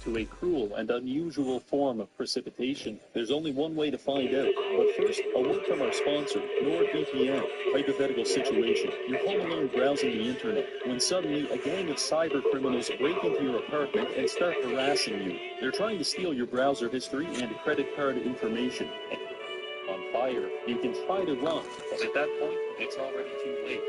to a cruel and unusual form of precipitation? There's only one way to find out. But first, a word from our sponsor, NordVPN. Hypothetical situation. You're home alone browsing the internet when suddenly a gang of cyber criminals break into your apartment and start harassing you. They're trying to steal your browser history and credit card information. On fire, you can try to run, but at that point, it's already too late.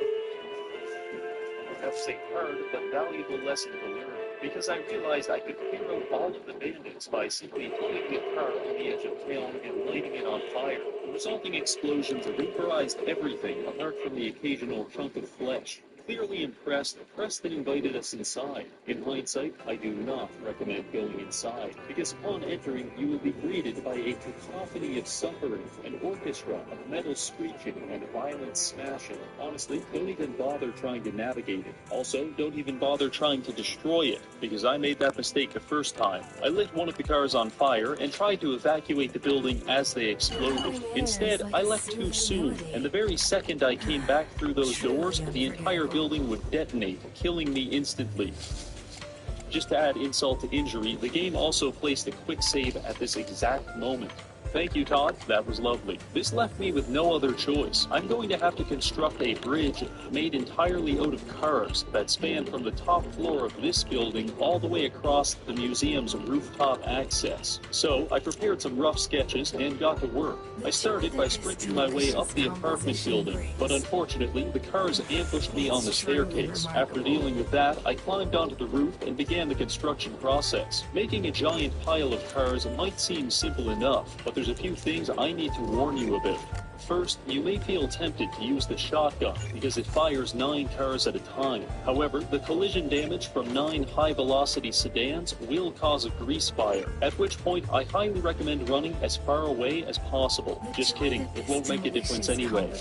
That's a hard but valuable lesson to learn, because I realized I could clear out all of the bandits by simply pulling the car on the edge of town and lighting it on fire. The resulting explosions vaporized everything apart from the occasional chunk of flesh. Clearly impressed, Preston invited us inside. In hindsight, I do not recommend going inside, because upon entering, you will be greeted by a cacophony of suffering, an orchestra of metal screeching and violent smashing. Honestly, don't even bother trying to navigate it. Also, don't even bother trying to destroy it, because I made that mistake the first time. I lit one of the cars on fire and tried to evacuate the building as they exploded. Instead, I left too soon, and the very second I came back through those doors, the entire building would detonate, killing me instantly. Just to add insult to injury, the game also placed a quick save at this exact moment. Thank you, Todd. That was lovely. This left me with no other choice. I'm going to have to construct a bridge made entirely out of cars that span from the top floor of this building all the way across the museum's rooftop access. So I prepared some rough sketches and got to work. I started by sprinting my way up the apartment building, but unfortunately, the cars ambushed me on the staircase. After dealing with that, I climbed onto the roof and began the construction process. Making a giant pile of cars might seem simple enough, but there's a few things I need to warn you about. First, you may feel tempted to use the shotgun because it fires 9 cars at a time. However, the collision damage from 9 high-velocity sedans will cause a grease fire, at which point I highly recommend running as far away as possible. Just kidding, it won't make a difference anyway.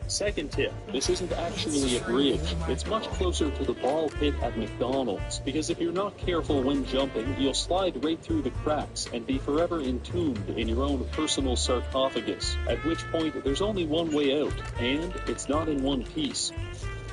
Second tip, this isn't actually a bridge. It's much closer to the ball pit at McDonald's, because if you're not careful when jumping, you'll slide right through the cracks and be forever entombed in your own personal sarcophagus, at which point there's only one way out, and it's not in one piece.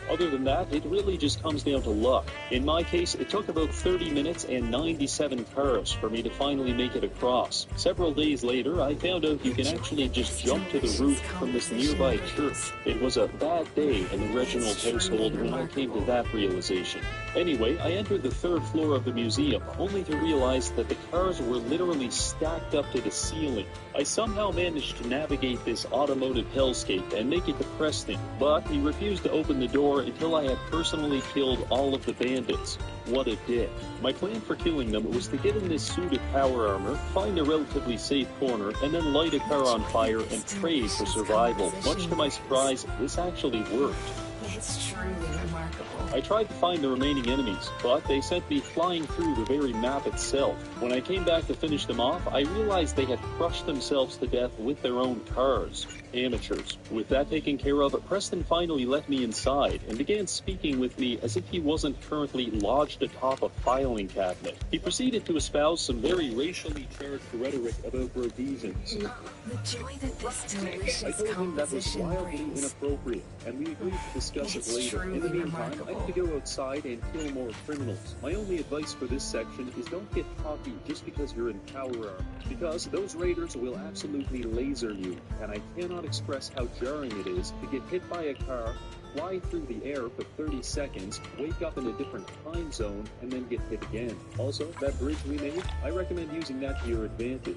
Other than that, it really just comes down to luck. In my case, it took about 30 minutes and 97 cars for me to finally make it across. Several days later, I found out you can actually just jump to the roof from this nearby church. It was a bad day in the Reginald household when I came to that realization. Anyway, I entered the 3rd floor of the museum, only to realize that the cars were literally stacked up to the ceiling. I somehow managed to navigate this automotive hellscape and make it to Preston, but he refused to open the door until I had personally killed all of the bandits. What a dick. My plan for killing them was to get in this suit of power armor, find a relatively safe corner, and then light a car on fire and pray for survival. Much to my surprise, this actually worked. It's truly remarkable. I tried to find the remaining enemies, but they sent me flying through the very map itself. When I came back to finish them off, I realized they had crushed themselves to death with their own cars. Amateurs. With that taken care of, Preston finally let me inside and began speaking with me as if he wasn't currently lodged atop a filing cabinet. He proceeded to espouse some very racially charged rhetoric about Rhodesians. The joy that this delicious I told him that was composition wildly brings. inappropriate, and we agreed to discuss it later. In the meantime, I had to go outside and kill more criminals. My only advice for this section is don't get cocky just because you're in power armor, because those raiders will absolutely laser you, and I cannot express how jarring it is to get hit by a car, fly through the air for 30 seconds, wake up in a different time zone, and then get hit again. Also, that bridge we made, I recommend using that to your advantage.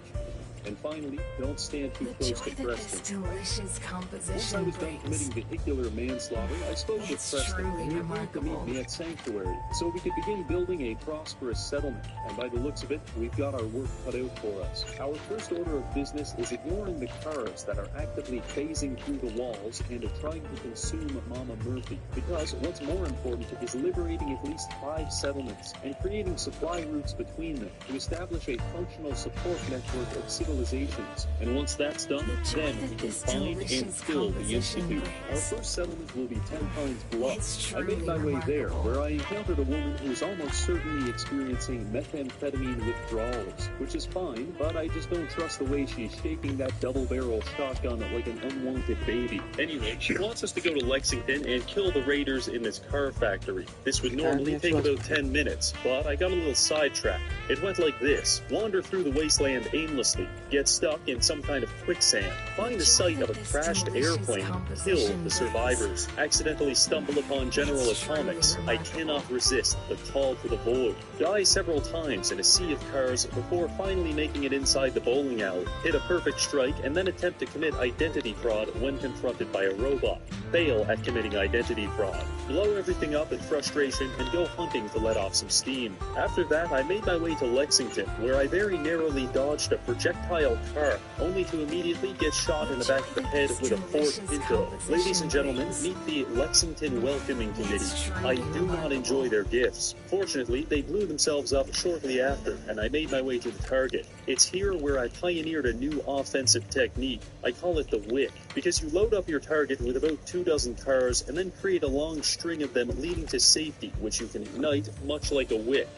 And finally, don't stand too close to Preston. Once I was done committing vehicular manslaughter, I spoke with Preston, and he agreed to meet me at Sanctuary, so we could begin building a prosperous settlement. And by the looks of it, we've got our work cut out for us. Our first order of business is ignoring the cars that are actively phasing through the walls and are trying to consume Mama Murphy. Because what's more important is liberating at least 5 settlements and creating supply routes between them to establish a functional support network of civil civilizations. And once that's done, then we can find and kill the Institute. Our first settlement will be 10 Pines Bluff. I made my way there, where I encountered a woman who was almost certainly experiencing methamphetamine withdrawals, which is fine, but I just don't trust the way she's shaking that double-barrel shotgun like an unwanted baby. Anyway, she wants us to go to Lexington and kill the raiders in this car factory. This would normally take about 10 minutes, but I got a little sidetracked. It went like this: wander through the wasteland aimlessly, get stuck in some kind of quicksand, find the site of a crashed airplane, kill the survivors, accidentally stumble upon General Atomics. I cannot resist the call to the void. Die several times in a sea of cars before finally making it inside the bowling alley. Hit a perfect strike and then attempt to commit identity fraud when confronted by a robot. Fail at committing identity fraud. Blow everything up in frustration and go hunting to let off some steam. After that, I made my way to Lexington, where I very narrowly dodged a projectile car, only to immediately get shot in the back of the head with a Ford Pinto. Ladies and gentlemen, meet the Lexington Welcoming Committee. I do not enjoy their gifts. Fortunately, they blew themselves up shortly after, and I made my way to the target. It's here where I pioneered a new offensive technique. I call it the wick, because you load up your target with about 24 cars and then create a long string of them leading to safety, which you can ignite much like a wick.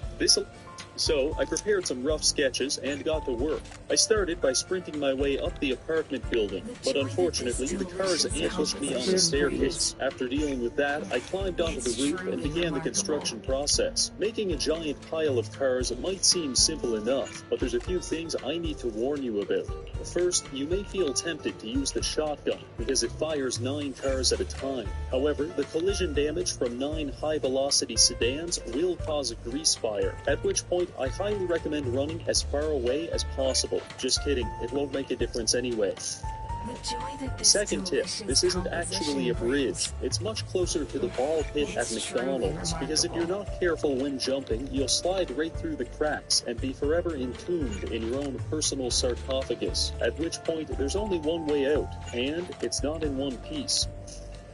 So I prepared some rough sketches and got to work. I started by sprinting my way up the apartment building, but unfortunately the cars ambushed me on the staircase. After dealing with that, I climbed onto the roof and began the construction process. Making a giant pile of cars might seem simple enough, but there's a few things I need to warn you about. First, you may feel tempted to use the shotgun, because it fires 9 cars at a time. However, the collision damage from 9 high-velocity sedans will cause a grease fire, at which point I highly recommend running as far away as possible. Just kidding, it won't make a difference anyway. Second tip, this isn't actually a bridge. It's much closer to the ball pit at McDonald's, because if you're not careful when jumping, you'll slide right through the cracks and be forever entombed in your own personal sarcophagus, at which point there's only one way out, and it's not in one piece.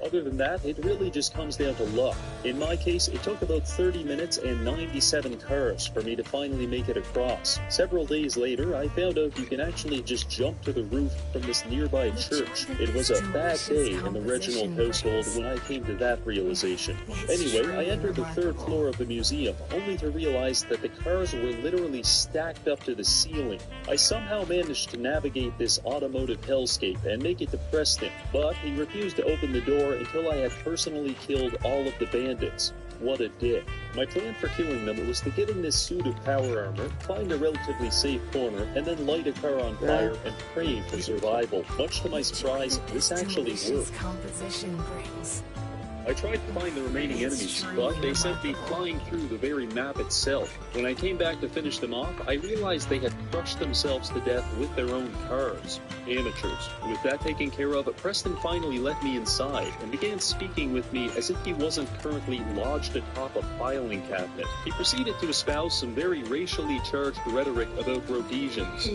Other than that, it really just comes down to luck. In my case, it took about 30 minutes and 97 cars for me to finally make it across. Several days later, I found out you can actually just jump to the roof from this nearby church. It was a bad day in the Reginald household when I came to that realization. Anyway, I entered the 3rd floor of the museum, only to realize that the cars were literally stacked up to the ceiling. I somehow managed to navigate this automotive hellscape and make it to Preston, but he refused to open the door until I had personally killed all of the bandits. What a dick. My plan for killing them was to get in this suit of power armor, find a relatively safe corner, and then light a car on fire and pray for survival. Much to my surprise, this actually worked. I tried to find the remaining enemies, but they sent me flying through the very map itself. When I came back to finish them off, I realized they had crushed themselves to death with their own cars. Amateurs. With that taken care of, Preston finally let me inside and began speaking with me as if he wasn't currently lodged atop a filing cabinet. He proceeded to espouse some very racially charged rhetoric about Rhodesians.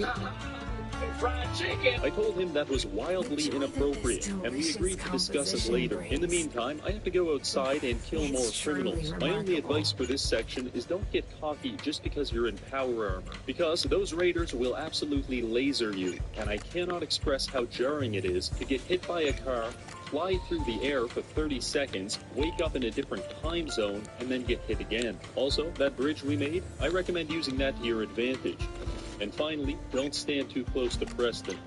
Fried chicken. I told him that was wildly inappropriate, and we agreed to discuss it later. In the meantime, I have to go outside and kill more criminals. My only advice for this section is don't get cocky just because you're in power armor, because those raiders will absolutely laser you, and I cannot express how jarring it is to get hit by a car, fly through the air for 30 seconds, wake up in a different time zone, and then get hit again. Also, that bridge we made, I recommend using that to your advantage. And finally, don't stand too close to Preston.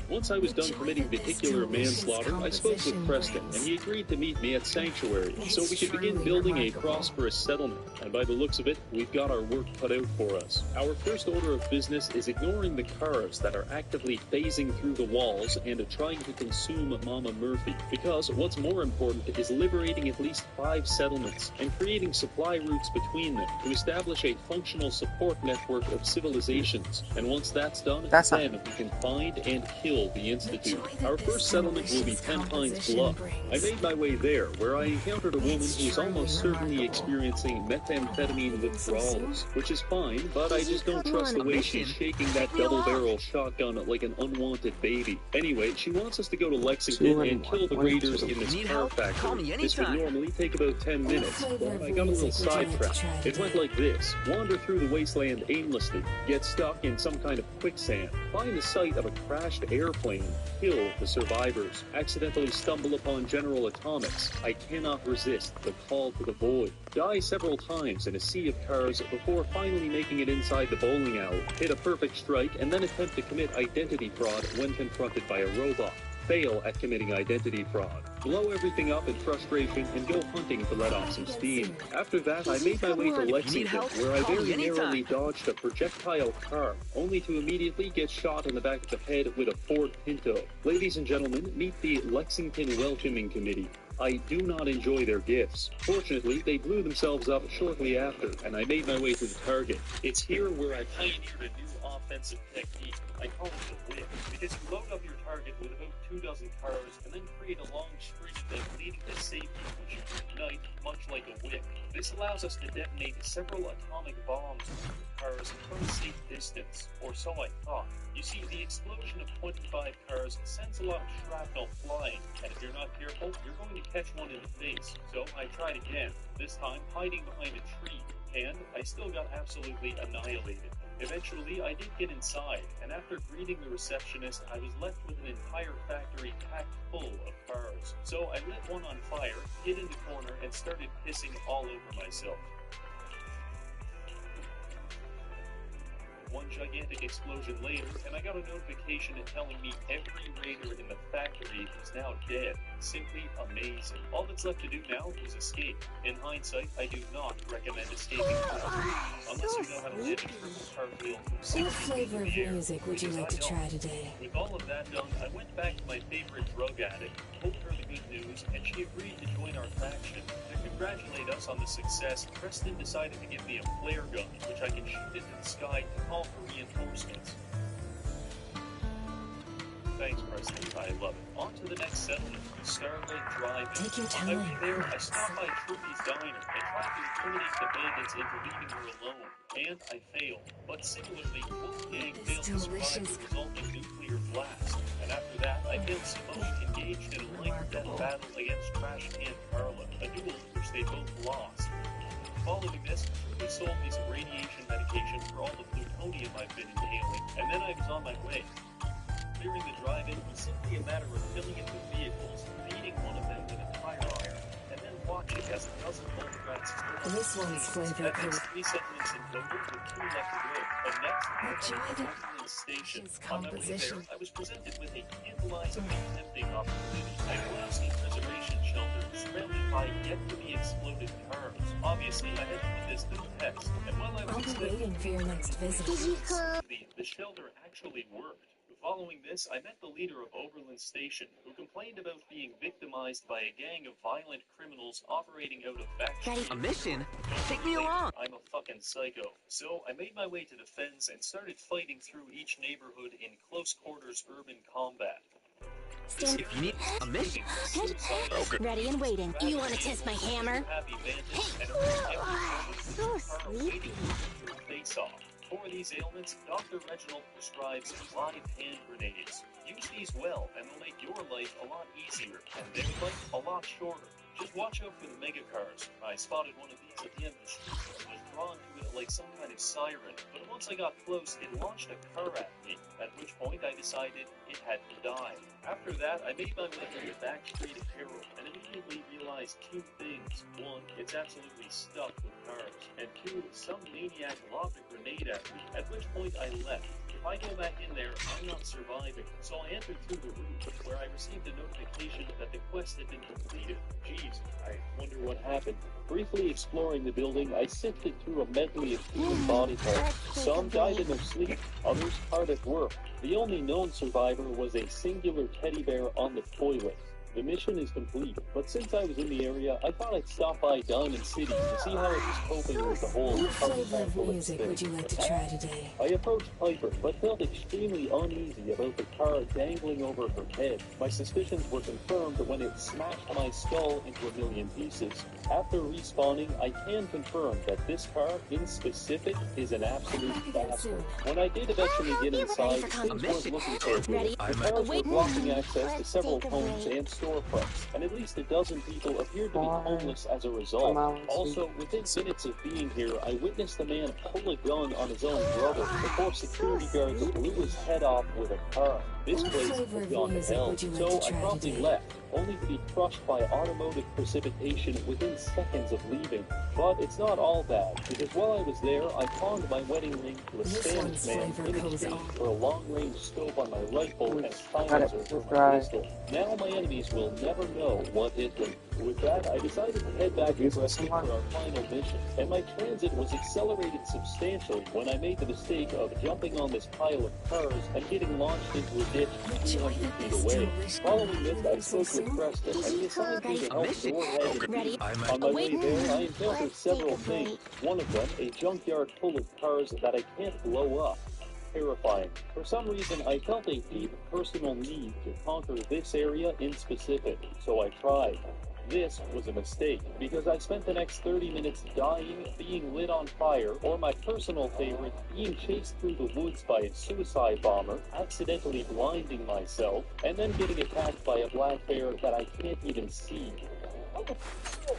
Once I was done committing vehicular manslaughter, I spoke with Preston, and he agreed to meet me at Sanctuary, so we could begin building a prosperous settlement. And by the looks of it, we've got our work cut out for us. Our first order of business is ignoring the cars that are actively phasing through the walls and trying to consume Mama Murphy. Because what's more important is liberating at least 5 settlements and creating supply routes between them to establish a functional support network of civilizations. And once that's done, then we can find and kill build the Institute. joy that Our this first settlement will be delicious 10 Pines composition Bluff. brings. I made my way there, where I encountered a woman It's who was truly almost certainly remarkable. experiencing methamphetamine withdrawals, which is fine, but I just don't Come trust the on, way mission. she's shaking that Take me along. double-barrel shotgun like an unwanted baby. Anyway, she wants us to go to Lexington Two and and kill the one, Raiders two. in this Need car help? factory. Call me This would anytime. normally take about 10 What minutes, flavor but of I got a little music would you like to sidetracked. try It went today? like this. Wander through the wasteland aimlessly, get stuck in some kind of quicksand, find the site of a crashed airplane, kill the survivors, accidentally stumble upon General Atomics. I cannot resist the call to the void. Die several times in a sea of cars before finally making it inside the bowling alley, hit a perfect strike, and then attempt to commit identity fraud when confronted by a robot. Fail at committing identity fraud. Blow everything up in frustration and go hunting to let off some steam. After that, I made my way to If you need Lexington, help, where I call me very anytime. narrowly dodged a projectile car, only to immediately get shot in the back of the head with a Ford Pinto. Ladies and gentlemen, meet the Lexington Welcoming Committee. I do not enjoy their gifts. Fortunately, they blew themselves up shortly after, and I made my way to the target. It's here where I pioneered a new offensive technique. I call it the whip, because you load up your target with about 24 cars and then create a long string of them leading to safety, which you can ignite much like a whip. This allows us to detonate several atomic bombs with cars from a safe distance, or so I thought. You see, the explosion of 25 cars sends a lot of shrapnel flying, and if you're not careful, you're going to catch one in the face. So I tried again, this time hiding behind a tree, and I still got absolutely annihilated. Eventually, I did get inside, and after greeting the receptionist, I was left with an entire factory packed full of cars. So I lit one on fire, hid in the corner, and started pissing all over myself. One gigantic explosion later, and I got a notification telling me every raider in the factory is now dead. Simply amazing. All that's left to do now is escape. In hindsight, I do not recommend escaping unless you know how to live in a cartwheel from 60 What feet flavor in of the air, music would you because like to I try don't. today? With all of that done, I went back to my favorite drug addict, told her the good news, and she agreed to join our faction. To congratulate us on the success, Preston decided to give me a flare gun, which I can shoot into the sky to call for reinforcements. Thanks, Preston. I love it. On to the next settlement, Starlight Drive. Take your On my way time. there, I stopped by Trudy's diner and tried to intimidate the bandits into leaving her alone. And I failed. But similarly, Wolfgang failed to survive delicious the resulting nuclear blast. And after that, I failed Simone engaged in a life-or-death battle against Trash Can Carla, a duel which they both lost. Following this, Trudy sold me some radiation medication for all the plutonium I've been inhaling, and then I was on my way. Clearing the drive-in was simply a matter of filling it with vehicles, feeding one of them with a tire iron, and then watching as a dozen bolt rats. This one's flavor That makes proof. 3 settlements in total with 2 left to go. But next, I Enjoy went to the Oberlin Station. delicious On my way there, composition. I was presented with a tantalizingly tempting opportunity. A grassy preservation shelter surrounded by yet-to-be-exploded cars. Obviously, I had to put this to the test. And while I was I'll be expecting waiting for your next visit. the shelter actually worked. Following this, I met the leader of Oberlin Station, who complained about being victimized by a gang of violent criminals operating out of back streets. A mission? Don't Take me blame along. I'm a fucking psycho. So I made my way to the fence and started fighting through each neighborhood in close quarters urban combat. Stand. If you need a mission. Ready and waiting. You want to test my hammer? Happy bandits and So sleepy. face off. For these ailments, Dr. Reginald prescribes live hand grenades. Use these well, and they'll make your life a lot easier, and their life a lot shorter. Just watch out for the mega cars. I spotted one of these at the end of the street and was drawn to it like some kind of siren, but once I got close, it launched a car at me, at which point I decided it had to die. After that, I made my way to the back street of Carroll, and immediately realized 2 things. 1, it's absolutely stuffed with cars, and 2, some maniac lobbed a grenade at me, at which point I left. If I go back in there, I'm not surviving. So I entered through the roof, where I received a notification that the quest had been completed. Jeez, I wonder what happened. Briefly exploring the building, I sifted through a medley of human body parts. Some died in their sleep, others hard at work. The only known survivor was a singular teddy bear on the toilet. The mission is complete, but since I was in the area, I thought I'd stop by Diamond City to see how it was coping with the whole What flavor of thing. music would you like to try today? I approached Piper, but felt extremely uneasy about the car dangling over her head. My suspicions were confirmed when it smashed my skull into a million pieces. After respawning, I can confirm that this car, in specific, is an absolute bastard. When I did eventually get inside, things weren't looking so good. The cars were blocking access to several homes and storefronts, and at least a dozen people appeared to be homeless as a result. Also, within minutes of being here, I witnessed a man pull a gun on his own brother before security guards blew his head off with a car. This place had gone to hell, so I promptly left, only to be crushed by automotive precipitation within seconds of leaving. But it's not all bad, because while I was there, I pawned my wedding ring to a Spanish man in exchange for a long-range scope on my rifle and a silencer for my pistol. Now my enemies will never know what hit them. With that, I decided to head back to Preston for our final mission, and my transit was accelerated substantially when I made the mistake of jumping on this pile of cars and getting launched into a ditch 200 feet away. Following this, I spoke with Preston, and he assigned me to help Doorhead and Pete. On my way there, I encountered several things. One of them, a junkyard full of cars that I can't blow up. Terrifying. For some reason, I felt a deep personal need to conquer this area in specific, so I tried. This was a mistake, because I spent the next 30 minutes dying, being lit on fire, or my personal favorite, being chased through the woods by a suicide bomber, accidentally blinding myself, and then getting attacked by a black bear that I can't even see.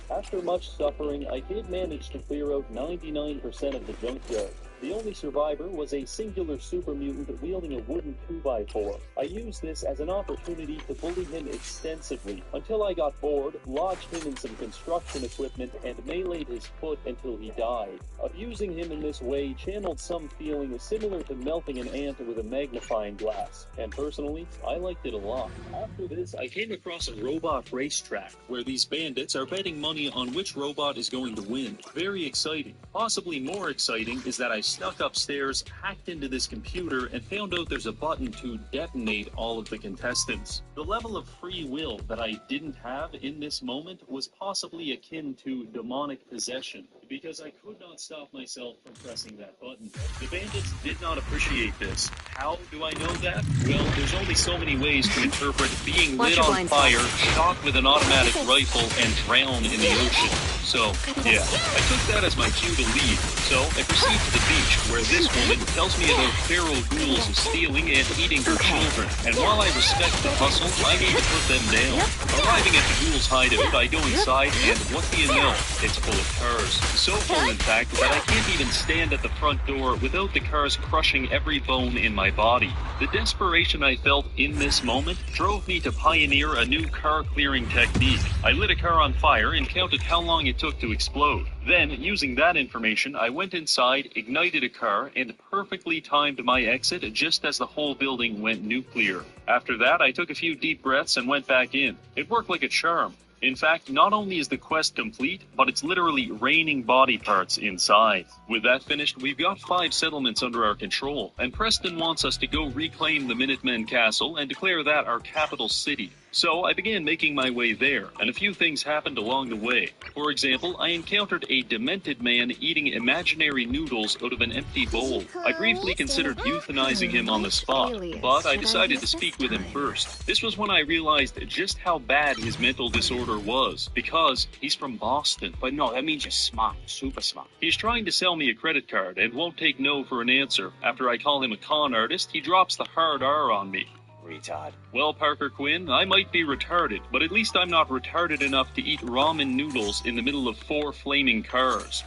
After much suffering, I did manage to clear out 99% of the junkyard. The only survivor was a singular super mutant wielding a wooden 2x4. I used this as an opportunity to bully him extensively, until I got bored, lodged him in some construction equipment, and meleeed his foot until he died. Abusing him in this way channeled some feeling similar to melting an ant with a magnifying glass, and personally, I liked it a lot. After this, I came across a robot racetrack, where these bandits are betting money on which robot is going to win. Very exciting. Possibly more exciting is that I snuck upstairs, hacked into this computer, and found out there's a button to detonate all of the contestants. The level of free will that I didn't have in this moment was possibly akin to demonic possession, because I could not stop myself from pressing that button. The bandits did not appreciate this. How do I know that? Well, there's only so many ways to interpret being lit on fire, shot with an automatic rifle, and drowned in the ocean. So, yeah, I took that as my cue to leave. So, I proceed to the beach, where this woman tells me about feral ghouls stealing and eating her children. And while I respect the hustle, I need to put them down. Arriving at the ghouls' hideout, I go inside, and what do you know? It's full of cars. So full, in fact, that I can't even stand at the front door without the cars crushing every bone in my body. The desperation I felt in this moment drove me to pioneer a new car-clearing technique. I lit a car on fire and counted how long it took to explode. Then, using that information, I went inside, ignited a car, and perfectly timed my exit just as the whole building went nuclear. After that, I took a few deep breaths and went back in. It worked like a charm. In fact, not only is the quest complete, but it's literally raining body parts inside. With that finished, we've got 5 settlements under our control, and Preston wants us to go reclaim the Minutemen Castle and declare that our capital city. So I began making my way there, and a few things happened along the way. For example, I encountered a demented man eating imaginary noodles out of an empty bowl. I briefly considered euthanizing him on the spot, but I decided to speak with him first. This was when I realized just how bad his mental disorder was, because he's from Boston. But no, that means you're smart, super smart. He's trying to sell me a credit card and won't take no for an answer. After I call him a con artist, he drops the hard R on me. Retard. Well, Parker Quinn, I might be retarded, but at least I'm not retarded enough to eat ramen noodles in the middle of 4 flaming cars.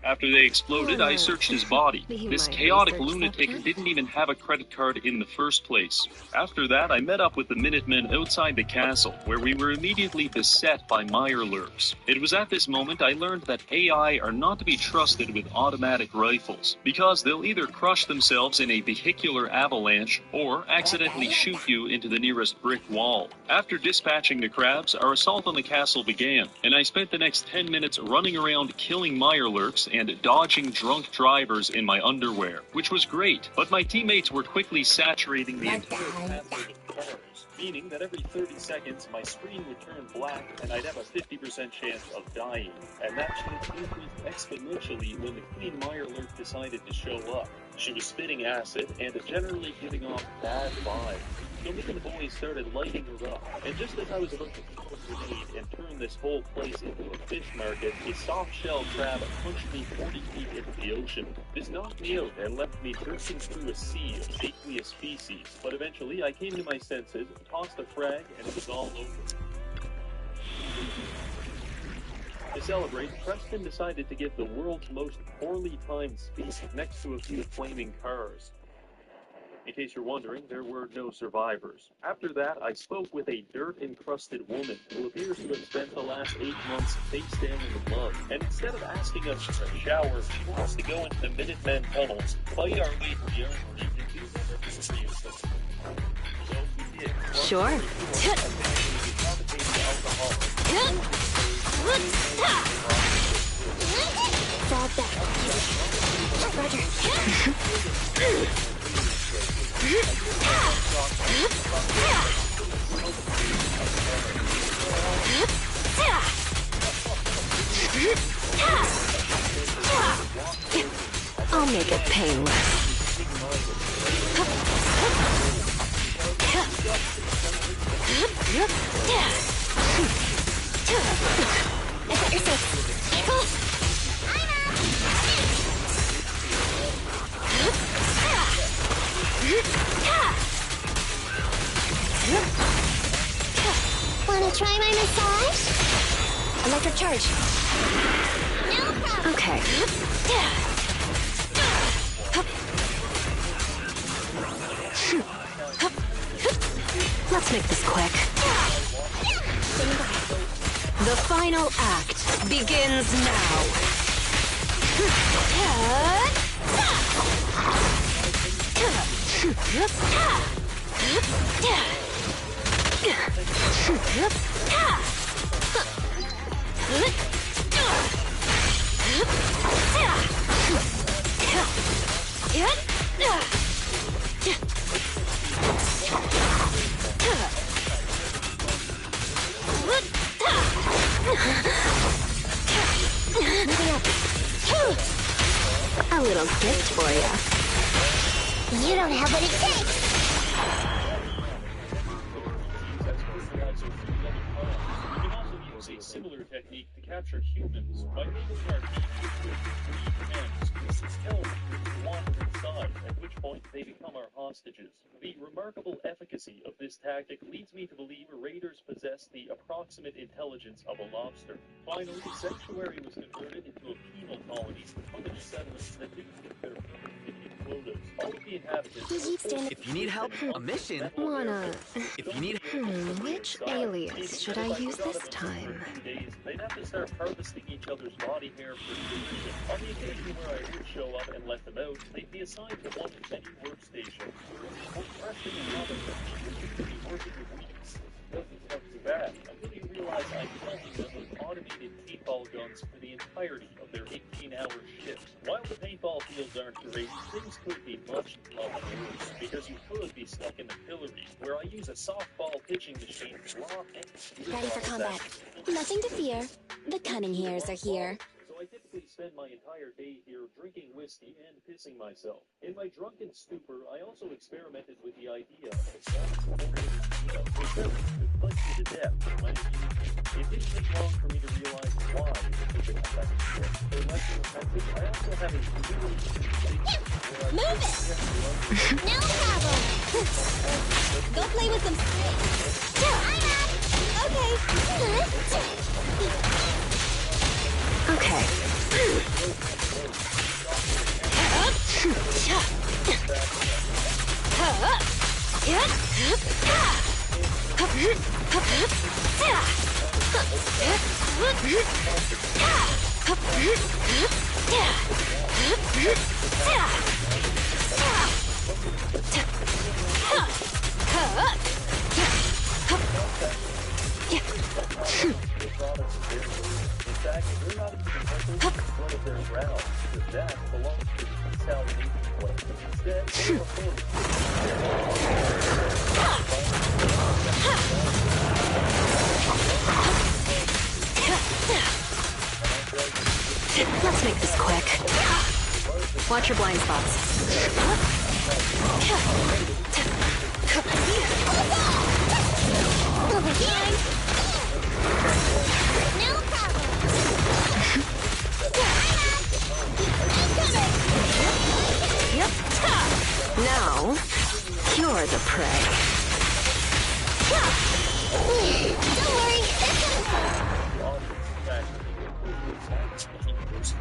After they exploded, I searched his body. This chaotic lunatic didn't even have a credit card in the first place. After that, I met up with the Minutemen outside the castle, where we were immediately beset by Mirelurks. It was at this moment I learned that AI are not to be trusted with automatic rifles, because they'll either crush themselves in a vehicular avalanche, or accidentally shoot you into the nearest brick wall. After dispatching the crabs, our assault on the castle began, and I spent the next 10 minutes running around killing Mirelurks and dodging drunk drivers in my underwear, which was great, but my teammates were quickly saturating the entire pathway with cars. meaning that every 30 seconds my screen would turn black and I'd have a 50% chance of dying. And that chance increased exponentially when the Queen Mirelurk decided to show up. She was spitting acid and generally giving off bad vibes. So me and the boys started lighting her up, and just as I was about to throw a grenade and turn this whole place into a fish market, a soft-shell crab punched me 40 feet into the ocean. This knocked me out and left me drifting through a sea of aqueous feces, but eventually I came to my senses, tossed a frag, and it was all over. To celebrate, Preston decided to give the world's most poorly timed speech next to a few flaming cars. In case you're wondering, there were no survivors. After that, I spoke with a dirt-encrusted woman who appears to have spent the last 8 months face down in the mud. And instead of asking us for a shower, she wants to go into the Minutemen tunnels, fight our way to the armory, and do whatever she wants. So we did. Sure. Fall back. Roger. I'll make it painless. I got your six. Wanna try my massage? Electric charge. No problem. Okay. Let's make this quick. The final act begins now. A little gift for you. You don't have what it takes. You can also use a similar technique to capture humans by making our hands tell them to wander inside, at which point they become our hostages. The remarkable efficacy of this tactic leads me to believe raiders possess the approximate intelligence of a lobster. Finally, Sanctuary was converted into a penal colony for permanent settlements that didn't fit their productivity quotas. All of the inhabitants... If you need help, a mission. Wanna... If you need Which alias should I use this time? They'd have to start harvesting each other's body hair for nutrition. On the occasion where I would show up and let them out, they'd be assigned to one of many workstations. Both Preston and Robin would be working with weeks. Doesn't sound too bad until you realize I'm helping them with automated paintball guns for the entirety of their 18-hour shift. While the paintball fields aren't great, things could be much worse, because you could be stuck in the pillory, where I use a softball pitching machine to block and... Ready for combat. Nothing to fear. The cunning hairs are here. So I typically spend my entire day here drinking whiskey and pissing myself. In my drunken stupor, I also experimented with the idea of a could punch me to death for my It didn't take long for me to realize why it took a comeback shift. For less offensive, I also have a Move it! No problem! Go play with some snakes. I'm up! Okay. Watch your blind spots. Over here. No problem. Yep. Now, you're the prey. Don't worry.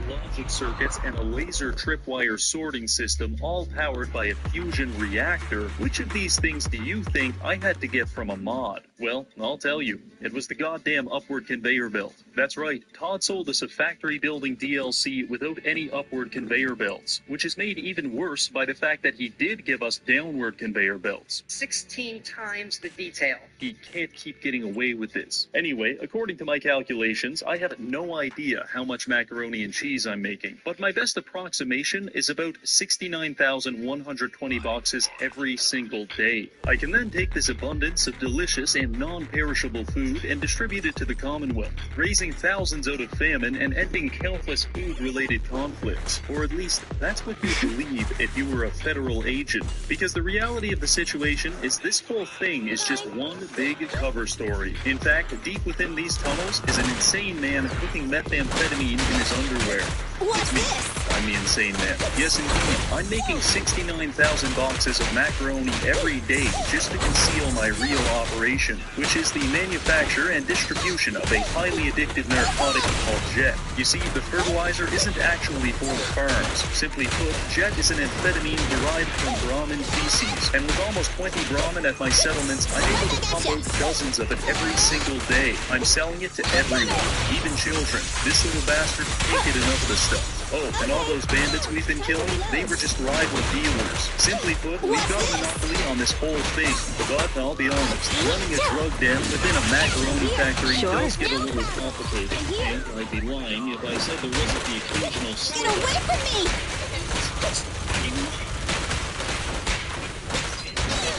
Logic circuits and a laser tripwire sorting system, all powered by a fusion reactor. Which of these things do you think I had to get from a mod? Well, I'll tell you. It was the goddamn upward conveyor belt. That's right, Todd sold us a factory building DLC without any upward conveyor belts, which is made even worse by the fact that he did give us downward conveyor belts. 16 times the detail. He can't keep getting away with this. Anyway, according to my calculations, I have no idea how much macaroni and cheese I'm making, but my best approximation is about 69,120 boxes every single day. I can then take this abundance of delicious and non-perishable food and distribute it to the Commonwealth, raising thousands out of famine and ending countless food-related conflicts. Or at least, that's what you'd believe if you were a federal agent. Because the reality of the situation is this whole thing is just one big cover story. In fact, deep within these tunnels is an insane man cooking methamphetamine in his underwear. What's this? I'm the insane man. Yes, indeed. I'm making 69,000 boxes of macaroni every day just to conceal my real operation, which is the manufacture and distribution of a highly addictive narcotic called Jet. You see, the fertilizer isn't actually for the farms. Simply put, Jet is an amphetamine derived from Brahmin feces, and with almost 20 Brahmin at my settlements, I'm able to pump out dozens of it every single day. I'm selling it to everyone, even children. This little bastard can't get enough of the stuff. Oh, and all those bandits we've been killing, they were just rival dealers. Simply put, we've got a monopoly on this whole thing. But I'll be honest, running a drug den within a macaroni factory does get a little complicated. And I'd be lying if I said there wasn't the occasional Get away from me!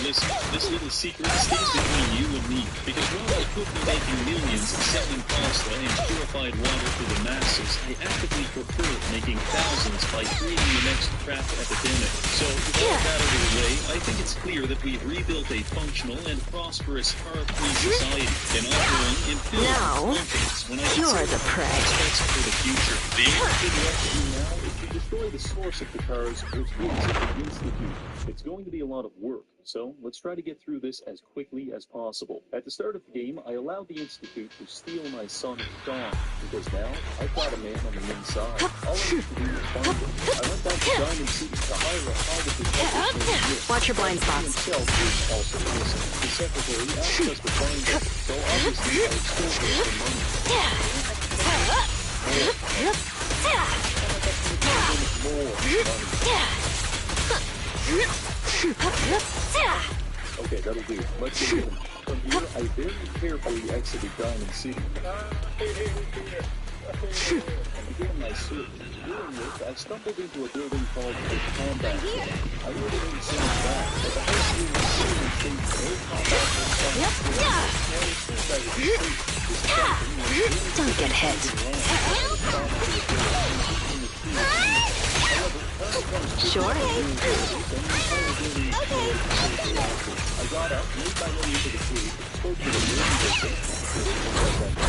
Listen, this little secret stays between you and me, because while I could be making millions selling pasta and purified water for the masses, I actively prefer making thousands by creating the next crap epidemic. So, with all that out of the way, I think it's clear that we've rebuilt a functional and prosperous car-free society, and offering infinite Now, confidence when I you're consider the prey. prospects for the future. The only thing left to do now is to destroy the source of the cars, which is the Institute. It's going to be a lot of work. So, let's try to get through this as quickly as possible. At the start of the game, I allowed the Institute to steal my son, Sean, because now I've got a man on the inside. All I need to do is find him. I went back to Diamond City to hire a private detective. Watch your blind He spots. himself is also innocent. The secretary asked us to find him, so obviously I stole him for money. Okay, that'll do. Let's get in. From here, I very carefully exited Diamond City. And began my search. During which, I stumbled into a building called the Combat Room. I really didn't see it back, but the whole room was clearly shaped no combat room. As soon as I was asleep, this Don't get hit. Sure. I got up, made my way into the cave, spoke to the room.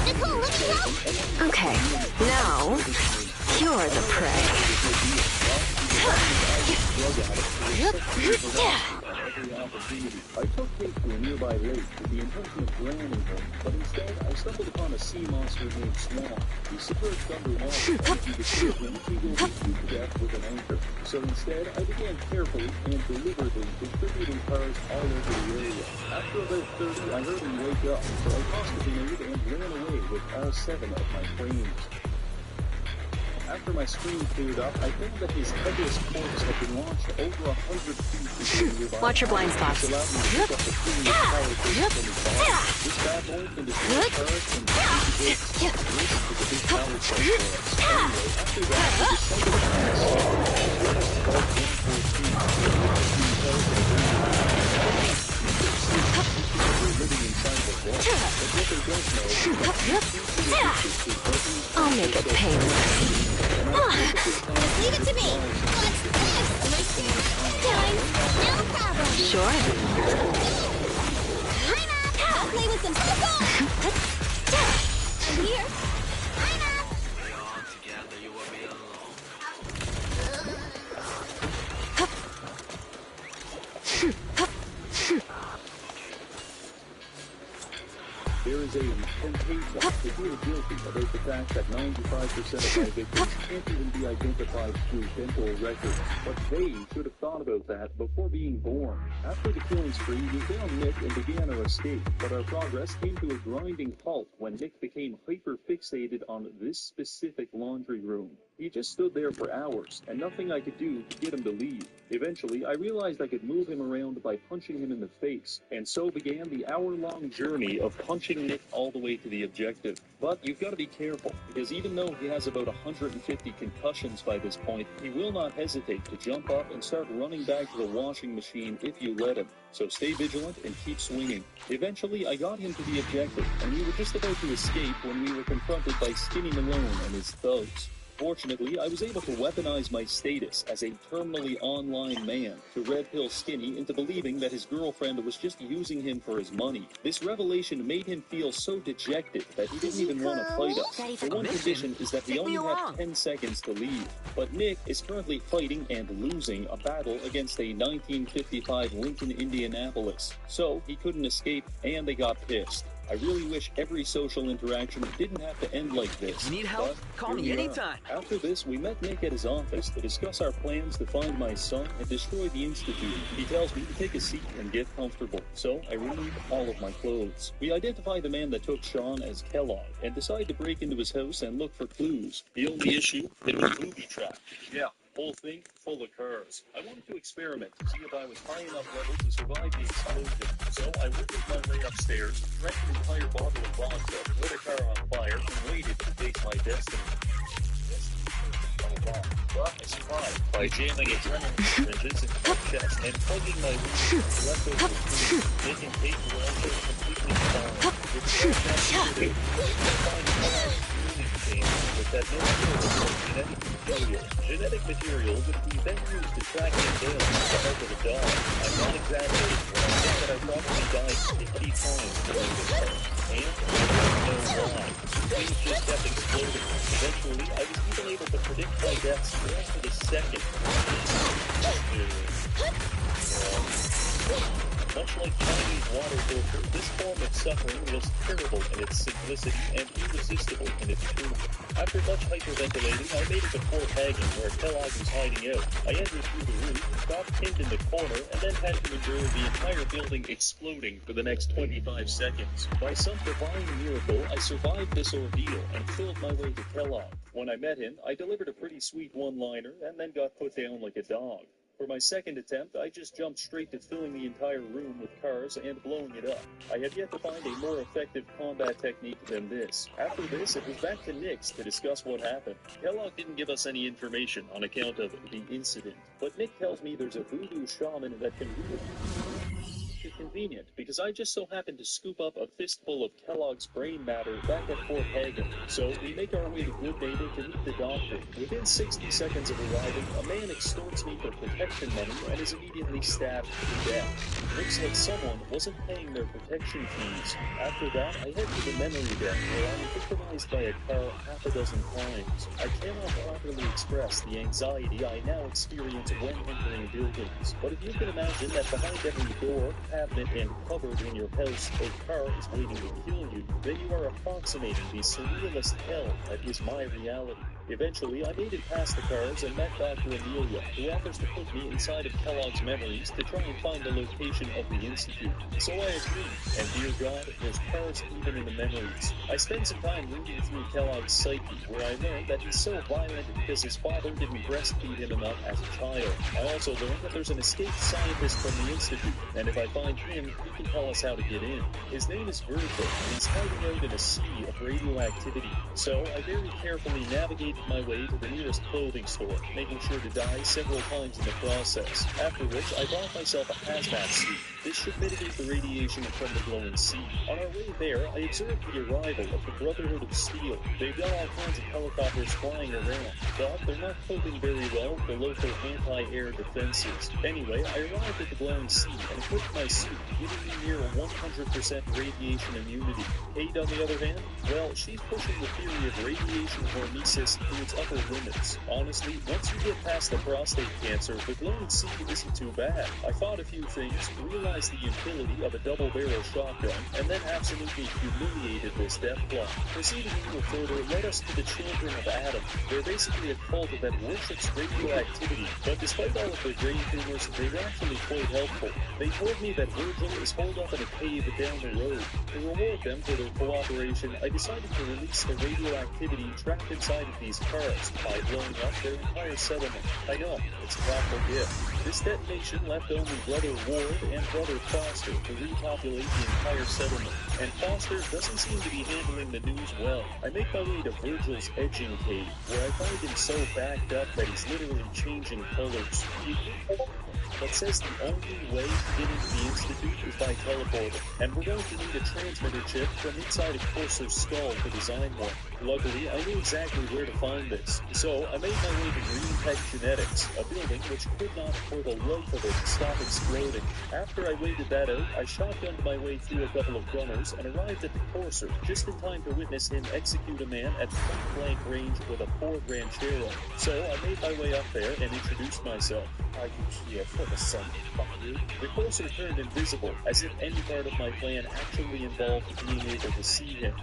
Nicole, let me help! Okay, now, you're the prey. I took Kate to a nearby lake with the intention of drowning her, but instead I stumbled upon a sea monster named Swan. He submerged underwater, and if you disturb him, he will beat you to death with an anchor. So instead, I began carefully and deliberately distributing cars all over the area. After about 30, I heard him wake up, so I tossed a grenade and ran away with all 7 of my frames. After my screen cleared up, I found that his headless corpse had been launched over 100 feet into the nearby. Watch your blind spots. This allowed me to pick up the clean power base from his body. This bad boy can destroy cars and this is a big power source for us. Anyway, after that, we decided I'll make it painless. Leave it to me! Let's Sure. I'm up. Go play with some I'm here. I'm up. There is a temptation to feel guilty about the fact that 95% of my victims can't even be identified through dental records. But they should have thought about that before being born. After the killing spree, we found Nick and began our escape, but our progress came to a grinding halt when Nick became hyper-fixated on this specific laundry room. He just stood there for hours, and nothing I could do to get him to leave. Eventually, I realized I could move him around by punching him in the face, and so began the hour-long journey of punching Nick all the way to the objective. But you've got to be careful, because even though he has about 150 concussions by this point, he will not hesitate to jump up and start running back to the washing machine if you let him. So stay vigilant and keep swinging. Eventually, I got him to the objective, and we were just about to escape when we were confronted by Skinny Malone and his thugs. Fortunately, I was able to weaponize my status as a terminally online man to red pill Skinny into believing that his girlfriend was just using him for his money. This revelation made him feel so dejected that he didn't even want to fight us. The one condition is that we only have 10 seconds to leave. But Nick is currently fighting and losing a battle against a 1955 Lincoln Indianapolis. So he couldn't escape and they got pissed. I really wish every social interaction didn't have to end like this. If you need help, call me anytime. After this, we met Nick at his office to discuss our plans to find my son and destroy the Institute. He tells me to take a seat and get comfortable, so I remove all of my clothes. We identify the man that took Sean as Kellogg and decide to break into his house and look for clues. The only issue, it was booby-trapped. Yeah. Whole thing full of cars. I wanted to experiment to see if I was high enough level to survive the explosion. So I wiggled my way upstairs, drank an entire bottle of vodka, lit a car on fire, and waited to face my destiny. But I survived by jamming adrenaline syringes into my chest and plugging my wounds with leftover food, making tape welder completely fine. With the find with that no genetic material. Genetic material would be then used to track him down with the help of a dog. I'm not exaggerating when I say that I probably died 50 times during this time. And I don't know why. Things just kept exploding. Eventually, I was even able to predict my deaths down to the second. Much like Chinese water torture, this form of suffering was terrible in its simplicity and irresistible in its truth. After much hyperventilating, I made it to Fort Hagen, where Kellogg was hiding out. I entered through the roof, got pinned in the corner, and then had to endure the entire building exploding for the next 25 seconds. By some divine miracle, I survived this ordeal and filled my way to Kellogg. When I met him, I delivered a pretty sweet one-liner and then got put down like a dog. For my second attempt, I just jumped straight to filling the entire room with cars and blowing it up. I have yet to find a more effective combat technique than this. After this, it was back to Nick's to discuss what happened. Kellogg didn't give us any information on account of the incident, but Nick tells me there's a voodoo shaman that can really convenient, because I just so happened to scoop up a fistful of Kellogg's brain matter back at Fort Hagen. So we make our way to Good Neighbor to meet the doctor. Within 60 seconds of arriving, a man extorts me for protection money and is immediately stabbed to death. Looks like someone wasn't paying their protection fees. After that, I head to the memory den, where I'm victimized by a car half a dozen times. I cannot properly express the anxiety I now experience when entering buildings. But if you can imagine that behind every door, cabinet, and cupboard in your house, a car is waiting to kill you, then you are approximating the surrealist hell that is my reality. Eventually, I made it past the cars and met Dr. Amelia, who offers to put me inside of Kellogg's memories to try and find the location of the Institute. So I agree, and dear God, there's cars even in the memories. I spend some time reading through Kellogg's psyche, where I learned that he's so violent because his father didn't breastfeed him enough as a child. I also learned that there's an escaped scientist from the Institute, and if I find find him, he can tell us how to get in. His name is Virgil, and he's hiding out in a sea of radioactivity. So I very carefully navigated my way to the nearest clothing store, making sure to die several times in the process, after which I bought myself a hazmat suit. This should mitigate the radiation from the glowing sea. On our way there, I observed the arrival of the Brotherhood of Steel. They've got all kinds of helicopters flying around, but they're not coping very well with the local anti-air defenses. Anyway, I arrived at the glowing sea and equipped my suit, giving me near 100% radiation immunity. Kate, on the other hand, well, she's pushing the theory of radiation hormesis to its upper limits. Honestly, once you get past the prostate cancer, the glowing sea isn't too bad. I fought a few things, realized the utility of a double-barrel shotgun, and then absolutely humiliated this death plot. Proceeding a little further led us to the Children of Adam. They're basically a cult that worships radioactivity, but despite all of their grave rumors, they were actually quite helpful. They told me that Virgil is holed up in a cave down the road. To reward them for their cooperation, I decided to release the radioactivity trapped inside of these cars by blowing up their entire settlement. I know, it's a thoughtful gift. This detonation left only Brother Ward and Brother Foster to repopulate the entire settlement, and Foster doesn't seem to be handling the news well. I make my way to Virgil's edging cave, where I find him so backed up that he's literally changing colors. But says the only way to get into the Institute is by teleporter, and we're going to need a transmitter chip from inside a Courser's skull to design one. Luckily, I knew exactly where to find this, so I made my way to Green Tech Genetics, a building which could not, for the life of it, stop exploding. After I waited that out, I shotgunned my way through a couple of gunners and arrived at the Courser, just in time to witness him execute a man at point-blank range with a Ford Ranchero. So I made my way up there and introduced myself. I use here for the sun, fuck you. The Courser turned invisible, as if any part of my plan actually involved being able to see him.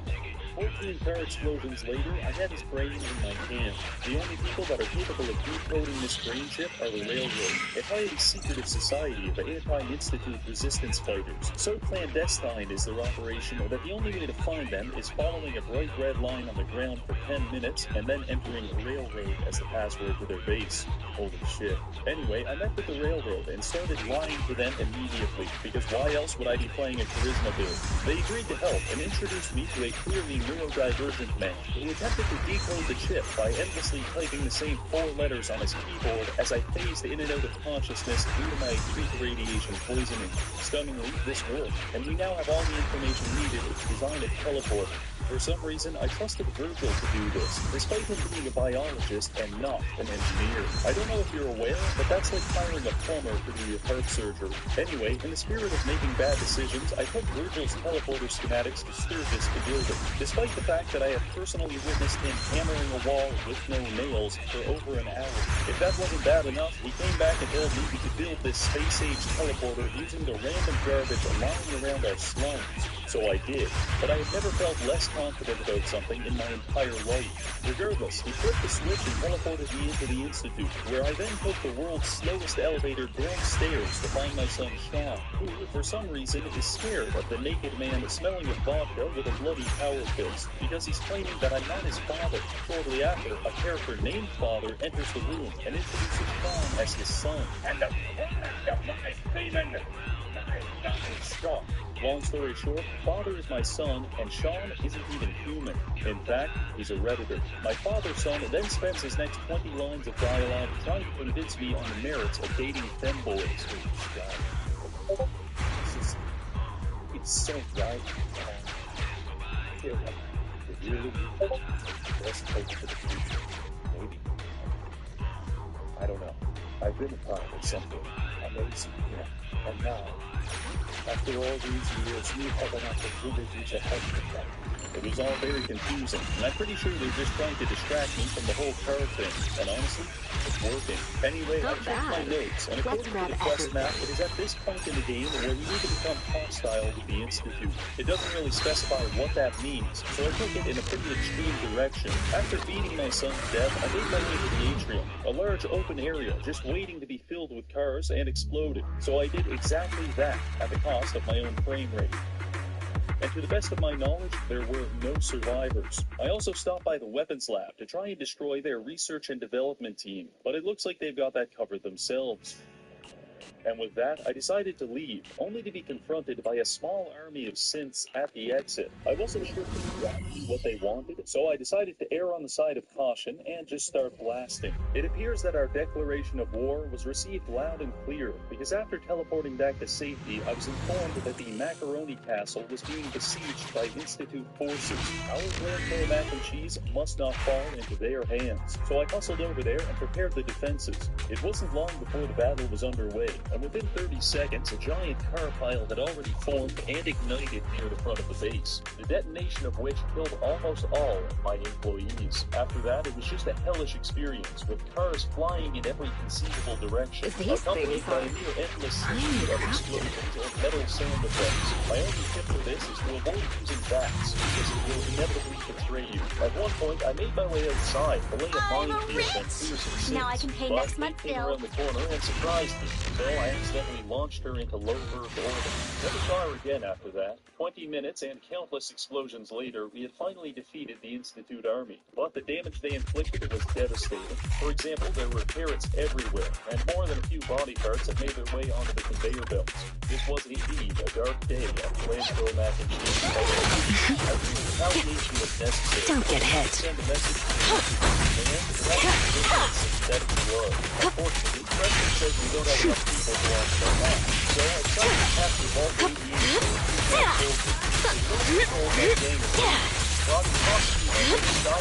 14 car explosions later, I had his brain in my hand. The only people that are capable of decoding this brain chip are the Railroad, a highly secretive society of anti-institute resistance fighters. So clandestine is their operation that the only way to find them is following a bright red line on the ground for 10 minutes and then entering Railroad as the password to their base. Holy shit. Anyway, I met with the Railroad and started lying to them immediately, because why else would I be playing a charisma build? They agreed to help and introduced me to a clearly neurodivergent man who attempted to decode the chip by endlessly typing the same 4 letters on his keyboard as I phased in and out of consciousness due to my acute radiation poisoning. Stunningly, this worked, and we now have all the information needed to design a teleporter. For some reason, I trusted Virgil to do this, despite him being a biologist and not an engineer. I don't know if you're aware, but that's like hiring a plumber to do your heart surgery. Anyway, in the spirit of making bad decisions, I put Virgil's teleporter schematics to service to build it, despite the fact that I have personally witnessed him hammering a wall with no nails for over an hour. If that wasn't bad enough, he came back and told me we could build this space-age teleporter using the random garbage lying around our slums. So I did, but I have never felt less confident about something in my entire life. Regardless, he flipped the switch and teleported me into the Institute, where I then took the world's slowest elevator downstairs to find my son Sean, who, for some reason, is scared of the naked man smelling of vodka with a bloody power fist, because he's claiming that I'm not his father. Shortly after, a character named Father enters the room and introduces Sean as his son. And the demon! Stop. Long story short, Father is my son, and Sean isn't even human. In fact, he's a Redditor. My father's son then spends his next 20 lines of dialogue trying to convince me on the merits of dating femboys. It's so right. I feel like we really need the best hope for the future. Maybe. I don't know. I've been a part of something amazing, yeah. And now, after all these years, you have an opportunity to help me. It was all very confusing, and I'm pretty sure they're just trying to distract me from the whole car thing, and honestly, it's working. Anyway, I checked my notes, and according to the quest map, it is at this point in the game where we need to become hostile with the Institute. It doesn't really specify what that means, so I took it in a pretty extreme direction. After beating my son to death, I made my way to the atrium, a large open area just waiting to be filled with cars and exploded. So I did exactly that, at the cost of my own frame rate. And to the best of my knowledge, there were no survivors. I also stopped by the weapons lab to try and destroy their research and development team, but it looks like they've got that covered themselves. And with that, I decided to leave, only to be confronted by a small army of synths at the exit. I wasn't sure exactly what they wanted, so I decided to err on the side of caution and just start blasting. It appears that our declaration of war was received loud and clear, because after teleporting back to safety, I was informed that the Macaroni Castle was being besieged by Institute forces. Our Blanco mac and cheese must not fall into their hands. So I hustled over there and prepared the defenses. It wasn't long before the battle was underway, and within 30 seconds, a giant car pile had already formed and ignited near the front of the base, the detonation of which killed almost all of my employees. After that, it was just a hellish experience, with cars flying in every conceivable direction, These accompanied things by are a near endless tiny series of crafted. explosions and metal sound effects. My only tip for this is to avoid using bats, because it will inevitably betray you. At one point, I made my way outside to lay a I'm minefield rich. and clear some sins. Now I can pay But next month's Kate came bill. around the corner and surprised me, so I accidentally launched her into low Earth orbit. Never saw her again after that. 20 minutes and countless explosions later, we had finally defeated the Institute army. But the damage they inflicted was devastating. For example, there were carrots everywhere, and more than a few body parts had made their way onto the conveyor belts. This was indeed a dark day at Blanco mac and cheese. I knew retaliation was necessary. Don't get hit. Send a message to the synthetic blood. Unfortunately, Preston says we don't have enough people to launch the map, so I decided to capture all the units.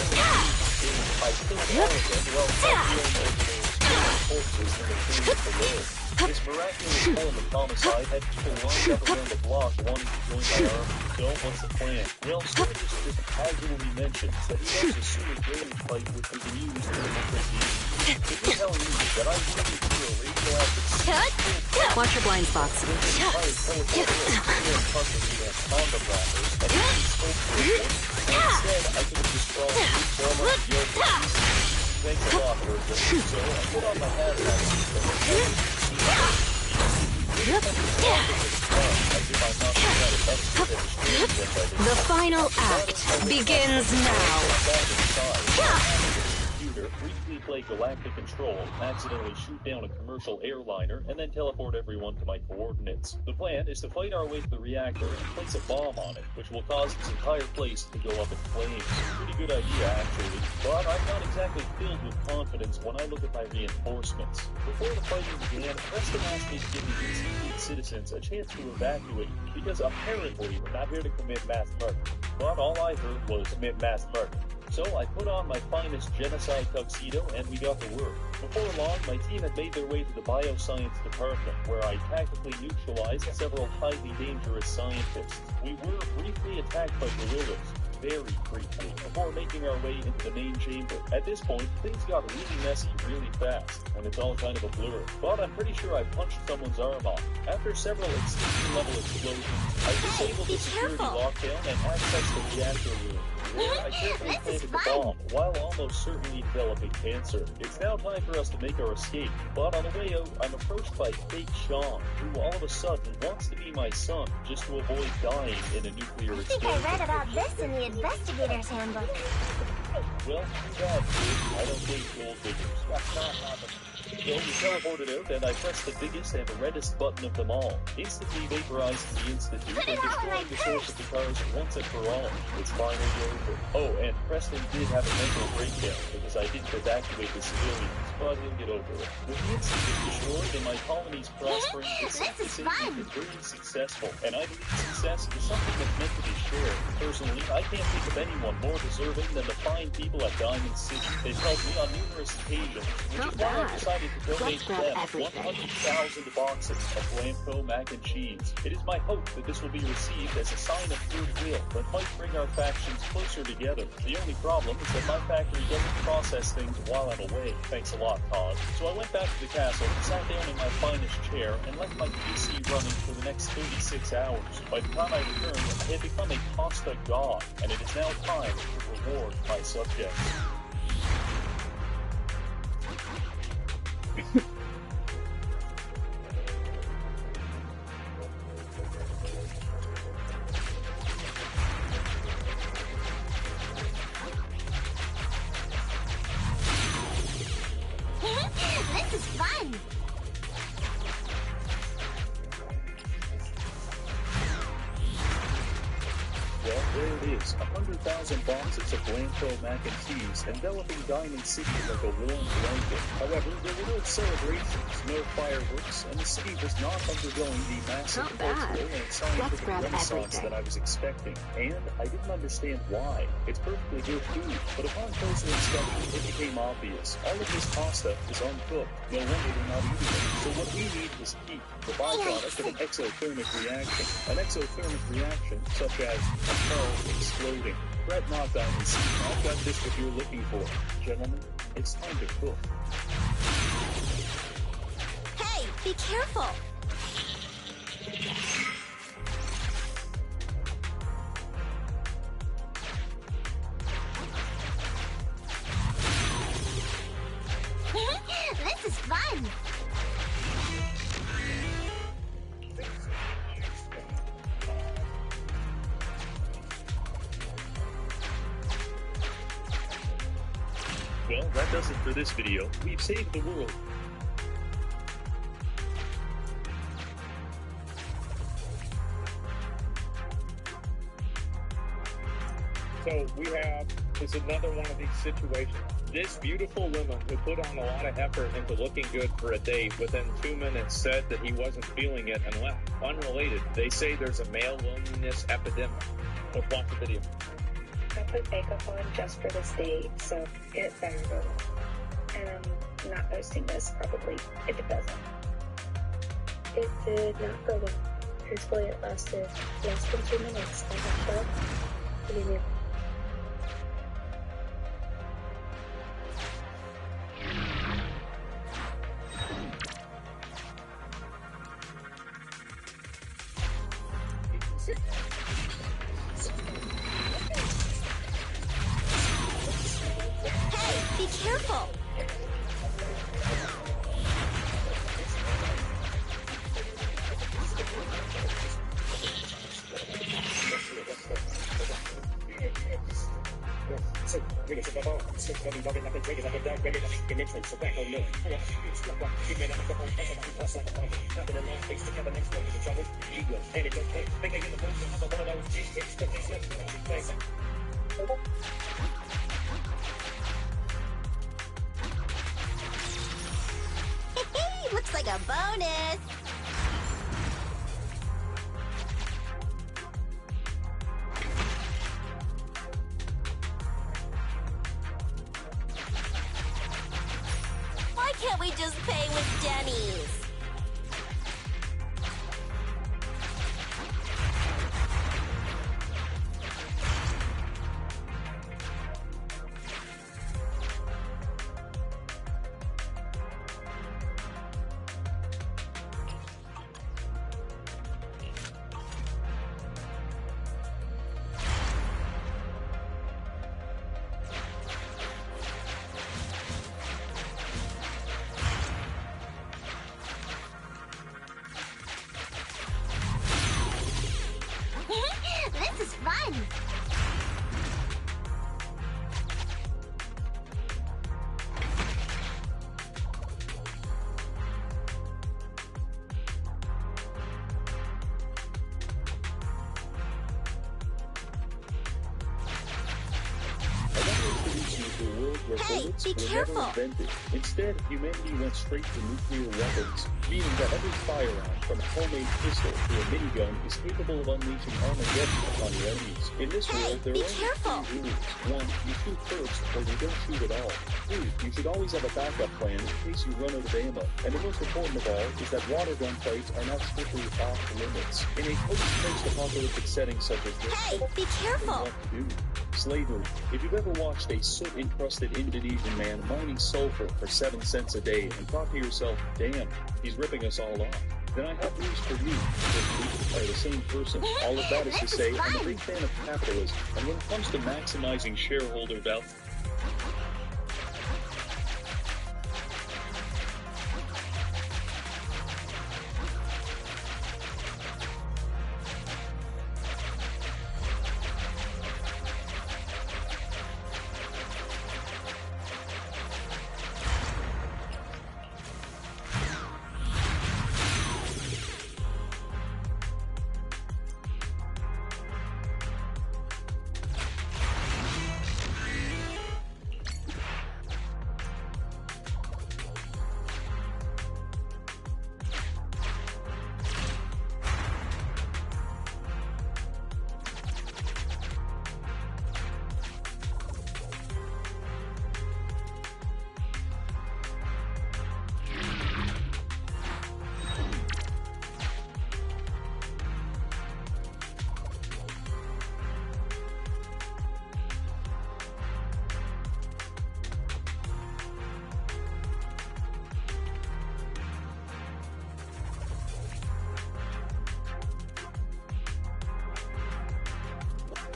I killed all of them while dealing with those corpses in the trees below. This miraculous form of homicide had people lined up around the block wanting to join my army. So what's the plan? Well, Sturgis just casually mentions that he wants a super drainage pipe which we can use to infiltrate the enemy. Did you tell me that I really feel radioactive Watch your blind spots. Instead, I could have just crawled through former yoga. Thanks a lot, Virgil. So I put on my hazmat The final act begins now. Briefly play Galactic Control, accidentally shoot down a commercial airliner, and then teleport everyone to my coordinates. The plan is to fight our way to the reactor and place a bomb on it, which will cause this entire place to go up in flames. Pretty good idea, actually, but I'm not exactly filled with confidence when I look at my reinforcements. Before the fighting began, Preston asked me to give the Institute citizens a chance to evacuate, because apparently we're not here to commit mass murder. But all I heard was commit mass murder. So I put on my finest genocide tuxedo and we got to work. Before long, my team had made their way to the bioscience department, where I tactically neutralized several highly dangerous scientists. We were briefly attacked by guerrillas, very briefly, before making our way into the main chamber. At this point, things got really messy really fast, and it's all kind of a blur. But I'm pretty sure I punched someone's arm off. After several extinction-level explosions, I disabled the security lockdown and accessed the reactor room. There, I carefully planted the bomb, while almost certainly developing cancer. It's now time for us to make our escape, but on the way out, I'm approached by fake Sean, who all of a sudden wants to be my son, just to avoid dying in a nuclear I think explosion. I read about this in the Investigator's Handbook. Well, too bad, kid. I don't date gold diggers. That's not happening. So we teleported out, and I pressed the biggest and reddest button of them all, instantly vaporizing the Institute and destroying the source of the cars once and for all. It's finally over. Oh, and Preston did have a mental breakdown, because I didn't evacuate the civilians, but he'll get over it. With the Institute destroyed and my colonies prospering, this This is city fun. is very successful, and I believe success is something that's meant to be shared. Personally, I can't think of anyone more deserving than the fine people at Diamond City. They've helped me on numerous occasions, which Not is why I bad. decided to donate Let's to grab them everything. 100,000 boxes of Blanco mac and cheese. It is my hope that this will be received as a sign of goodwill that might bring our factions closer together. The only problem is that my factory doesn't process things while I'm away. Thanks a lot, Todd. So I went back to the castle, sat down in my finest chair, and left my PC running for the next 36 hours. By the time I returned, I had become a pasta god, and it is now time to reward my subjects. This is fun. Well, there it is. 100,000 boxes of Blanco mac and cheese enveloping Diamond City like a warm blanket. However, there were no celebrations, no fireworks, and the city was not undergoing the massive Not bad. cultural and scientific grab renaissance everything. that I was expecting. And I didn't understand why. It's perfectly good food, but upon closer inspection, it became obvious. All of this pasta is uncooked. No wonder they're not eating it. So what we need is heat, the byproduct of an exothermic reaction. An exothermic reaction, such as a car exploding. Fret not, Diamond City. I've got this what you're looking for. Gentlemen, it's time to cook. Hey, be careful. This is fun. Well, that does it for this video. We've saved the world. So we have, it's another one of these situations. This beautiful woman who put on a lot of effort into looking good for a date within 2 minutes said that he wasn't feeling it and left. Unrelated, they say there's a male loneliness epidemic. Let's watch the video. I put makeup on just for this date, so it better go well. And I'm not posting this probably if it doesn't. It did not go well. Truthfully, it lasted less than 2 minutes. I have felt pretty new. Hey, be careful. Looks like a bonus. Why can't we just pay with Denny's? This is fun. Hey, bullets be were careful. never invented. Instead, humanity went straight to nuclear weapons, meaning that every firearm, from a homemade pistol to a minigun, is capable of unleashing Armageddon upon your enemies. In this world, there be are careful. only 3 rules. 1, you shoot first, or you don't shoot at all. 2, you should always have a backup plan in case you run out of ammo. And the most important of all is that water gun fights are now strictly off limits. In a post-apocalyptic setting such as this, Hey, be careful. what to do. Slavery. If you've ever watched a soot-encrusted Indonesian man mining sulfur for 7 cents a day and thought to yourself, damn, he's ripping us all off, then I have news for you. We are the same person. All of that is to say, I'm a big fan of capitalism, and when it comes to maximizing shareholder value,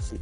see.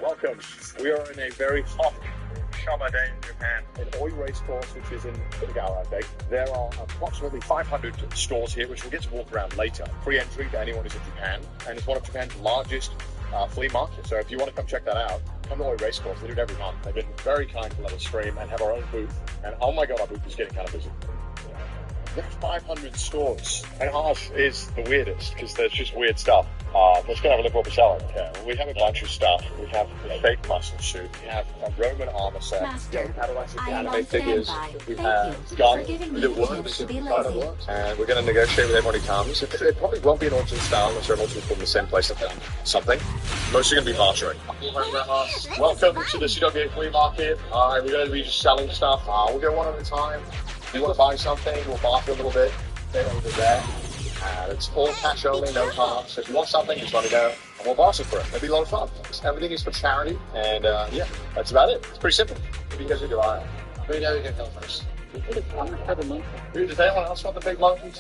Welcome. We are in a very hot summer day in Japan, in Oi Race Course, which is in Kagawa, I think. There are approximately 500 stores here, which we'll get to walk around later. Free entry to anyone who's in Japan, and it's one of Japan's largest flea markets. So if you want to come check that out, come to Oi Race Course. They do it every month. They've been very kind to let us stream and have our own booth. And oh my god, our booth is getting kind of busy. There's 500 stores, and ours is the weirdest because there's just weird stuff. Let's go have a look what we're selling. Okay, well, we have a bunch of stuff. We have a fake muscle suit. We have a Roman armor set. Master, I am anime on figures. standby. We Thank have you for guns. giving me We do the work. chance to be Kind of lazy. works. And we're going to negotiate with everyone who comes. It probably won't be an auction style unless they're multiple from the same place that done something. Mostly going to be bartering. Welcome to the CWA flea market. We're going to be just selling stuff. We'll go one at a time. If you want to buy something, we'll barter a little bit. Over there. And it's all cash only, no cards. So if you want something, just let me know, and we'll barter for it. It'll be a lot of fun. Everything is for charity, and yeah, that's about it. It's pretty simple. If you guys are July, maybe now you can go first. Does anyone else want the big monkey?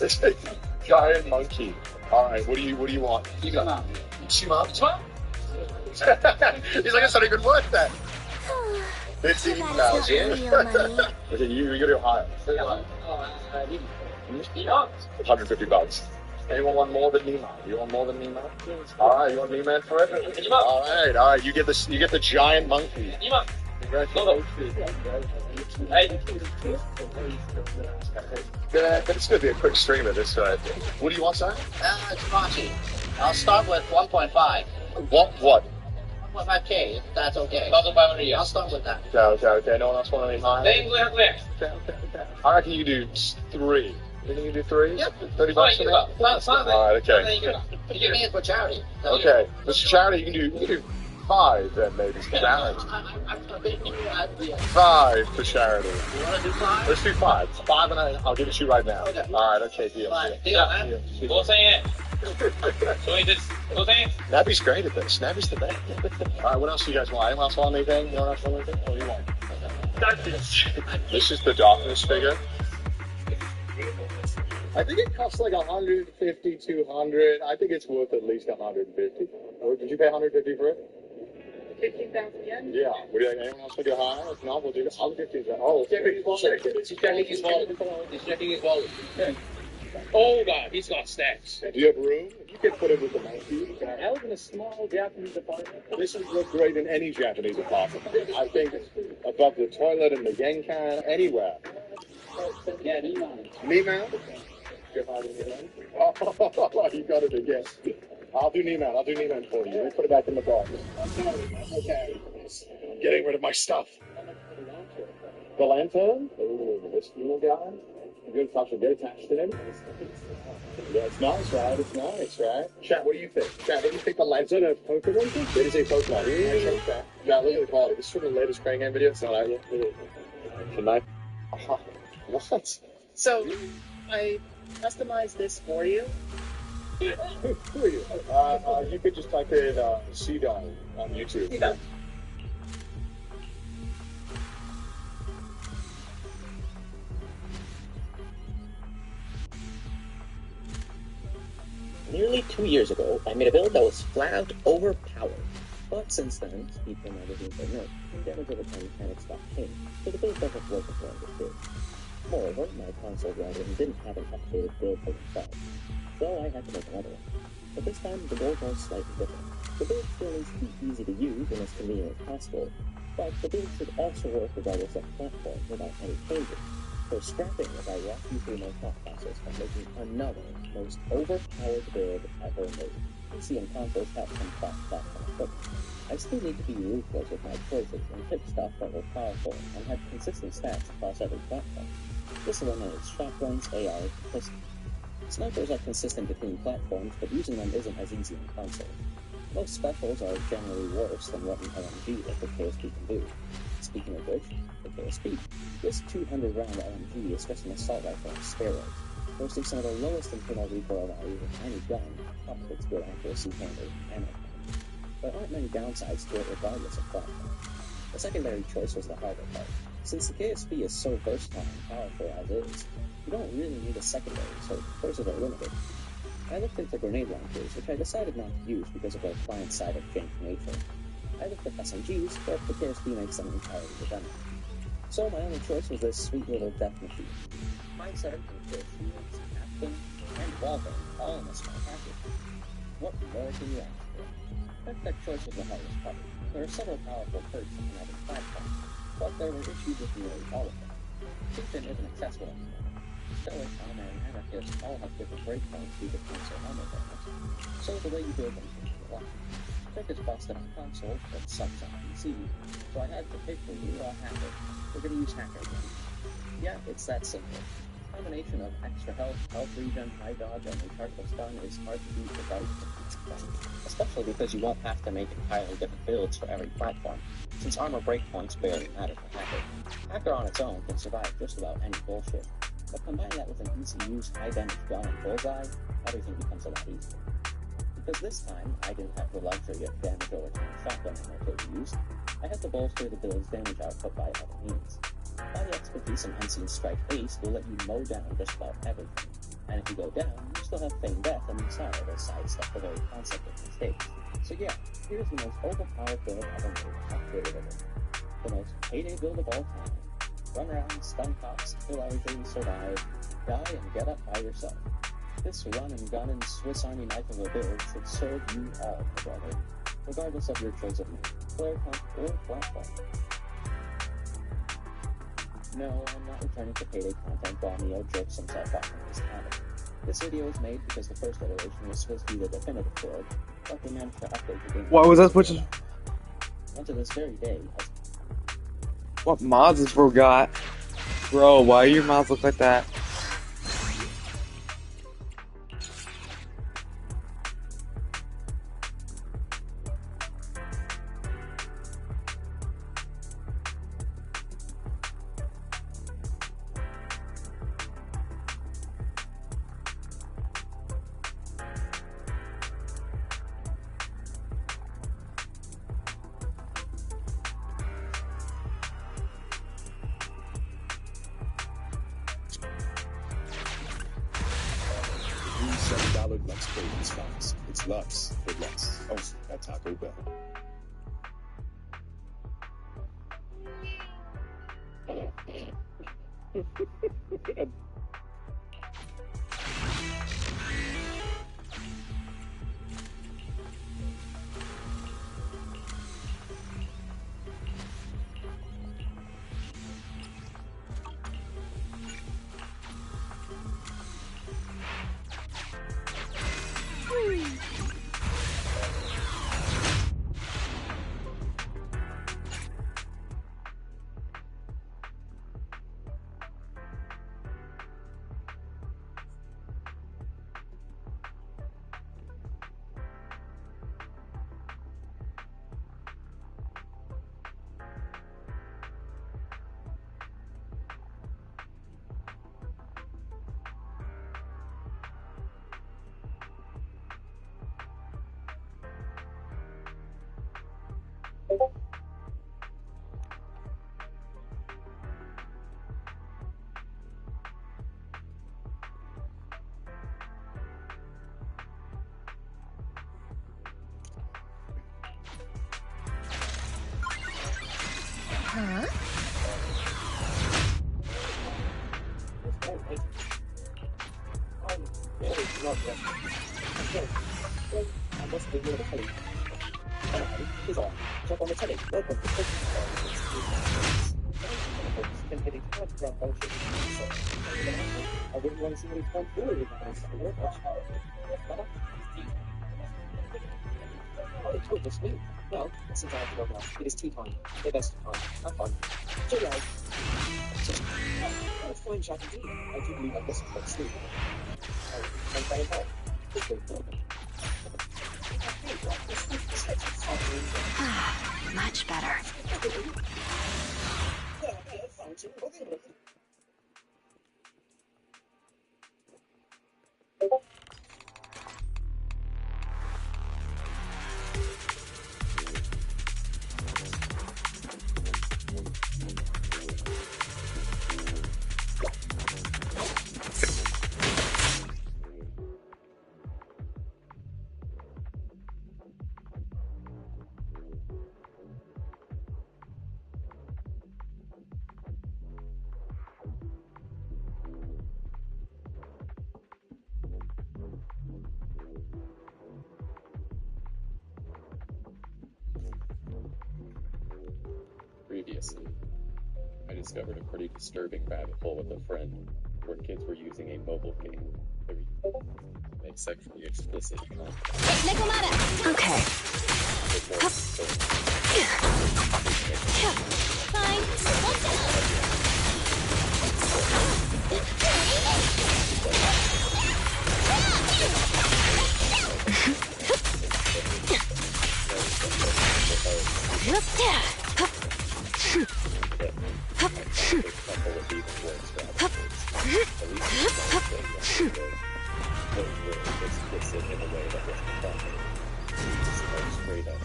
This big giant monkey. All right, what do you want? You got Chima. He's like, that's not a good word then. 15,000. Okay, you go to Ohio. 150 bucks. Anyone want more than Nima? You want more than Nima? All right, you want Nima for it? All right. You get this. You get the giant monkey. Congratulations. It's going to be a quick stream at this side. What do you want, sir? It's Machi. I'll start with 1.5. What? 1.5K, if that's okay. I'll start with that. Okay. No one else want any higher? Okay. I reckon you can do 3. You think you can do 3? Yep. 30 bucks for that? All right, okay. You give me it for charity. Okay. This is charity. You can do 5 then maybe for charity. 5 for charity. You want to do 5? Let's do 5. 5 and I'll give it to you right now. Okay. All right, okay, deal. Nabby's great at this. Nabby's the best. All right, what else do you guys want? Anyone else want anything? Anyone else want anything? What do you want? This is the Darkness figure. I think it costs like 150, 200. I think it's worth at least 150. Or did you pay 150 for it? 15,000 yen? Yeah. Would you like anyone else to go higher? If not, we'll do the other 15,000. Oh, He's checking his wallet. Oh God, he's got stacks. do you have room? You could put it with the monkey. I live in a small Japanese apartment. This would look great in any Japanese apartment. I think above the toilet and the genkan, anywhere. Yeah, Nima. Nima? Oh, you got it again. I'll do Neiman for you. Let me put it back in the box. Okay. I'm getting rid of my stuff. The lantern? Ooh, this little guy? Good touch and get attached to him. Yeah, it's nice, right? Chat, what do you think? Chat, what do you think the lantern of Pokemon? It is a Pokemon. Chat, look at the quality. This is from the latest Crane Game video. It's not out yet. Good night. What? So, I customized this for you. Who are you? You could just type in C-Dog on YouTube. C-Dog. Nearly 2 years ago, I made a build that was flat out overpowered. But since then, Speedrun magazines are nerfed, and damage over time mechanics stopped changing, so the build doesn't work as well as it did. Moreover, my console brethren didn't have an updated build for themselves, so I had to make another one. But this time, the goals are slightly different. The build still needs to be easy to use and as convenient as possible, but the build should also work regardless of platform without any changes. So scrapping as I walk you through my thought process by making another most overpowered build ever made. PC and consoles have some cross-platform equipment. I still need to be ruthless with my choices and pick stuff that were powerful and had consistent stats across every platform. This eliminates shotguns, ARs, and pistols. Snipers are consistent between platforms, but using them isn't as easy in console. Most specials are generally worse than what an LMG like the KSP can do. Speaking of which, the KSP. This 200-round LMG is just an assault rifle on steroids, boasting some of the lowest internal recoil values of any gun, top of its good accuracy, handling, and ammo. There aren't many downsides to it regardless of platform. The secondary choice was the harder part. Since the KSP is so versatile and powerful as is, you don't really need a secondary, so choices are limited. I looked into grenade launchers, which I decided not to use because of their client-side jank nature. I looked at SMGs, but the KSP makes them entirely redundant. So my only choice was this sweet little death machine. Mine set it with shields, captain, and wallbang, all in a small package. What more can you ask for? That choice was the hardest part. There are several powerful perks on every platform, but there were issues with nearly all of them. Chieftain isn't accessible anymore. Stoic, Armor, and Anarchist all have different breakpoints due to console armor bonus, so the way you build them changes a lot. Quick is busted on consoles, but sucks on PC, so I had to pick for you a hacker. We're gonna use hacker again. Yeah, it's that simple. The combination of extra health, health regen, high dodge, and rechargeable stun is hard to beat regardless of platform, especially because you won't have to make entirely different builds for every platform, since armor breakpoints barely matter for hacker. Hacker on its own can survive just about any bullshit, but combine that with an easy-use, high-damage gun and bullseye, everything becomes a lot easier. Because this time, I didn't have the luxury of damage overtime shotgun ammo to be used, I had to bolster the build's damage output by other means. Body expertise and Unseen Strike Ace will let you mow down just about everything, and if you go down, you still have Feign Death and Messiah to sidestep the very concept of mistakes. So yeah, here's the most overpowered build ever made, upgraded over. The most payday build of all time. Run around, stun cops, kill everything, survive, die, and get up by yourself. This run and gun and Swiss Army knife of a build should serve you all, my brother, regardless of your choice of name, player count, or platform. No, I'm not returning to payday content while Neo jerks himself off in his cabin. This video was made because the first iteration was supposed to be the definitive build, but they managed to update the game. What was that switching? And to this very day, what mods this bro got? Bro, why do your mods look like that? $7 Lux Cravings Fox. It's Lux with Lux. Oh, at Taco Bell. Huh? Oh, it's good, it's me. Well, since I have to go now, it is tea time. The best time. Have fun. Cheerio. What a fine chat indeed. I do believe I'm missing from sleep. I'm playing hard. It's good. Much better. Previously, I discovered a pretty disturbing rabbit hole with a friend where kids were using a mobile game to make sexually explicit content. Okay. Fine. Explicit in a way that was proper. Straight up.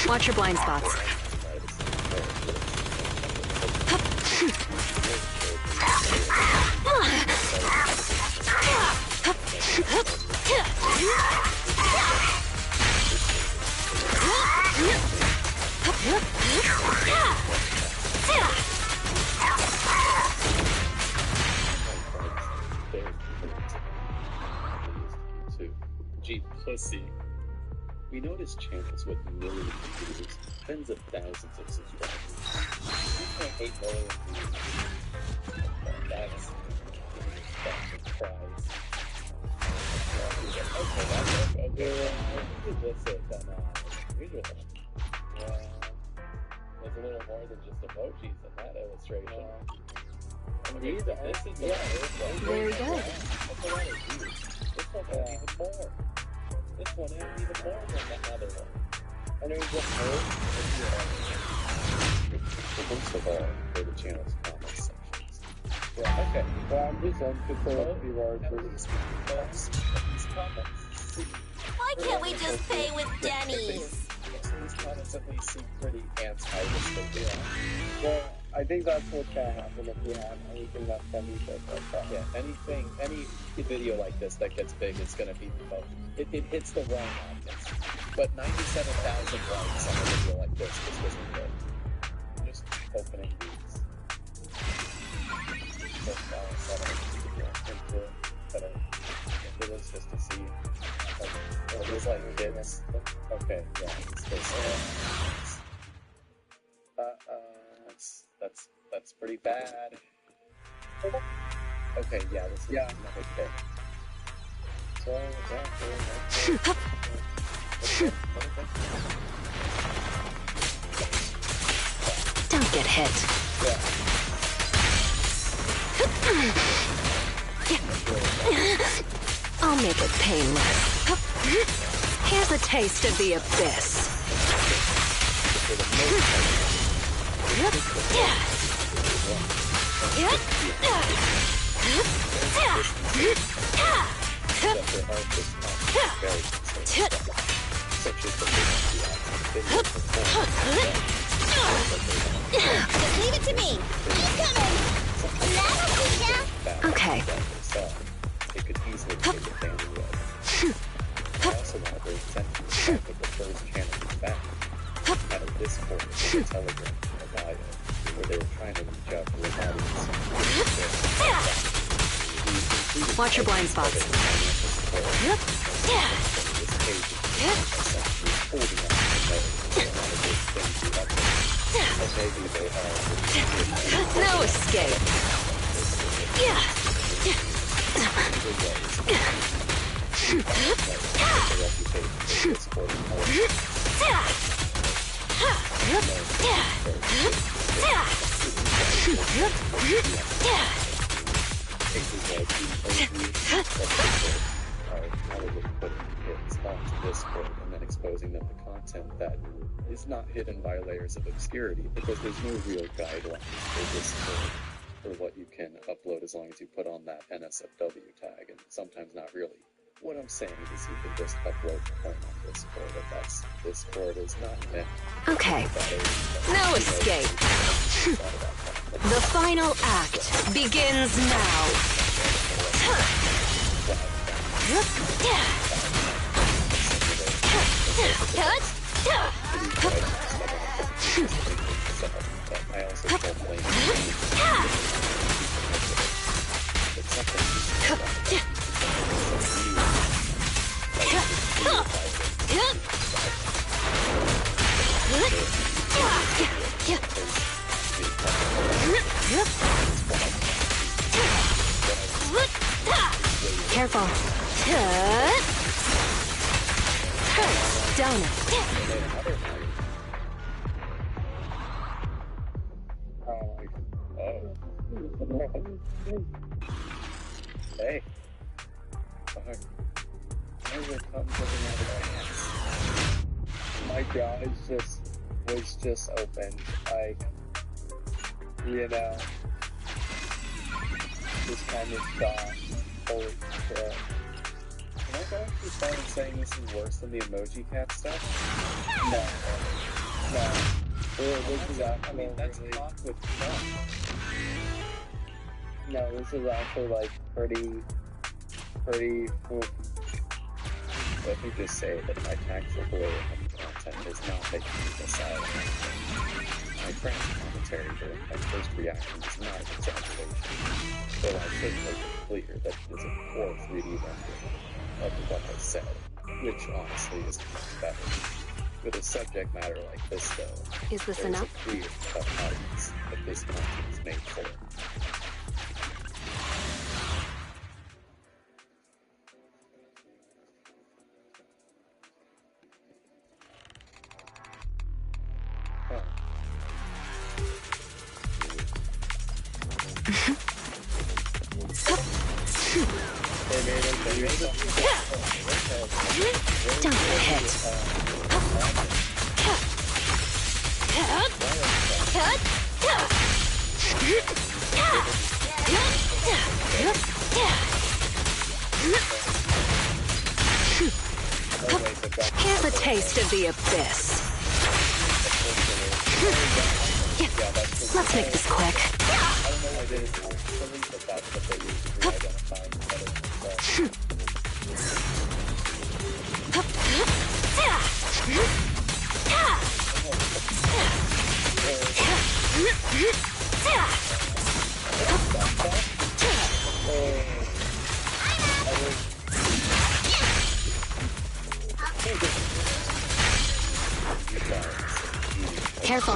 Watch your blind spots. Gee, pussy. We noticed channels with millions of views, tens of thousands of subscribers. 2.8 million views. That's a surprise. Okay, that's okay. That's it then. Usual. Yeah. There's a little more than just emojis in that illustration. This is Very good. That's a lot of views. This one has even more. This one has even more than that other one. And there's just more. Most of all, for the channel's comment sections. Yeah, okay. Well, I'm just uncontrolled At least we can post these comments. Why can't we just pay with Denny's? These comments at least seem pretty anti-dystopian. Well, I think that's what's gonna happen if we have anything that's gonna be big like that. Yeah, any video like this that gets big is gonna be the most. It hits the wrong audience. But 97,000 likes on a video like this was good. Just opening these. Into this just to see. It was like this. Okay, yeah, it's this. That's pretty bad. Okay, yeah, this is okay. So Don't get hit. I'll make it painless. Here's a taste of the abyss. Just leave it to me. I'm coming. That'll teach ya. Okay. It could easily take advantage of. I also want to bring attention to the fact that the first channel is back had a Discord and a Telegram and a bio where they were trying to reach out to an audience. Watch your blind spots. this page is essentially holding on to the nose. A lot of those things you have to, but maybe they are. No escape. Onto Discord and then exposing them to content that is not hidden by layers of obscurity, because there's no real guidelines for Discord for what you can upload as long as you put on that NSFW tag, and sometimes not really. What I'm saying is you can just upload porn on Discord, and that's Discord is not meant. Okay. No escape. The final act begins now. I also don't blame Careful. Hurts, don't it? Hey. Never comes looking out of my hands. My jaw was just open. Just kind of shocked. Holy shit. Can I go too far in saying this is worse than the emoji cat stuff? No. This is actually, that's talk with Trump. No, this is actually like pretty let me just say that my tactful blue content is not making me decide. My friend's commentary during my first reaction is not an exaggeration, though I should make it clear that it is a poor 3D rendering of what I said, which honestly is much better. With a subject matter like this, though, Is this there's enough? a clear cut audience that this content is made for. Don't get hit. Here's a taste of the abyss. Let's make this quick. Careful.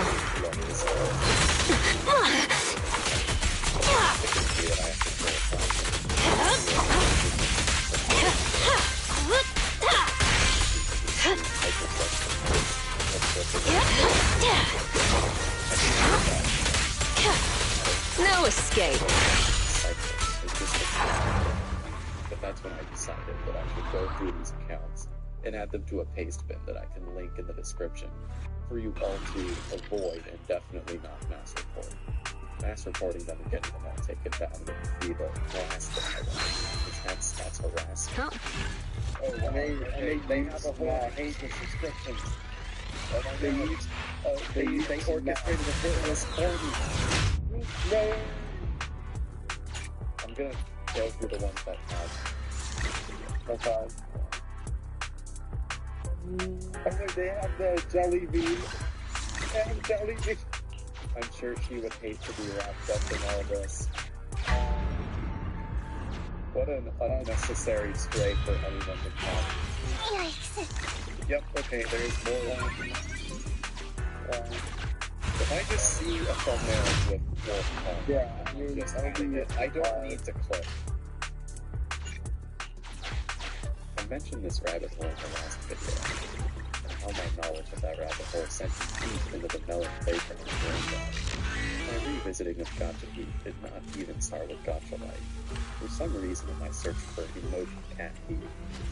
No escape. But that's when I decided that I should go through these accounts and add them to a paste bin that I can link in the description for you all to avoid and definitely not mass report. Mass reporting them and getting them all taken down would be the last thing I want, because that's harassment. Oh, they have a whole page of subscriptions. They orchestrated a fitness for me. No. I'm gonna go through the ones that have. Okay. Oh, they have the jelly bean. And jelly bean. I'm sure she would hate to be wrapped up in all this. What an unnecessary stray for anyone to catch. Yep, okay, there's more one. If I just see a thumbnail with wolf tongue, I'm just adding it. I don't need to click. I mentioned this rabbit hole in the last video, and how my knowledge of that rabbit hole sent me deep into the melon playground of Minecraft. My revisiting of Gacha Heat did not even start with Gacha Light. For some reason in my search for emoji cat heat,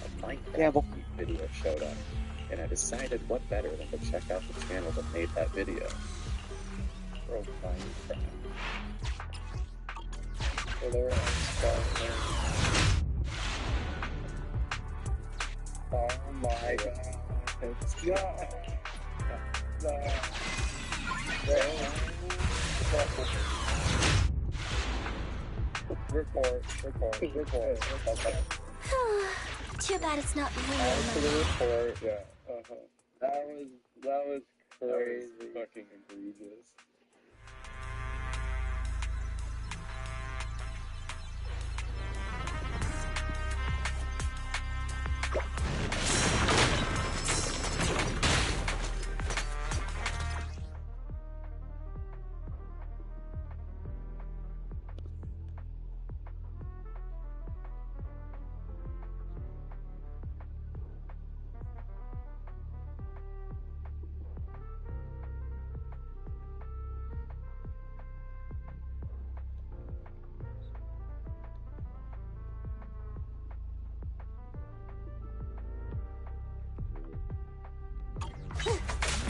a Minecraft Heat video showed up, and I decided what better than to check out the channel that made that video. Bro, Minecraft. So there are oh my god. It's Record. Too bad it's not real. Report, yeah. That was crazy. That was fucking egregious.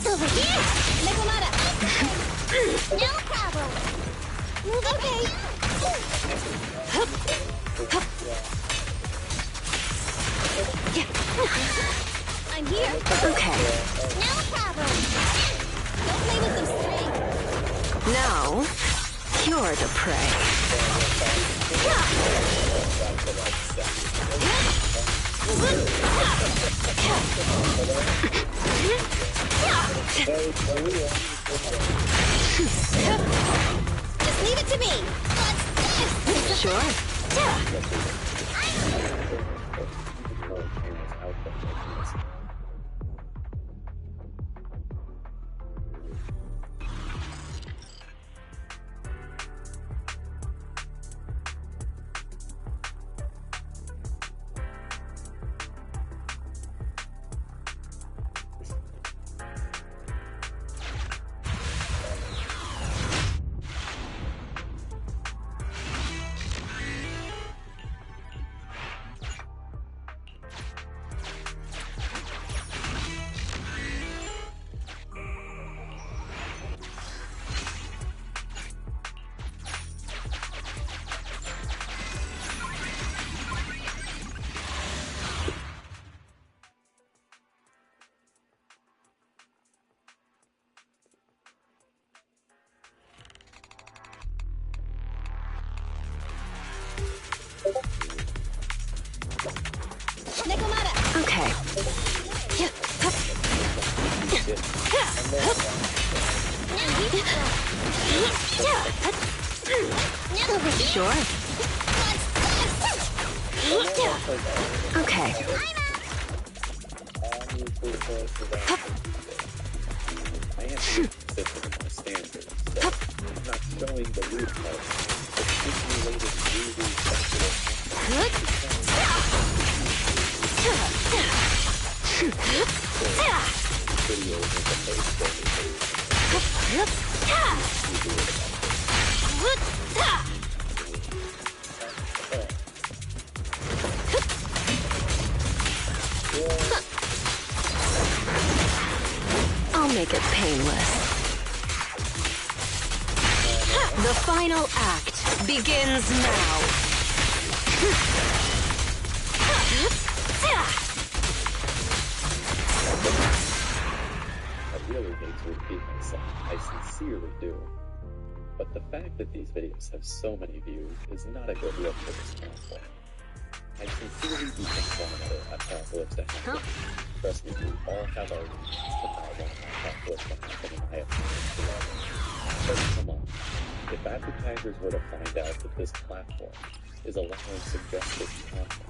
Over here! Nekomata! No problem! Okay! I'm here! Okay. No problem! Go play with some string! Now, you're the prey. Just leave it to me! Sure. Nekomata! Okay. Sure. Okay. I am consistent with my standards, so I'm not showing the root part, but simulated really sexual videos of the I'll make it painless. The final act begins now. I really hate to repeat myself, I sincerely do. But the fact that these videos have so many views is not a good look for this platform. I sincerely do think one another apocalypse to happen. Trust me, we all have our reasons to not want an apocalypse to happen, and I have plans to love it. But come on, if advertisers were to find out that this platform, is allowing suggestive content.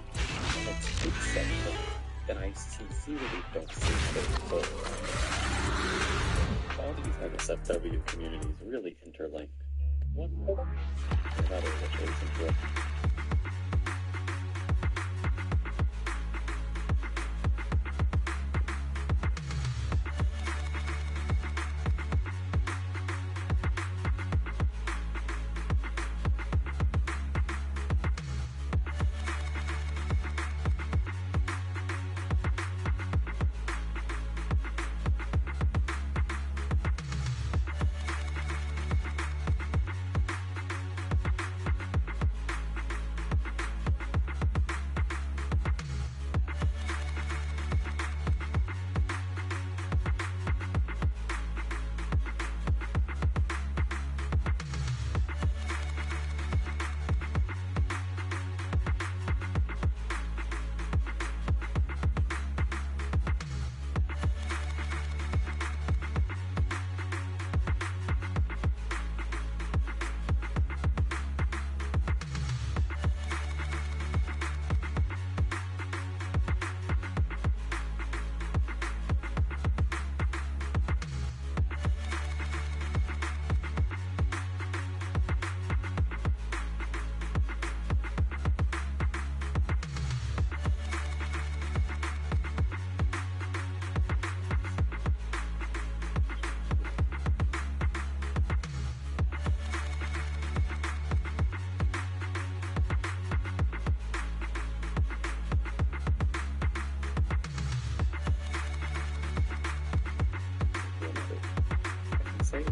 And it's exceptional, then I sincerely don't see it forward. All these NSFW communities really interlink. One another which is important.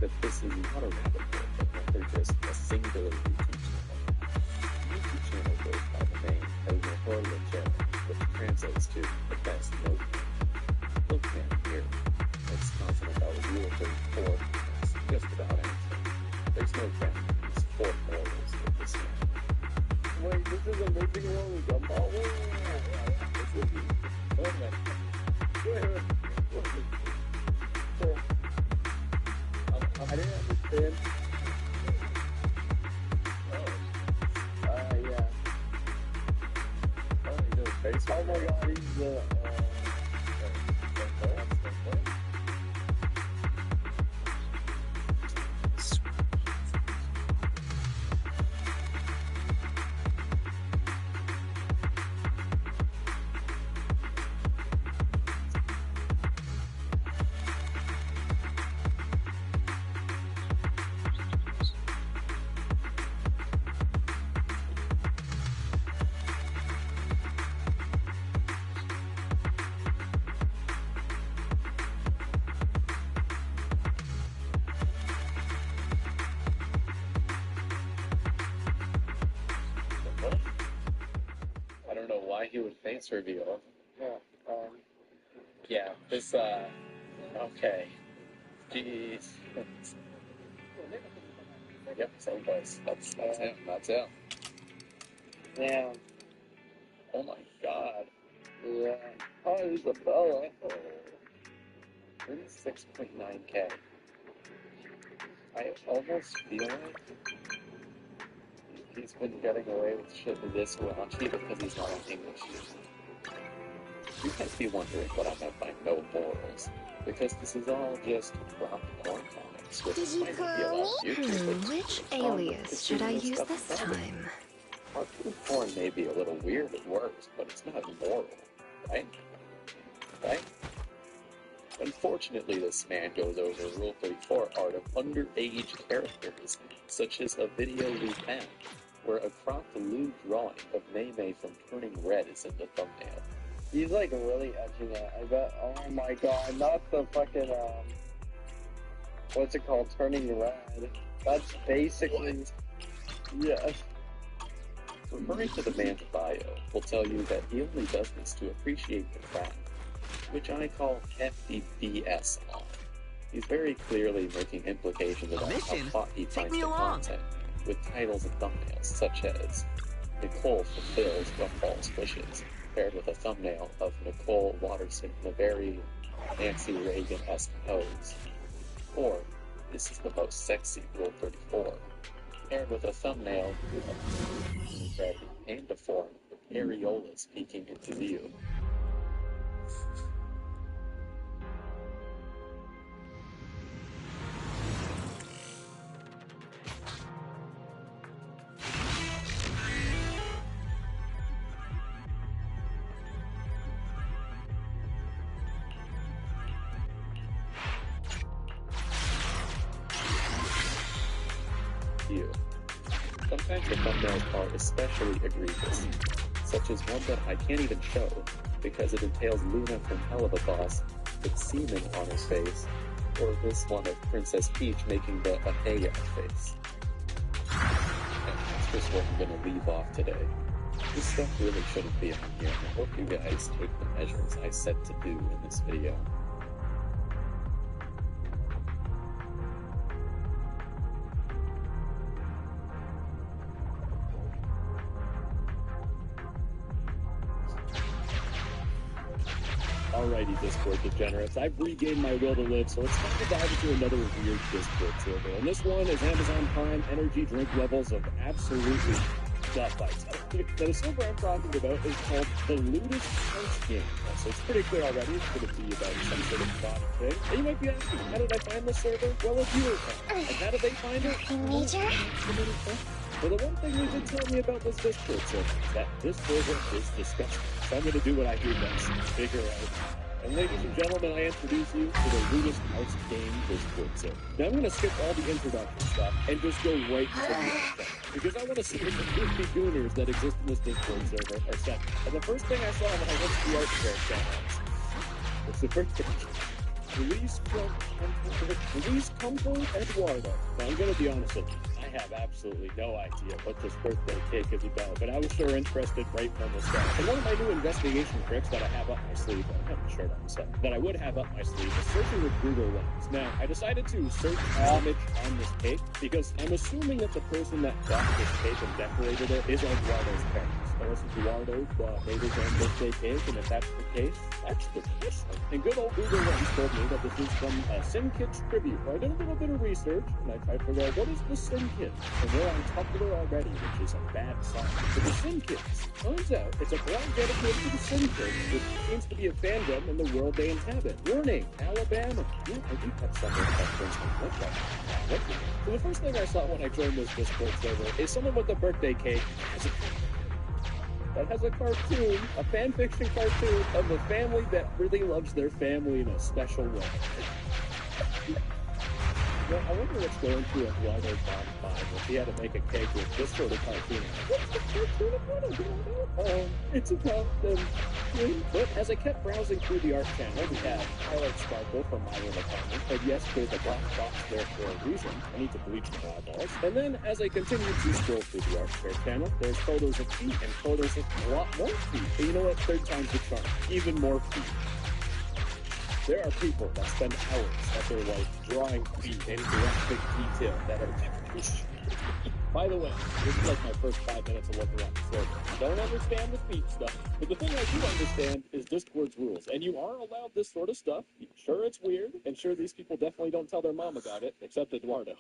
That this is not a rabbit hole, but rather just a singular YouTube channel. YouTube channel goes by the name El Mejor Lechero, which translates to the best milkman. Milkman here. It's content about Rule 34. It's just about anything. There's no boundaries or morals with this channel. Wait, this is Amazing World of Gumball? Wait. This is... Oh, man. Wait. I didn't understand. Yeah. Oh, he does baseball. Oh my god, he's the, He would face reveal. Yeah, this, okay. Jeez. Yep, same place. That's him. That's him. Yeah. Oh my god. Yeah. Oh, he's a fella. 36.9K. I almost feel like he's been getting away with shit this raunchy because he's not on English. You might be wondering what I meant by no morals, because this is all just dropped porn comics, which might not be allowed on YouTube. Which alias should I use this time? Cartoon porn may be a little weird at worst, but it's not immoral, right? Right? Unfortunately, this man goes over Rule 34 art of underage characters, such as a video we found, where a cropped lewd drawing of Mei Mei from Turning Red is in the thumbnail. He's like really edging it. I bet. Oh my god, not the fucking what's it called? Turning Red. That's basically. Yes. Referring to the man's bio will tell you that he only does this to appreciate the craft, which I call hefty BS on. He's very clearly making implications about how hot he finds the content, with titles and thumbnails such as Nicole fulfills Gumball Squishes, paired with a thumbnail of Nicole Watterson in a very Nancy Reagan-esque pose. Or, this is the most sexy Rule 34. paired with a thumbnail that aimed to form areolas peeking into view. Sometimes the thumbnails are especially egregious, such as one that I can't even show because it entails Luna from Hell of a Boss with semen on his face, or this one of Princess Peach making the "hey" face. And that's just what I'm gonna leave off today. This stuff really shouldn't be on here, and I hope you guys take the measures I said to do in this video. Alrighty, Discord degenerates. I've regained my will to live, so it's time to dive into another weird Discord server. And this one is Amazon Prime energy drink levels of absolutely gut-bites. Now, the server I'm talking about is called the Ludus House Game. So it's pretty clear already it's going to be about some sort of body thing. And you might be asking, how did I find this server? Well, a viewer found it. And how did they find it? Major? Well, the one thing they did tell me about this Discord server is that this server is disgusting. So I'm going to do what I do best, figure out. And ladies and gentlemen, I introduce you to the Ludus House Game Discord server. Now I'm going to skip all the introduction stuff and just go right to the thing, because I want to see what the goofy gooners that exist in this Discord server are set. And the first thing I saw when I went to the art fair channels, it's the first picture. Luis Campo Eduardo. Now I'm going to be honest with you. I have absolutely no idea what this birthday cake is about, but I was sure interested right from the start. And one of my new investigation tricks that I have up my sleeve, I have a shirt on myself, that I would have up my sleeve is searching with Google Lens. Now, I decided to search homage on this cake because I'm assuming that the person that got this cake and decorated it is Eduardo's parents. Or is Eduardo made his own birthday cake, and if that's the case, that's the case. And good old Google Lens told me that this is from Sim Kids tribute. So I did a little bit of research, and I tried to figure out what is the Sim Kids. And they're on Tumblr already, which is a bad sign. So the Sim Kids, turns out, it's a blog dedicated to the Sim Kids, which seems to be a fandom in the world they inhabit. Warning, Alabama. Yeah, I do have something that Princeton looked like. So the first thing I saw when I joined this Discord server is someone with a birthday cake that has a cartoon, a fan fiction cartoon of a family that really loves their family in a special way. Well, I wonder what's going through Eduardo's mom's mind if he had to make a cake with this sort of cartoon. What's the cartoon about? I don't know. It's about them. But as I kept browsing through the art channel, we have Highlight Sparkle from My Room Apartment. And yes, there's a black box there for a reason. I need to bleach my eyeballs. And then as I continued to scroll through the art fair channel, there's photos of feet and photos of a lot more feet. And you know what? Third time's the charm. Even more feet. There are people that spend hours at their life drawing feet in graphic detail that are... By the way, this is like my first 5 minutes of looking at the server. I don't understand the feet stuff, but the thing I do understand is Discord's rules, and you are allowed this sort of stuff. Sure, it's weird, and sure, these people definitely don't tell their mom about it, except Eduardo.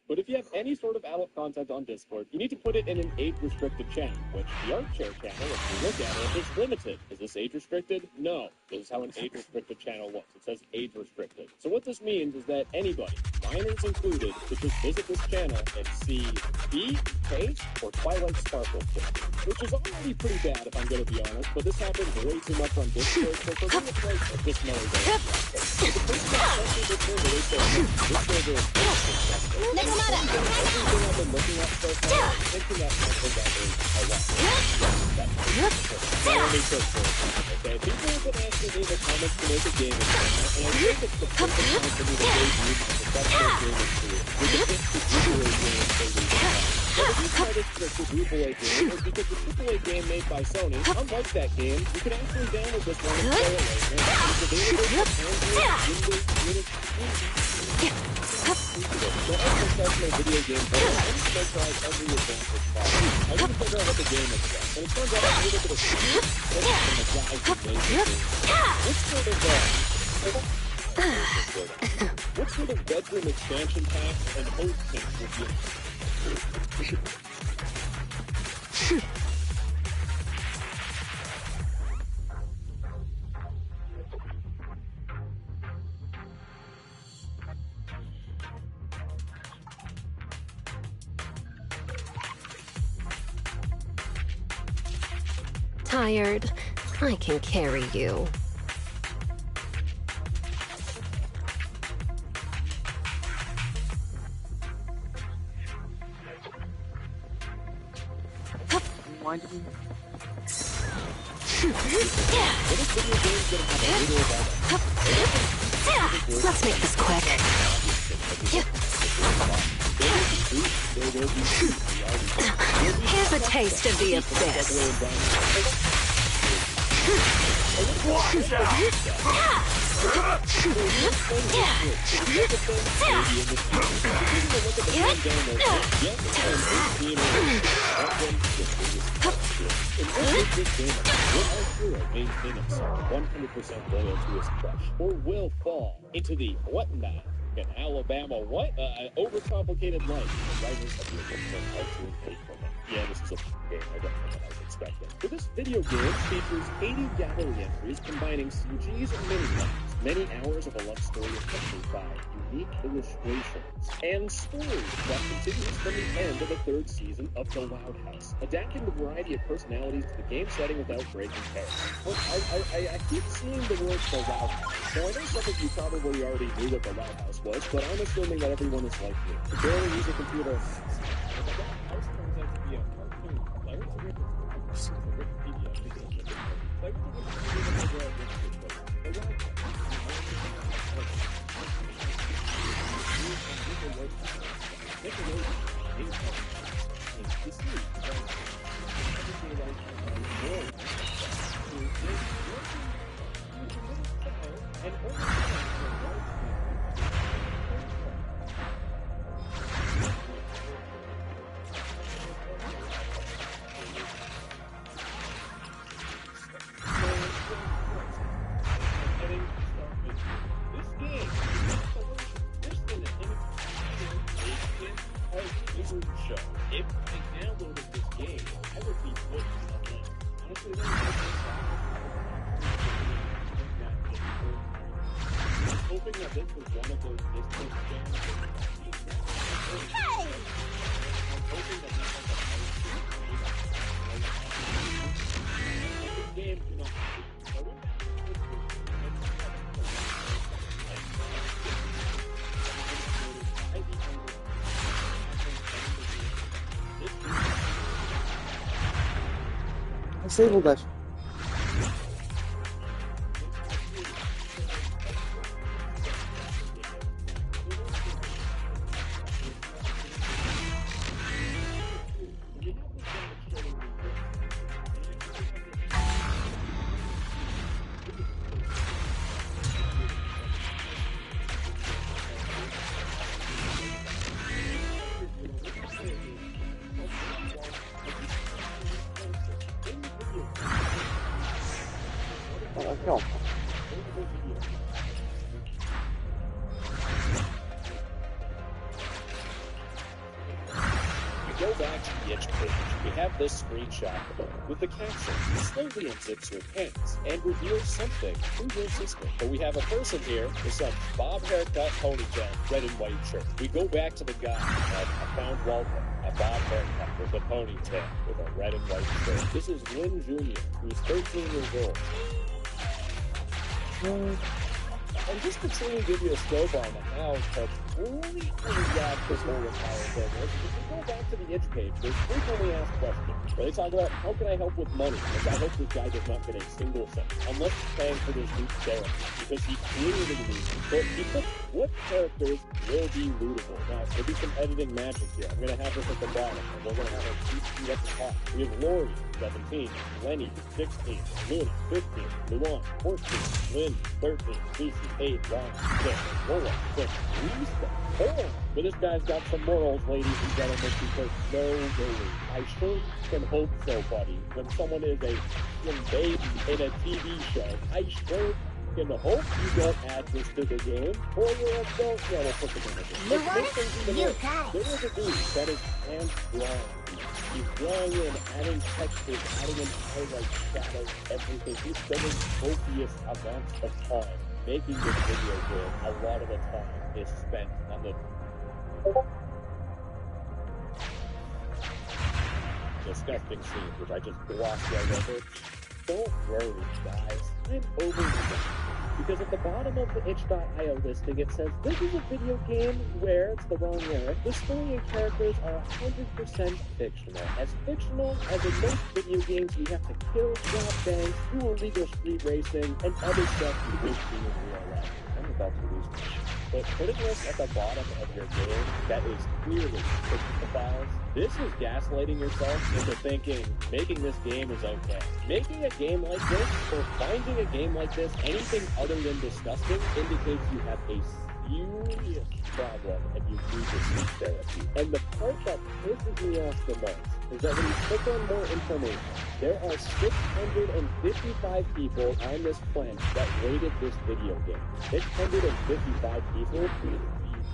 But if you have any sort of adult content on Discord, you need to put it in an age-restricted channel, which the Art Share channel, if you look at it, is limited. Is this age-restricted? No. This is how an age-restricted channel looks. It says age-restricted. So what this means is that anybody, minors included, could just visit this channel and see feet, face, or Twilight Sparkle clips, which is already pretty bad, if I'm going to be honest, but this happens way too much on Discord, so for me, it's like this knows that. So the person that sent me this server, they said, this server is disgusting. Everything I've been looking at so far, I'm thinking that something that is a lot. That's only took for it. Okay, people have been asking me in the comments to make a gaming channel, and I think it's the perfect time for me to debut the professional gaming career. We can fix the AAA game for the Now, the reason why this is a AAA game is because the AAA game made by Sony, unlike that game, you can actually download this one and play it later. It's available for Android, Windows, Unix, so as a professional video game player, I need to memorize every advantage possible. I need to figure out what the game is about. And it turns out I'm a little bit of secret from the guys who made this game. What sort of bedroom expansion packs and host kits would you Tired? I can carry you. Let's make this quick. Here's a taste of the abyss. Maintain himself 100% loyal to his crush, or will fall into the what now? An Alabama what? Overcomplicated life. The writers of the original cartoon hate from it. Yeah, this is a game. I don't know what I was expecting. For this video game features 80 gallery entries combining CGs and mini-games, many hours of a love story accompanied by unique illustrations, and stories that continues from the end of the 3rd season of The Loud House, adapting the variety of personalities to the game setting without breaking character. Look, I keep seeing the word The Loud House, so I know some of you probably already knew what The Loud House was, but I'm assuming that everyone is like me. To barely use a computer. The Loud House turns out to be a cartoon. I went to Wikipedia because of it. I went to Wikipedia to figure out which it was. The Loud House. If I downloaded this game, I would be put something. Honestly, I'm hoping that this was one of those distance games. Hey! I'm hoping that this was a game do not Disable that. No. We go back to the edge page. We have this screenshot with the caption, slowly unzips your pants and reveals something to your sister. But we have a person here with some bob haircut, ponytail, red and white shirt. We go back to the guy that I found Walter, a bob haircut with a ponytail with a red and white shirt. This is Lynn Jr., who's 13 years old. And just to truly give you a scope on how completely wrapped this whole entire thing is, if you go back to the itch page, there's frequently asked questions. Where they talk about, how can I help with money? Like, I hope this guy does not get a single cent, unless he's paying for this new therapy, because he clearly needs it. But he put, what characters will be lootable? Now, there'll be some editing magic here. I'm going to have this at the bottom, and we're going to have our GP at the top. We have Lori, 17, Lenny, 16, Luna, 15, Luan, 14, Lynn, 13, Lucy, 8, Ryan, 6, Lola, 6, Lisa, 4. But this guy's got some morals, ladies and gentlemen, because no way. I sure can hope so, buddy. When someone is a baby in a TV show, I sure in the hope you don't add this to the game, or you're a adult that will put the game in. You But want make it? things even You worse. got it. There is a dude that is hand-drawn. He's drawing in, adding textures, adding in highlights, shadows, everything. He's spending copious amounts of time making this video game. A lot of the time is spent on the disgusting scenes, which I just glossed right over. Don't worry, guys. I'm over it. Because at the bottom of the itch.io listing, it says, this is a video game where, it's the wrong lyric, the story and characters are 100% fictional. As fictional as in most video games, you have to kill, rob banks, do illegal street racing, and other stuff you wish you in real life. I'm about to lose my shit. But putting this at the bottom of your game that is clearly fictional files, this is gaslighting yourself into thinking making this game is okay. Making a game like this, or finding a game like this, anything other than disgusting, indicates you have a serious problem and you need to seek therapy. And the part that pisses me off the most is that when you click on more information, there are 655 people on this planet that rated this video game. 655 people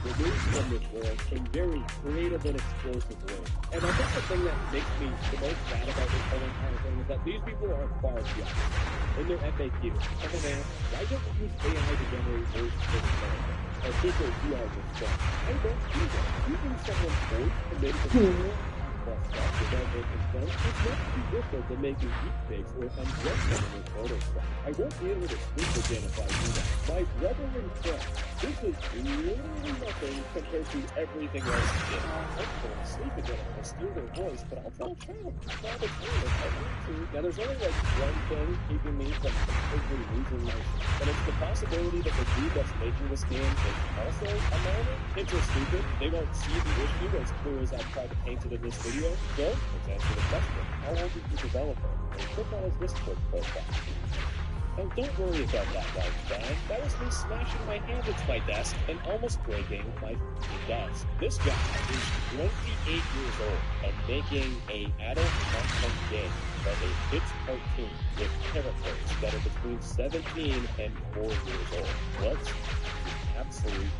removed from this world in very creative and explosive ways. And I think the thing that makes me the most sad about this whole entire thing is that these people are far beyond. In their FAQ, someone asked, why don't we use AI to generate voice for the character? Or people who are just stuff. I don't do that. Using someone's voice to make the video plus stuff without making sense is not too different than making deepfakes or undress someone with Photoshop. I won't be able to sleep again if I do that. My brother and friend, this is literally nothing compared to everything else he did. I'm going to sleep again if I steal their voice, but I'll tell Trump. Now the time if I need to. Now there's only like one thing keeping me from completely losing my shit. And it's the possibility that the dude that's making this game is also a minor. Kids are stupid. They don't see the issue as clear as I've tried to paint it in this video. So, let's answer the question. How old is the developer? And click on his Discord profile. And don't worry about that, guys. That was me smashing my hand into my desk and almost breaking my desk. This guy is 28 years old and making an adult content game that is a kids cartoon with characters that are between 17 and 4 years old. What's absolute?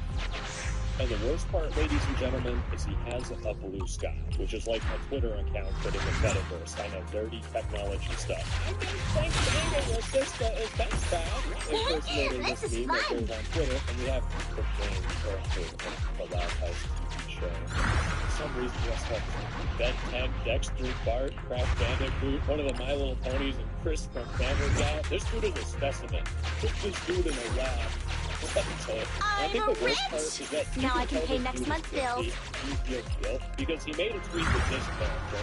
And the worst part, ladies and gentlemen, is he has a blue sky, which is like a Twitter account, but in the metaverse, kind of dirty technology stuff. I don't think Data Assista is that bad. Impersonating this meme that goes on Twitter, and we have the game character from the Loud House TV show. For some reason, we also have Ben 10, Dexter, Bart, Crash Bandicoot, one of the My Little Ponies, and Chris from Family Guy. This dude is a specimen. Put this dude in a lab. I think the worst part is that now I can pay next month's bills. Because he made a tweet with this character,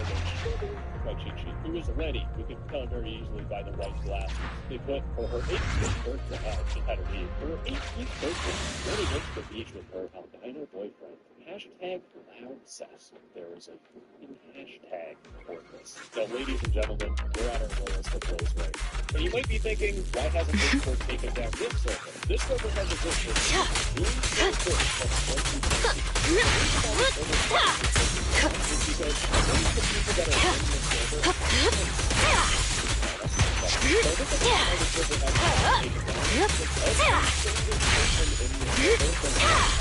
my cheat sheet, who was Lenny, who could tell very easily by the white glasses. They put for her 18th birthday, she had a read. For her 18th birthday, Lenny went to the beach with her albino boyfriend. Hashtag loud cess. There is a hashtag for this. So, ladies and gentlemen, we're at our lowest of lows right. And you might be thinking, why hasn't Discord taken down this server? This server has existed.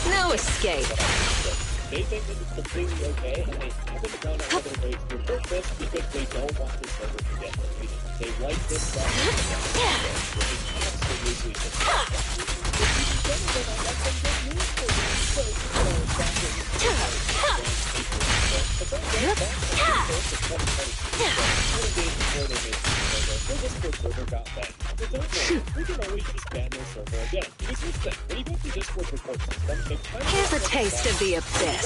No escape. They think this is completely okay, and they haven't gone out of their ways to push this because they don't want this server to get deleted. They like this stuff, which is absolutely disgusting. Here's a taste of the abyss.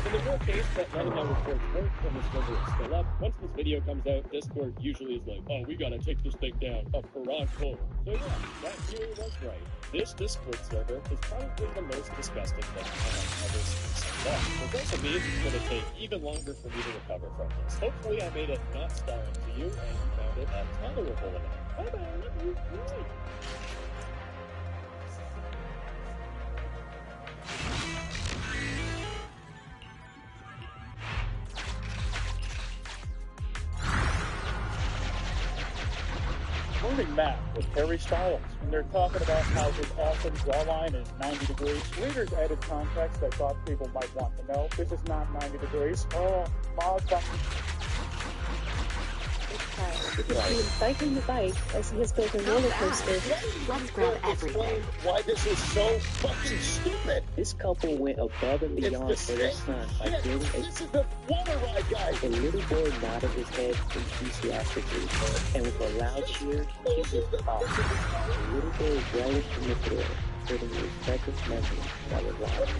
In the rare case that none of my reports work and this server is still up, once this video comes out, Discord usually is like, oh, we gotta take this thing down, up for Ron Cole. So yeah, that really was right. This Discord server is probably the most disgusting thing I have ever seen so far. For those of me, it's going to take even longer for me to recover from this. Hopefully I made it not starring to you and you found it tolerable enough. Bye-bye, I love you. Bye. Learning math with Harry Styles, and they're talking about how his awesome jawline is 90 degrees. Readers added context I thought people might want to know. This is not 90 degrees. Oh, Mazda. Between biking the bike as he has built a roller coaster. Let's grab everything. Why this is so fucking stupid. This couple went above and beyond for their son by building This is the water ride guy. a little boy nodded his head enthusiastically, and with a loud cheer, he just off. The little boy relished in the thrill, building a precious memory that was lost.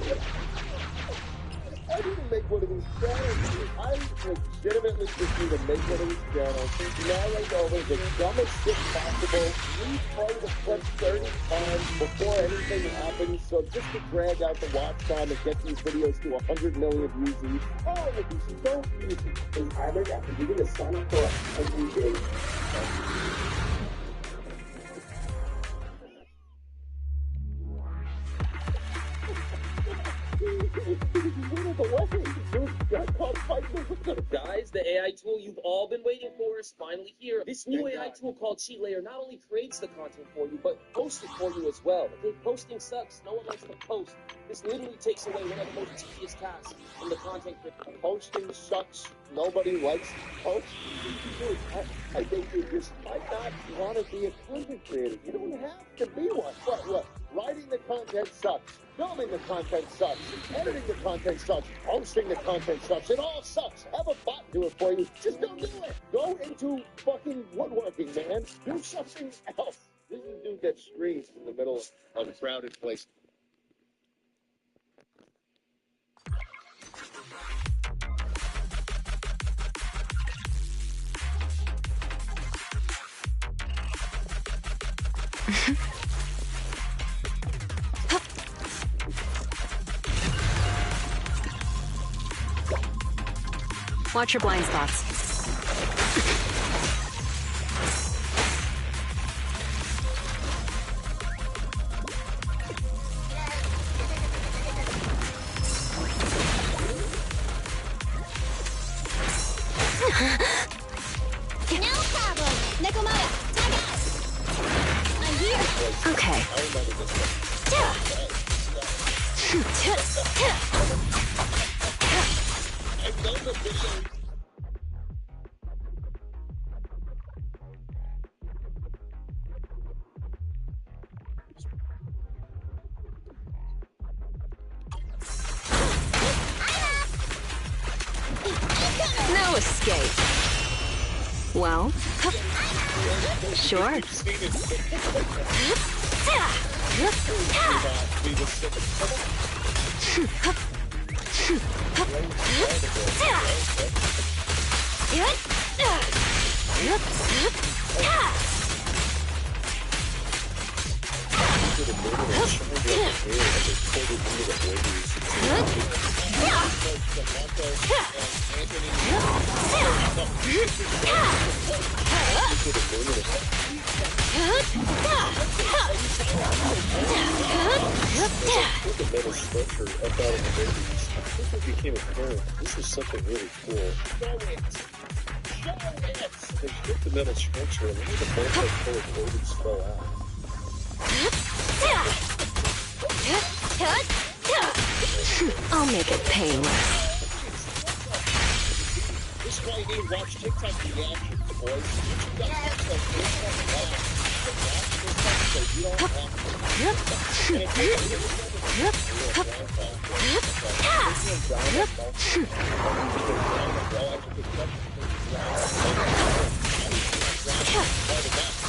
I didn't make one of these channels. I legitimately just need to make one of these channels. Narrate over the dumbest shit possible. Replay the clip 30 times before anything happens. So just to drag out the watch time and get these videos to 100 million views each. Oh, it would be so easy. And either after you're going to sign up for 100 days. Guys, the AI tool you've all been waiting for is finally here. This new AI tool called Cheat Layer not only creates the content for you, but posts it for you as well. Okay, posting sucks. No one likes to post. This literally takes away one of the most tedious tasks in the content creation. Posting sucks. Nobody likes to post. I think you just might not want to be a content creator. You don't have to be one. What? Writing the content sucks. Filming the content sucks. Editing the content sucks. Posting the content sucks. It all sucks. Have a bot do it for you. Just don't do it. Go into fucking woodworking, man. Do something else. This is a dude that screams in the middle of a crowded place. Watch your blind spots. No problem. Nekomata, tag out. I'm here. Okay. I've done the video. No escape. Well, sure. Fundamental structure about in the babies. I think it became apparent this was something really cool. The fundamental structure and the multicolored organs fell out. I'll make it painless. This is why you need to watch TikTok reactions, boys. YouTube got content based on the live. So you don't have to.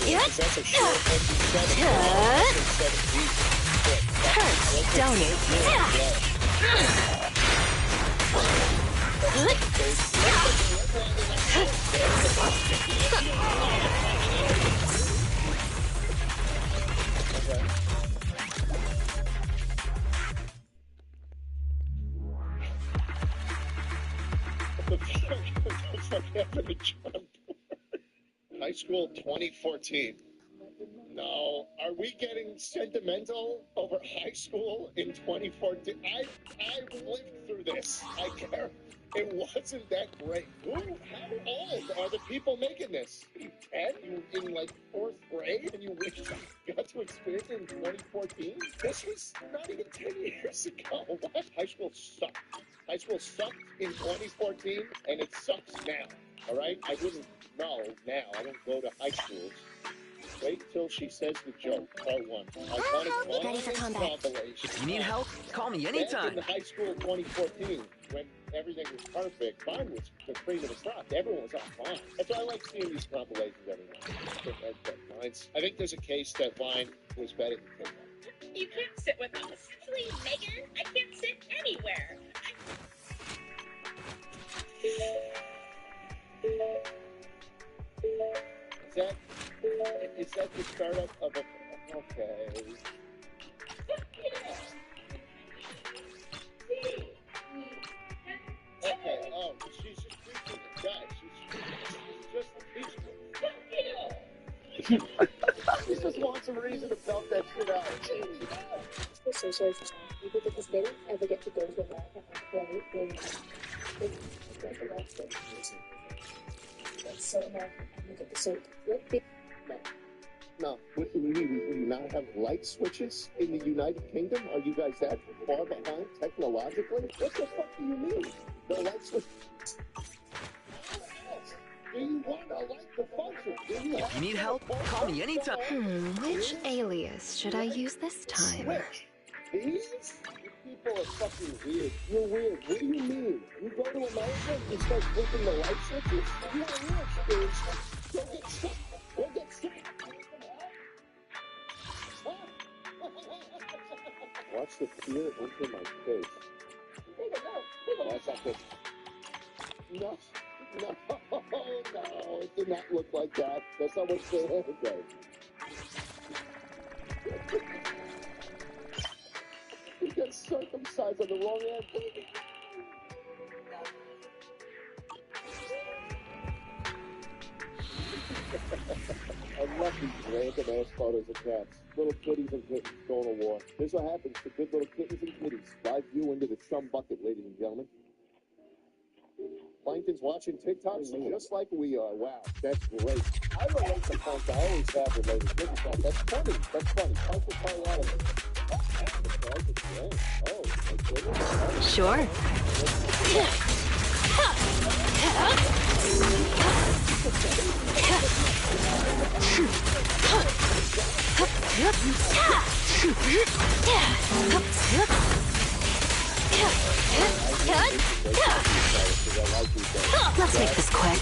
And if that's a short Hurts, don't it? It's like having a John. High school 2014. No, are we getting sentimental over high school in 2014? I've lived through this. I care. It wasn't that great. How old are the people making this? 10? You in like 4th grade? And you wish you got to experience it in 2014? This was not even 10 years ago. What? High school sucked. High school sucked in 2014, and it sucks now. All right? I wouldn't know now. I don't go to high schools. Wait till she says the joke. Part 1. Iconic Ready for combat. compilation. If you need help, call me Back anytime. in high school 2014, when everything was perfect, Vine was the cream of the crop. Everyone was on Vine. That's why I like seeing these compilations every night. I think there's a case that Vine was better than TikTok. You can't sit with us. Actually, Megan, I can't sit anywhere. Is that the startup of a... Okay. Okay, oh, she's just preaching it. Guys, she's just preaching it. She just wants a reason to belt that shit out. I'm so sorry for that. People because they don't ever get to go to America and play when that's so American. And look at the so big. No, what do you mean? We do not have light switches in the United Kingdom? Are you guys that far behind technologically? What the fuck do you mean? The light switch. Do you want to light the function? If you need help, call me anytime. Which alias should I use this time? Switch. These? You people are fucking weird. You're weird. What do you mean? You go to America and you start flipping the light switches? You want real experience? Go get sick. Go get sick. Watch the fear enter my face. That's not good. No, it did not look like that. That's not what the head does. He got circumcised on the wrong end. I love these random ass photos of cats. Little kitties and kittens going to war. Here's what happens to good little kittens and kitties. Slide you into the chum bucket, ladies and gentlemen. Plankton's watching TikToks just like we are. Wow, that's great. I relate to Plankton. I always have related to Plankton. That's funny. That's funny. Plankton probably out of it. Oh, my goodness. Sure. Let's make this quick.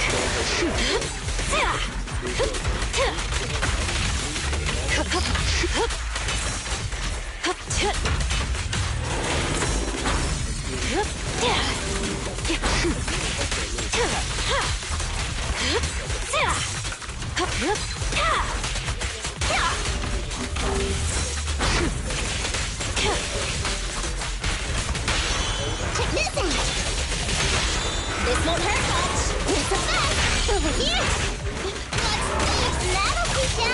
Check this out! This won't hurt much! It's a fact! Over here! That'll teach ya!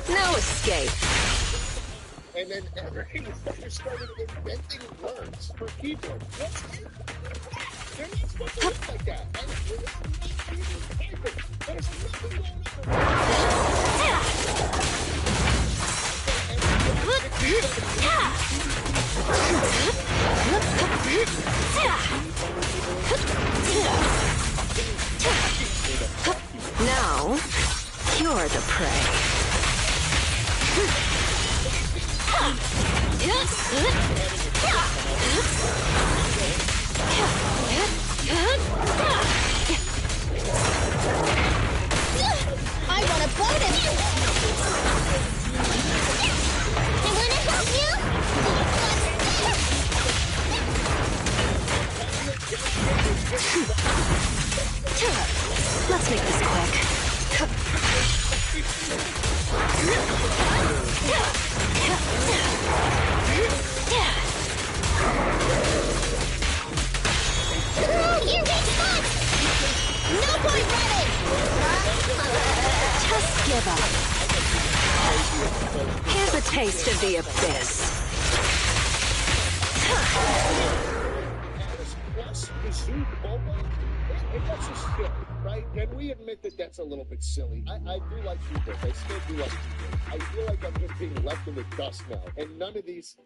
No escape. And then everyone started inventing words for keyboard. What's it? They're not supposed to look like that. And there's nothing going Now, you're the prey. I want a bonus! I want to help you! Let's make this quick. taste of the abyss. Plus the Zoo Boba, that's just silly, right? Can we admit that that's a little bit silly? I do like Kubrick. I still do like Kubrick. I feel like I'm just being left in the dust now, and none of these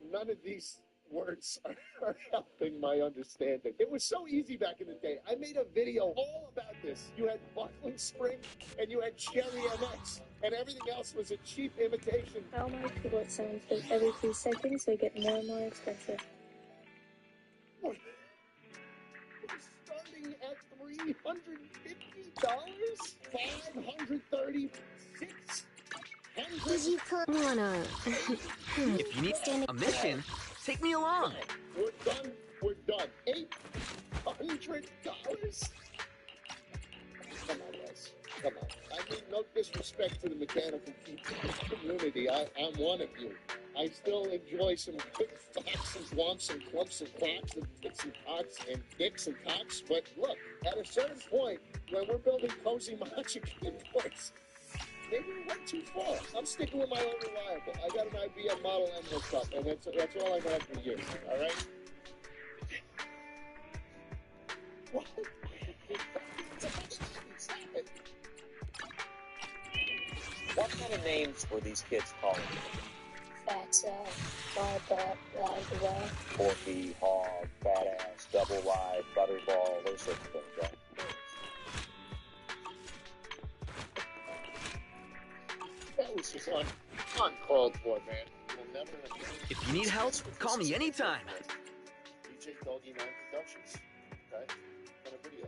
words are helping my understanding. It was so easy back in the day. I made a video all about this. You had Buckland Spring and you had Cherry MX, and everything else was a cheap imitation. How my keyboard sounds with every 3 seconds, they get more and more expensive. Starting at $350, $536. Wanna... If you need a mission, take me along. We're done. We're done. $800? Come on, guys. Come on. I mean, no disrespect to the mechanical community. I'm one of you. I still enjoy some good fox and swamps and clumps and clocks and dicks and cocks and dicks and cocks. But look, at a certain point, when we're building cozy matcha keyboards, maybe we went too far. I'm sticking with my own reliable. I got an IBM Model M hooked up, and that's all I've had for years. All right? What? Stop it. What kind of names were these kids calling you? Fatso, Barbot, Ragwa. Porky, Hog, Fat Ass, Double Live, Butterball, those sorts of things, right? That was just uncalled for, man. We'll never... If you need help, call me anytime. DJ Doggy 9 Productions. Okay? On a video.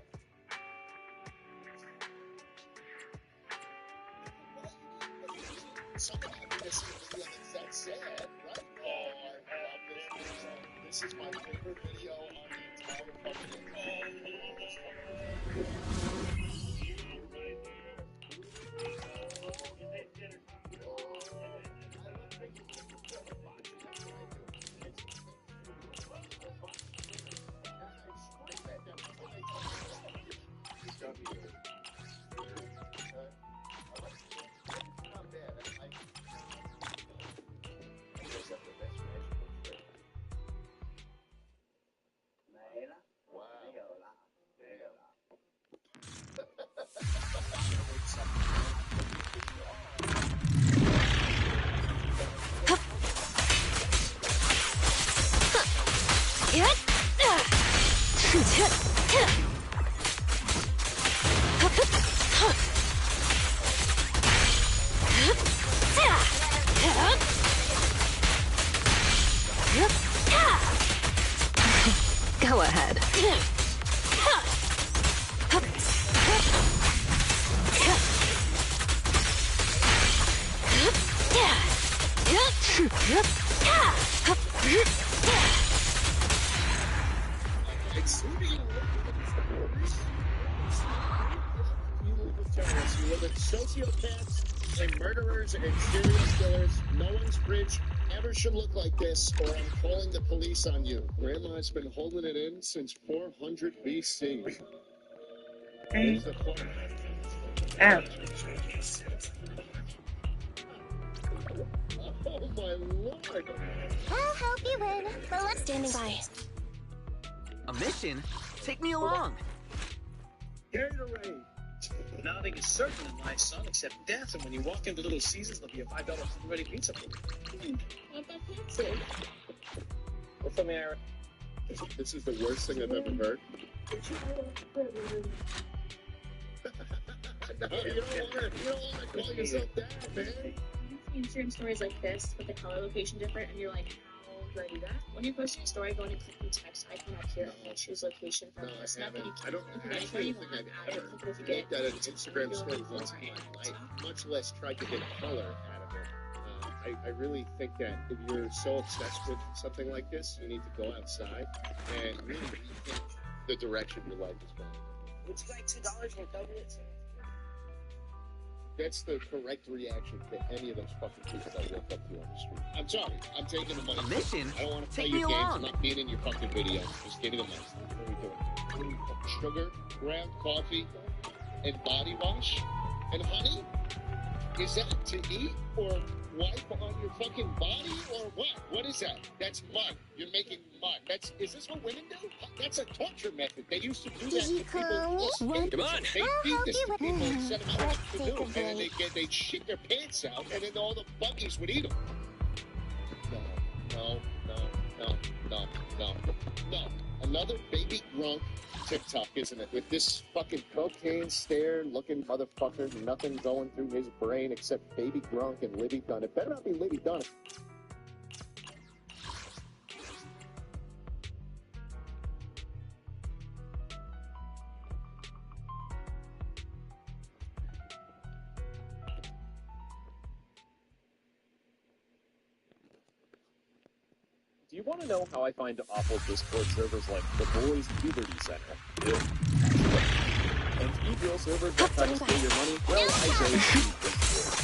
Someone had this video that's sad, right? Oh, I love this video. This is my favorite video on the entire fucking... Go ahead. You look at sociopaths and murderers and serial killers. No one's fridge ever should look like this, or I'm calling the police on you. Grandma's been holding it in since 400 BC. Hey. Ow. Oh my lord! I'll help you win. Standing by. A mission? Take me along. Gatorade. Nothing is certain in life, son, except death. And when you walk into Little Caesars, there'll be a $5 ready pizza for you. Not that fancy. What's up, Mary? This is the worst thing I've ever heard. No, you don't want to call yourself that, man. Instagram stories like this with the color location different, and you're like, how do I do that? When you're posting a story, go in and click the text icon up here and choose location from No, this. I Not that you haven't. can I don't actually think I've ever looked at an Instagram story once in my life, much less tried to get color out of it. I really think that if you're so obsessed with something like this, you need to go outside and really rethink the direction your life is going. Would you like $2 for double it? That's the correct reaction to any of those fucking people that walk up to you on the street. I'm sorry. I'm taking the money. A mission? I don't want to play Take your me games. along. I'm not being in your fucking video. Just give me the money. What are we doing? Sugar, ground coffee, and body wash, and honey? Is that to eat, or wipe on your fucking body or what? What is that? That's mud. You're making mud. Is this what women do? That's a torture method. They used to do that to people. Come on. They feed this to people and set them out to do. And then they'd shit their pants out, and then all the buggies would eat them. No. Another baby grunk TikTok, isn't it? With this fucking cocaine stare looking motherfucker, nothing going through his brain except baby grunk and Libby Dunn. It better not be Libby Dunn. Do you want to know how I find awful Discord servers like the Boys Puberty Center? And e-drill servers that try to steal your money? Well, I say Discord.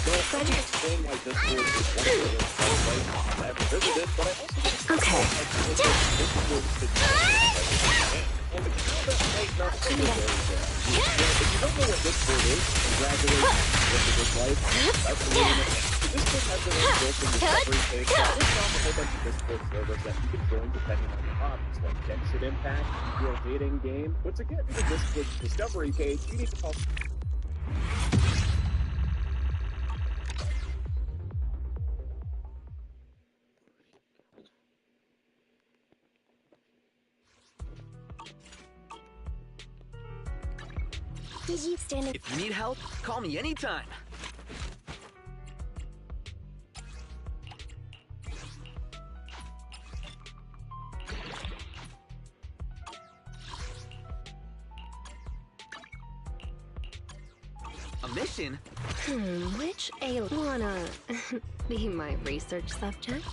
So let me explain why Discord is one of the best sites I've ever visited, but I also Okay. Discord is and the how that might not be very bad. If you don't know what Discord is, congratulations. With a good life, that's the way to Discord has their own built-in discovery page that lists off a whole bunch of Discord servers that you can join depending on your hobbies, like Genshin Impact, your dating game. But to get to the Discord discovery page, you need to call. Did you stand If you need help, call me anytime. A mission? Which alien wanna be my research subject?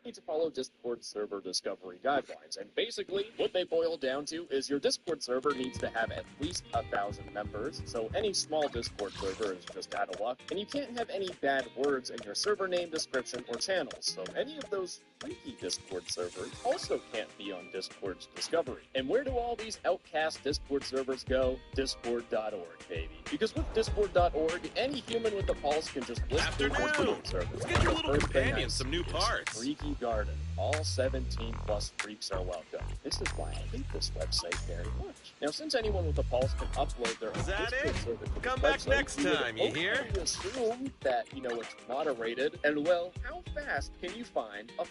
Need to follow Discord server discovery guidelines, and basically what they boil down to is your Discord server needs to have at least 1,000 members, so any small Discord server is just out of luck, and you can't have any bad words in your server name, description, or channels, so any of those freaky Discord servers also can't be on Discord's discovery. And where do all these outcast Discord servers go? Discord.org, baby. Because with Discord.org, any human with a pulse can just list their Discord server. Let's get your little companion some new parts. Freaky Garden. All 17 plus freaks are welcome. This is why I hate this website very much. Now, since anyone with a pulse can upload their own Discord server to Come this back website, next you would time, you hear? hopefully assume that, it's moderated. And well, how fast can you find a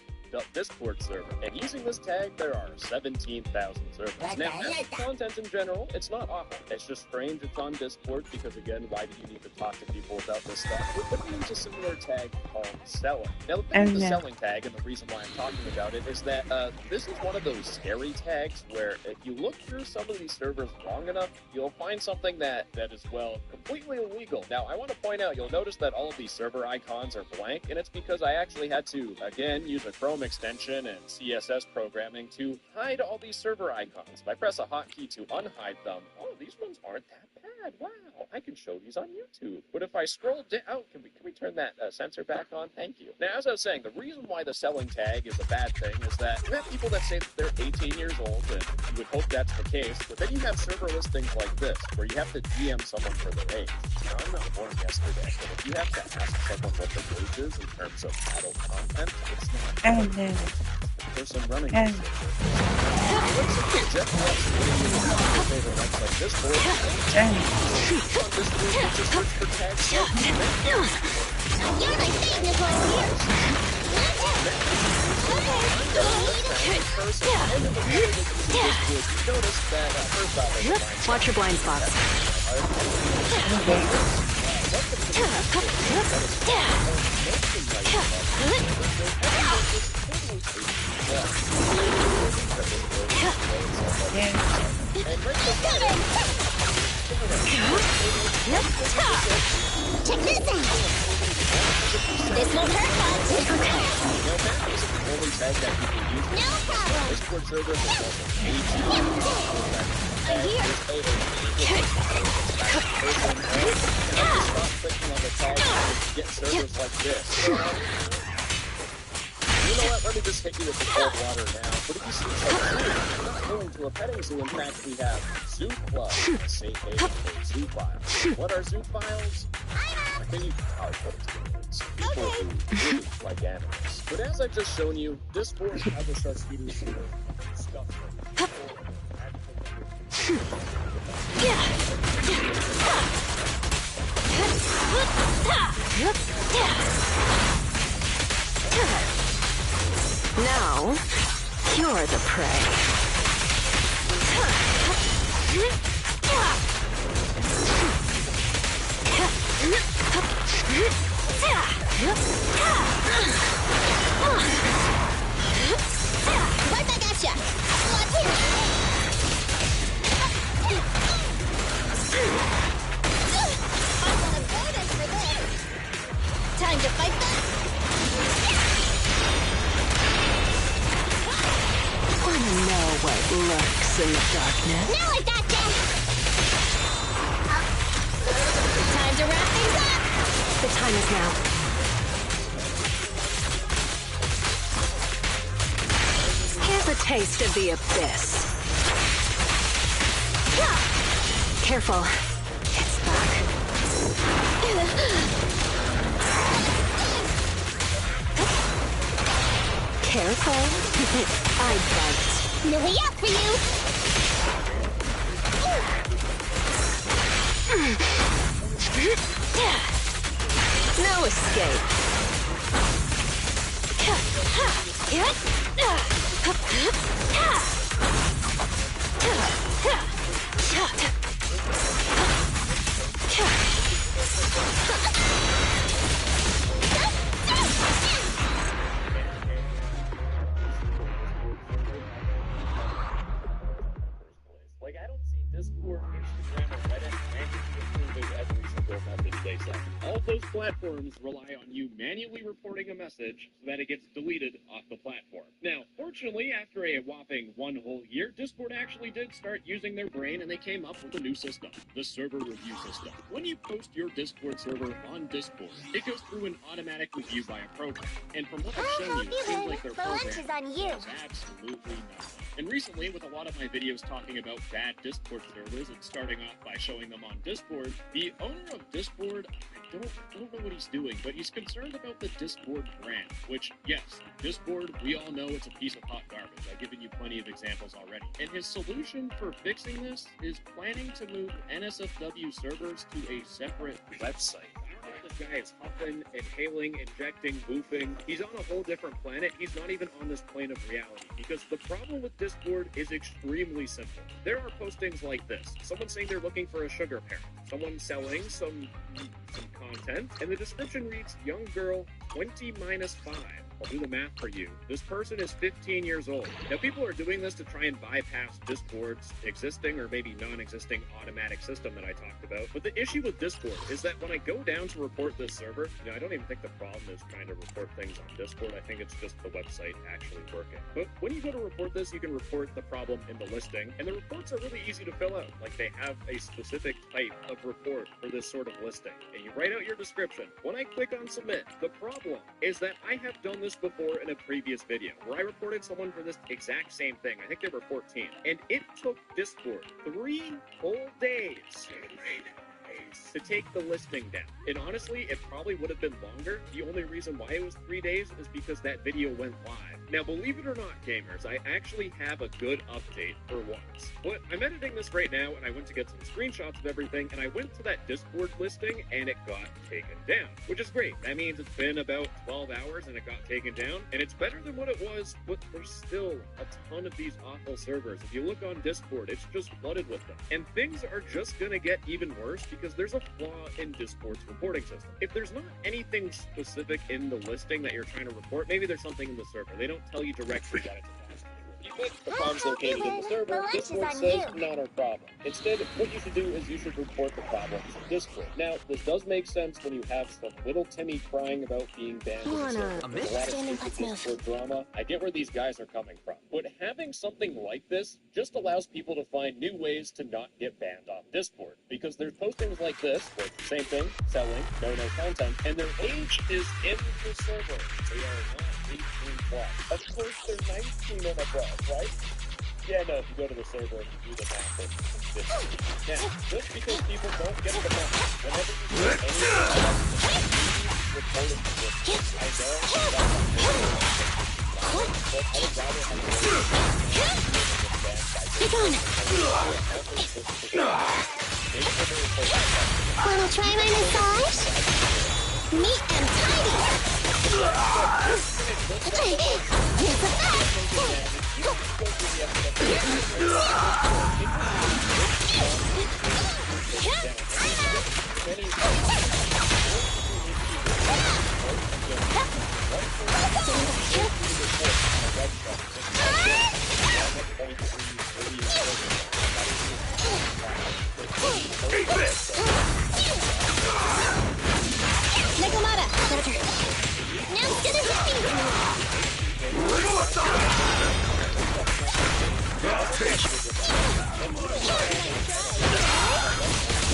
Discord server? And using this tag, there are 17,000 servers. Now, as for content in general, it's not awful. It's just strange it's on Discord because, again, why do you need to talk to people about this stuff? But we use a similar tag called selling. Now, the thing with the selling tag, and the reason why I'm talking about it, is that this is one of those scary tags where if you look through some of these servers long enough, you'll find something that is, well, completely illegal. Now, I want to point out, you'll notice that all of these server icons are blank, and it's because I actually had to, again, use a Chrome extension and CSS programming to hide all these server icons. If I press a hotkey to unhide them, oh, these ones aren't that bad. Wow, I can show these on YouTube. But if I scroll down, can we turn that sensor back on? Thank you. Now, as I was saying, the reason why the selling tag is a bad thing is that you have people that say that they're 18 years old, and you would hope that's the case, but then you have server listings like this, where you have to DM someone for their age. Now, I'm not born yesterday, but if you have to ask someone what the age is in terms of adult content, it's not. There's some running. Jeff wants to get you your favorite website, Discord. On Discord, you just search for tags. You're my favorite one here. Watch your blind spots. Check this out. This won't hurt much. No problem. Discord server is I'm here. Stop clicking on the tag to get servers like this. You know what? Let me just hit you with the cold water now. What do you see? We're not going to a petting zoo. In fact, we have Zoo Club, a safe haven for zoophiles. What are zoophiles? I think you can probably put it to people who really like animals. But as I've just shown you, this board has a such stuff. Now, you're the prey. Right back at ya! Watch here! I'm gonna bonus for this! Time to fight back! Wanna know what lurks in the darkness? Now I gotcha! Time to wrap things up! The time is now. Here's a taste of the abyss. Careful. It's back. Careful. I bite. No way out for you! No escape. Like, I don't see Discord, Instagram, or Reddit ranking every single message they send. All those platforms rely on you manually reporting a message so that it gets deleted off the platform. Now, fortunately, after a whopping 1 whole year, Discord actually did start using their brain, and they came up with a new system, the server review system. When you post your Discord server on Discord, it goes through an automatic review by a program. And from what I've shown you, it seems like their program is on you. does absolutely nothing. And recently, with a lot of my videos talking about bad Discord servers and starting off by showing them on Discord, the owner of Discord, I don't know what he's doing, but he's concerned about the Discord brand, which, yes, Discord, we all know it's a piece of hot garbage. I've given you plenty of examples already. And his solution for fixing this is planning to move NSFW servers to a separate website. This guy is huffing, inhaling, injecting, boofing. He's on a whole different planet. He's not even on this plane of reality, because the problem with Discord is extremely simple. There are postings like this. Someone saying they're looking for a sugar parent. Someone selling some content, and the description reads, young girl, 20 minus 5. I'll do the math for you. This person is 15 years old. Now, people are doing this to try and bypass Discord's existing or maybe non-existing automatic system that I talked about. But the issue with Discord is that when I go down to report this server, I don't even think the problem is trying to report things on Discord. I think it's just the website actually working. But when you go to report this, you can report the problem in the listing, and the reports are really easy to fill out. Like, they have a specific type of report for this sort of listing, and you write out your description. When I click on submit, the problem is that I have done this before in a previous video where I reported someone for this exact same thing. I think they were 14, and it took Discord 3 whole days to take the listing down. And honestly, it probably would have been longer. The only reason why it was 3 days is because that video went live. Now, believe it or not, gamers, I actually have a good update for once. But I'm editing this right now, and I went to get some screenshots of everything, and I went to that Discord listing, and it got taken down, which is great. That means it's been about 12 hours, and it got taken down, and it's better than what it was, but there's still a ton of these awful servers. If you look on Discord, it's just flooded with them. And things are just gonna get even worse because there's a flaw in Discord's reporting system. If there's not anything specific in the listing that you're trying to report, maybe there's something in the server. They don't tell you directly that it's a fast. You click the problem's located in the server, Discord says not our problem. Instead, what you should do is you should report the problem to Discord. Now, this does make sense when you have some little Timmy crying about being banned in the server. There's a lot of stupid Discord drama. I get where these guys are coming from. But having something like this just allows people to find new ways to not get banned off Discord. Because there's postings like this, where it's the same thing, selling, no content, and their age is in the server. They are not 18 Why? Of course they're 19 and above, right? Yeah, no, if you go to the server and do the math, it's 50. Now, just because people don't get the math, whenever you do anything report it to this. I know that's not but I would rather have Wanna try my massage? Neat and tidy. Here's the best. Nekomata, Roger. Now to the hippie.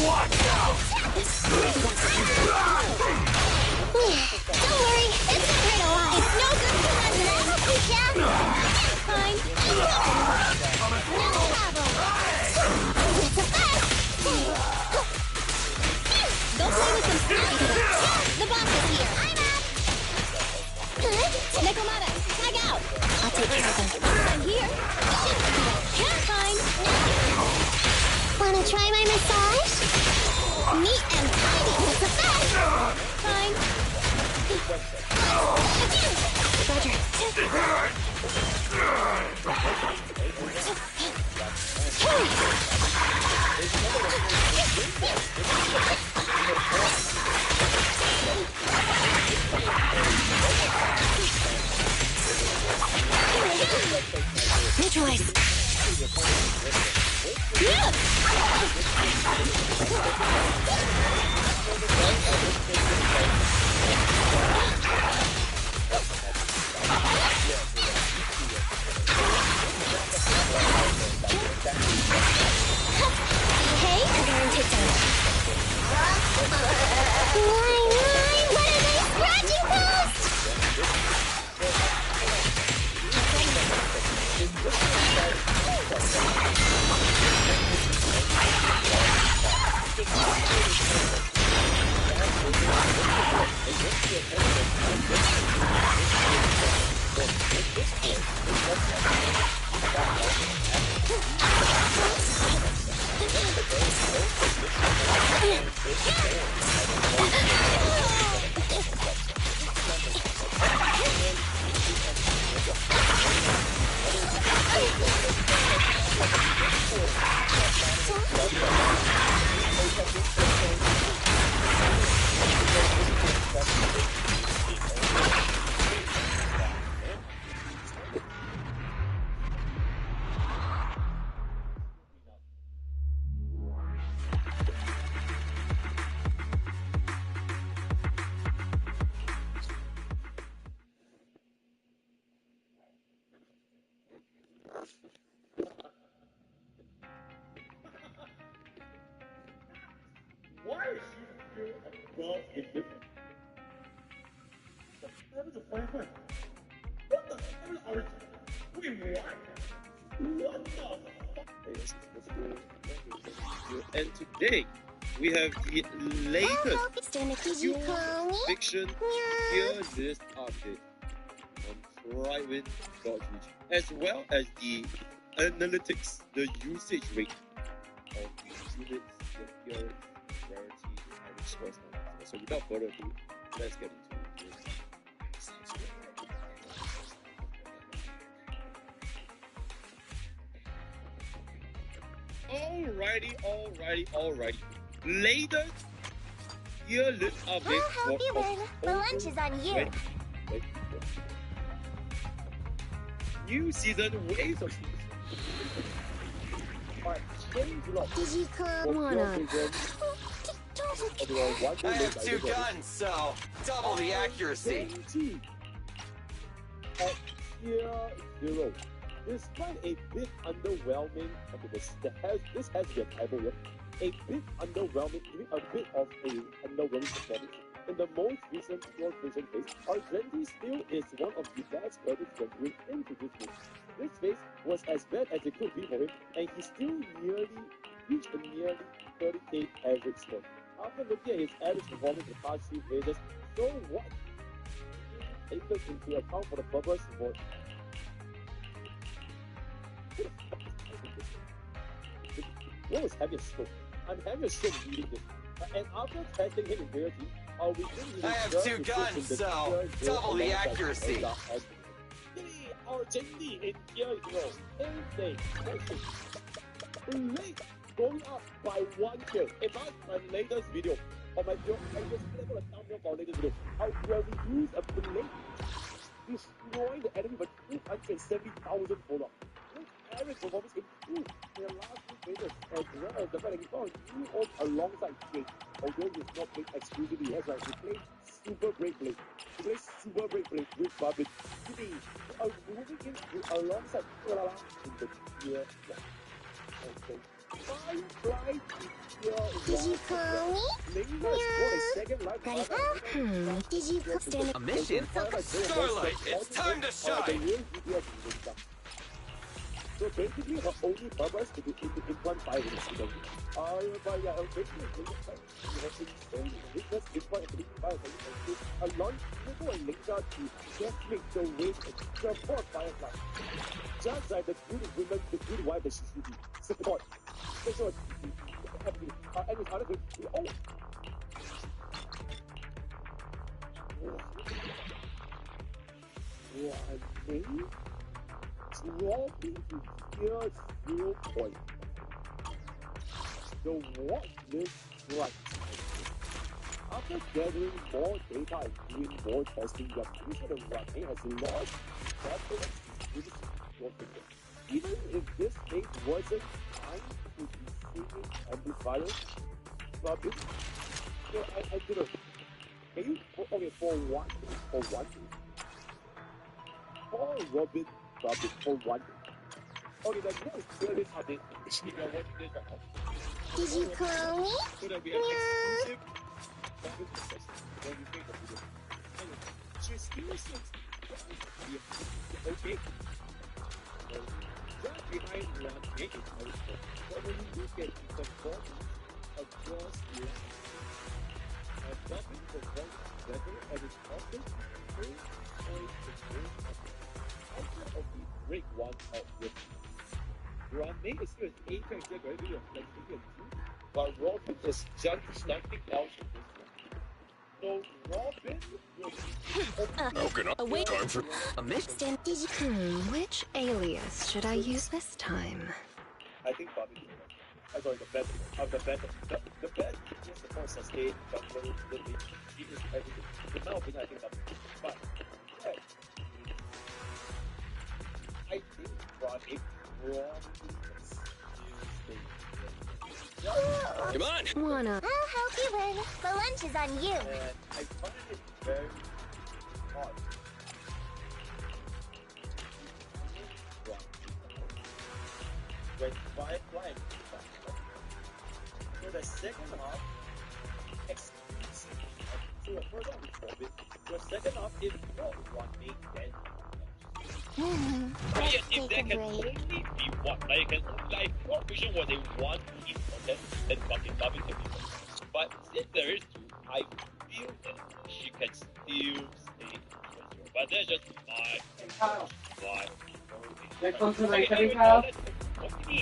Watch out! Don't worry, it's not right alive. It's no good to run now. We can. Fine. No problem. It's a best. Go play with some snacks. The boss is here. I'm up. Nekomata, tag out. I'll take care of them. I'm here. Fine. Wanna try my massage? Neat and tidy. It's the best. Fine. Roger. Neutralize. Hey, Kagaran takedown. Why, what are they scratching past? Why is she still above indifferent? That is a fine point. What the hell are you? Wait, what? What the fuck? And today we have the latest fiction tier list update on Triwin.GG, as well as the analytics, the usage rate of the units, the appearance, rarity, and express numbers. So without further ado, let's get into this. Alrighty. Latest year list update. I'll help you win. The lunch is on you. Wait. New season Waves of Seas. Did come on up? I have 2 guns, so double the accuracy. At year 0. Despite a bit underwhelming, this has been a bit underwhelming, giving a bit of a underwhelming performance In the most recent World Vision phase, Argenti still is one of the best brothers entering into this phase. This phase was as bad as it could be for him, and he still reached a nearly 30k average score. After looking at his average performance in the past 3 phases, so what? Taken into account for the purpose for what was having a stroke? I'm having a stroke reading this. And after testing him in reality, we think I have 2 guns, so double the accuracy. Argenti in tier 0. Everything. Blake going up by 1 kill. If I my latest video, or my video, I just click on a thumbnail for latest video. I will use a Blake destroying the enemy by 270,000 follow-up. Average performance improved in the last 2 phases, as well as the fact that he found new odds alongside Jake. Although he is not playing exclusively, he has he played Super Break Blade. He plays Super Break Blade with Barbit. He is moving in alongside Kulala in the tier 1. Okay. Did you call me? Did you stand a mission? Starlight, it's time to shine! So basically, her only purpose is to implant fire in the system. But yeah, basically, insane weakness, implant fire a launch Nico and Linka to just make the wave and support Firefly. Just like the good women, the good wife, the CCD. Support. That's what and his other good. Oh! Yeah, I think dropping to tier 0 point. So what looks right? After gathering more data and doing more testing, the future of Rame has lost confidence in this profit. Even if this case wasn't time to be singing amplifiers, Robin, so I don't know. Can you, okay, for one, for Robin, for one. Okay, the next service update is if you're watching this right now. Did you call me? So there'll be an exclusive Robin process when you make the video. Anyway, she still seems okay. Just behind one make it out. But when you look at the performance across the line, Robin performs better and is often 3 points outside of the break 1 out with Rame is still an 8 points there, very good like 3 and 2, but Robin is just something else in this one. So Robin will wait. Time for a mission. Which alias should I use this time? I think Bobby. Sorry, the best of the best. The best is the most sustained, but little bit. He is everything. In my opinion, I think that's but hey, I think Bobby Come on! Wanna? I'll help you win. The lunch is on you. And I find it very hard. When Firefly so the second half, exclusive. So the first half is Robin. The second half is not one make then. Let's If there take a can break. only be one, like, World Vision was a one team contest, then fucking Bobby can be one. But since there is 2, I feel that she can still stay. But that's just my. They're close to like Okay, every house.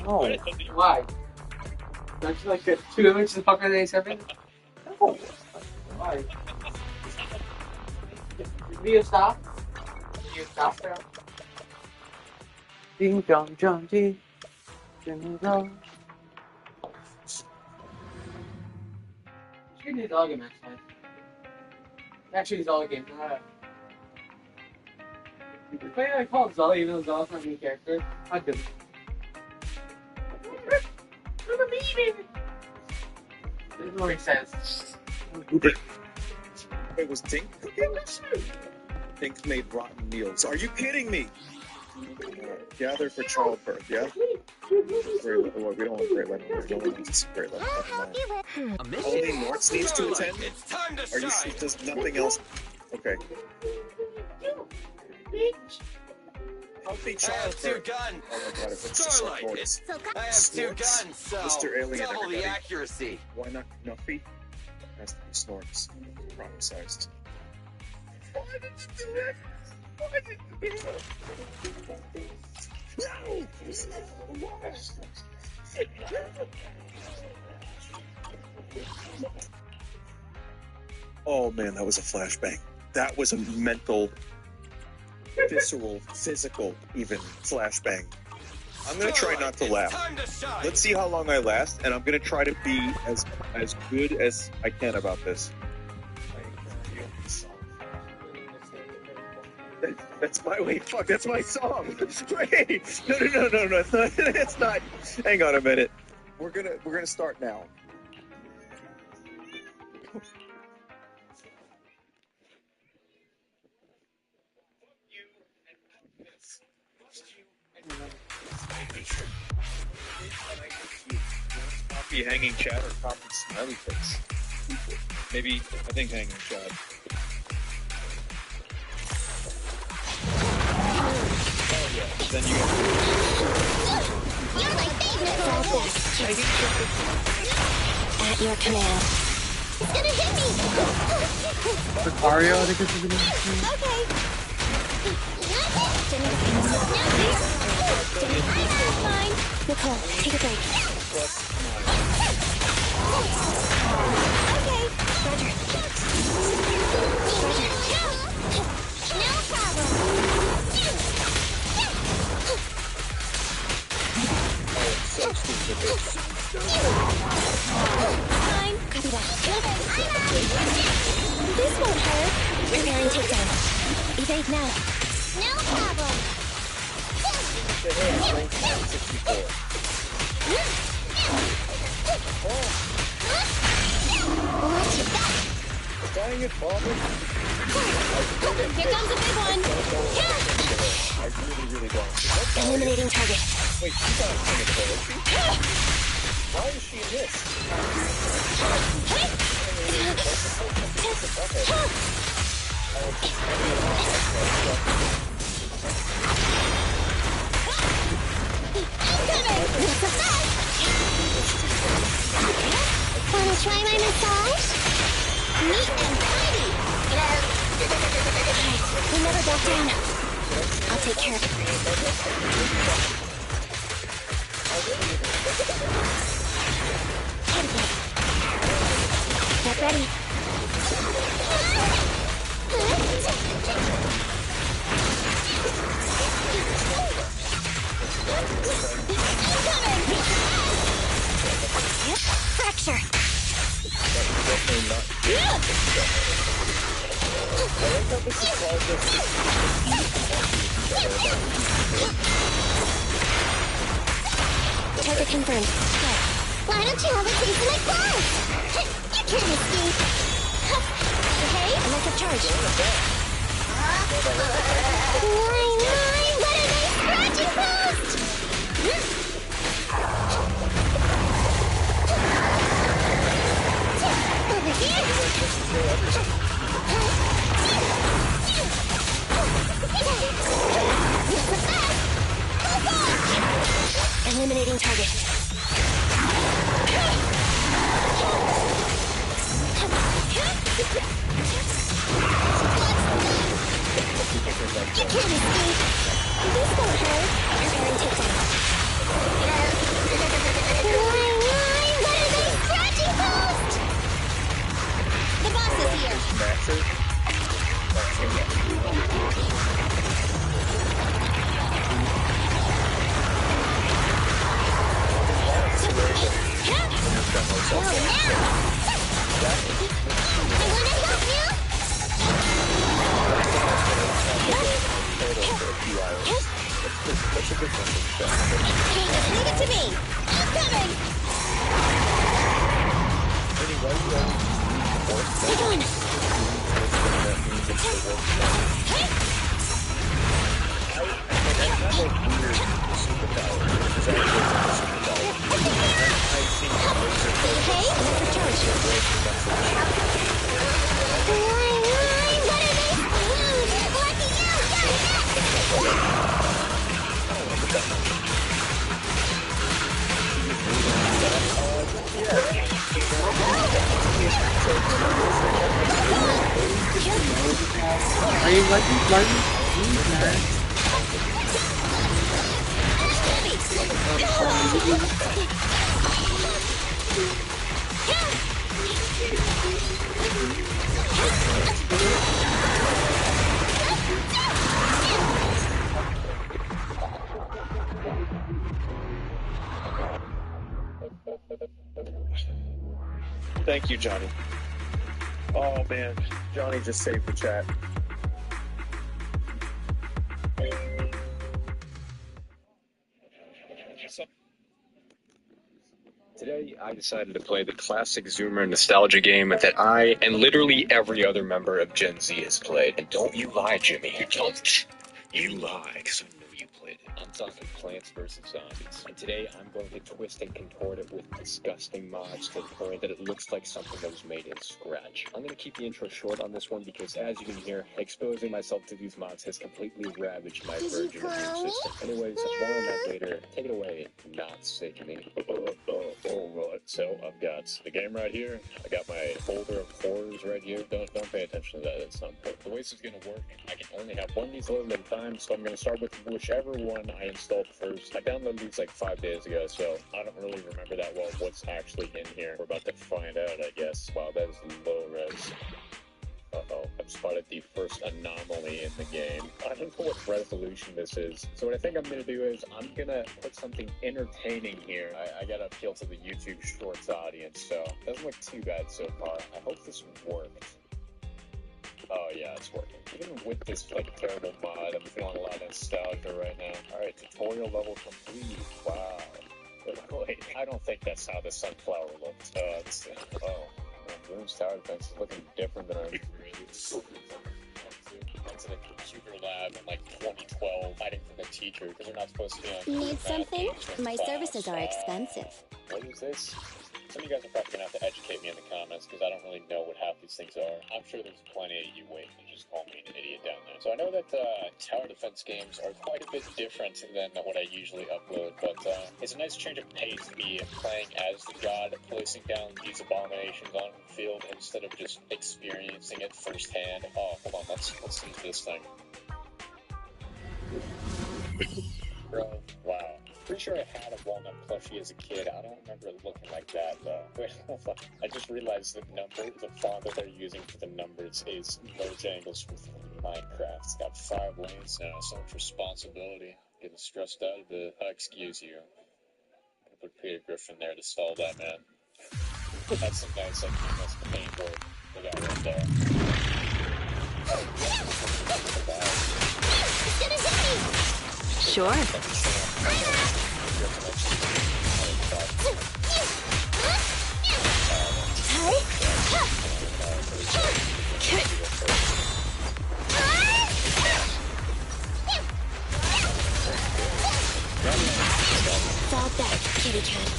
No. Why? Don't you like get 2 inches of fucking A7? No. Why? Will you stop? Will you stop there? Ding dong dong ding. Ding dong. You can do dog game actually. Actually, dog game. If I call it Zully, even though Zully's not a new character, I'd do it. This is what he says. It was Tink cooking? Tink made rotten meals. Are you kidding me? Gather for childbirth, yeah? Great, well, we don't want Great Level. We don't want to see Great Level. A mission? Only North needs to attend? It's time to Are you shine. sure there's nothing else? Okay. Healthy I have childbirth. two guns. Oh my god, if it's just Starlight. like voice. I have two guns, so Mr. Alien, double everybody. the accuracy. Why not Nuffy? Has to be Snorks. Prophesized. Why did you do that? Why did you do that? Oh man, that was a flashbang. That was a mental, visceral, physical, even flashbang. I'm gonna try not to laugh. Let's see how long I last, and I'm gonna try to be as good as I can about this. That's my wait. Fuck, that's my song. Wait, no, it's not. It's not. Hang on a minute. We're gonna start now. Copy hanging chat or copy smiley face. Maybe I think hanging chat. Oh yeah. Then you. You're my favorite. At your command. It's gonna hit me. Lucario, I think this is the name. Okay. Fine. Nicole, take a break. Okay. Roger. No problem. So stupid. Fine. Copy that. This won't hurt. Preparing takedown. Evade now. No problem. What you got? Dang it, Bobby. Here comes a big one. I really don't. Eliminating target. Wait, she's not in it, though, is she? Why is she in this? Wanna try my massage? Neat and tidy. We never back down. I'll take care of it. Get ready. Fracture. Target confirmed. Why don't you have a taste of my claws? You can't escape. Okay? Electric charge. Why, what a nice scratchy post! Over here! Eliminating target. You can't escape. This won't hurt. Preparing takedown. Why, what a nice scratchy post! The boss is here. Well, now! I wanna help you! Leave it to me! I'm coming! Take on. Are you lucky? Thank you, Johnny. Oh man, Johnny just saved the chat. Today, I decided to play the classic Zoomer nostalgia game that I and literally every other member of Gen Z has played. And don't you lie, Jimmy. Don't you lie, because I know you played it. I'm talking Plants vs. Zombies. And today, I'm going to twist and contort it with disgusting mods to the point that it looks like something that was made in Scratch. I'm going to keep the intro short on this one because, as you can hear, exposing myself to these mods has completely ravaged my virgin immune system. Anyways, more on that later. Take it away, not sick me. Alright, so I've got the game right here. I got my folder of horrors right here. Don't pay attention to that, it's not important. The way this is gonna work, I can only have one of these loaded at a time, so I'm gonna start with whichever one I installed first. I downloaded these like 5 days ago, so I don't really remember that well what's actually in here. We're about to find out, I guess. Wow, that is low res. Uh-oh, I've spotted the first anomaly in the game. I don't know what resolution this is. So what I think I'm going to do is I'm going to put something entertaining here. I got to appeal to the YouTube Shorts audience, so it doesn't look too bad so far. I hope this worked. Oh yeah, it's working. Even with this like terrible mod, I'm feeling a lot of nostalgia right now. Alright, tutorial level complete. Wow. Wait, I don't think that's how the sunflower looked. Bloom's Tower Defense is looking different than I was really. Went to the computer lab in like 2012, hiding from the teacher because they're not supposed to be on. Need something? My services are expensive. What is this? Some of you guys are probably gonna have to educate me in the comments because I don't really know what half these things are. I'm sure there's plenty of you waiting to just call me an idiot down there. So I know that tower defense games are quite a bit different than what I usually upload, but it's a nice change of pace to be playing as the god, placing down these abominations on the field instead of just experiencing it firsthand. Oh, hold on, let's use this thing. Bro, wow. Pretty sure I had a walnut plushie as a kid. I don't remember it looking like that, though. Wait, hold on. I just realized the font that they're using for the numbers is Mojangles from Minecraft. It's got 5 lanes now, so much responsibility. Getting stressed out a bit. Excuse you. I'm gonna put Peter Griffin there to stall that, man. That's some nice, like, nice paintboard they got right there. Sure. Fall back, kitty cat.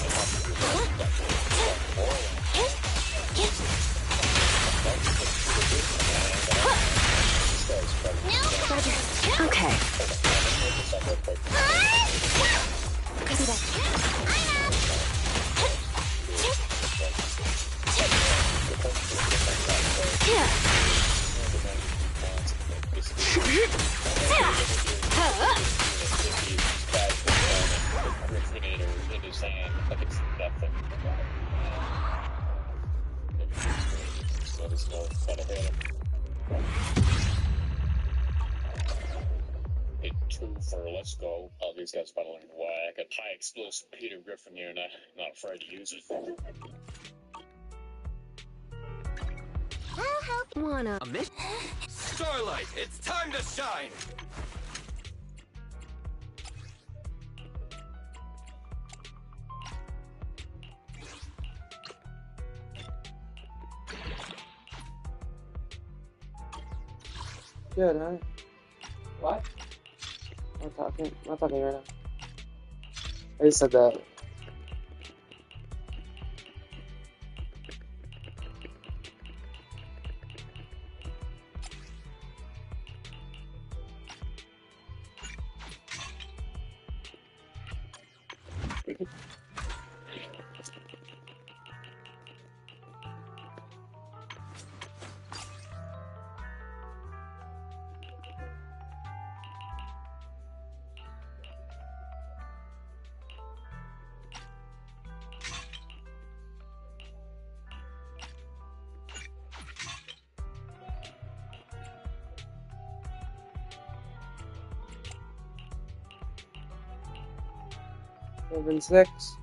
Okay. Let's go. Oh, these guys about to learn why I got high explosive Peter Griffin here and I'm not afraid to use it. I'll help. Wanna A miss? Starlight, it's time to shine! Good, huh? What? I'm not talking right now. I just said that. Seven, 6.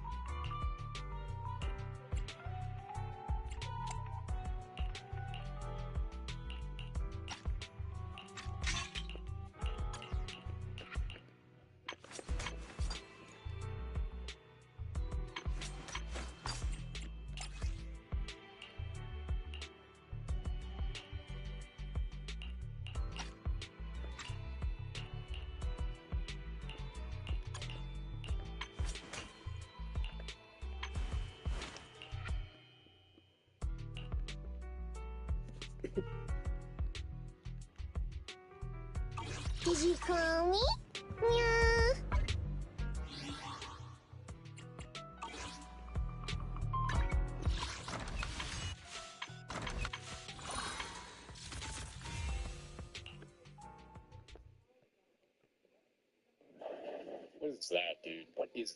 Did you call me? Yeah. What is that, dude? What is...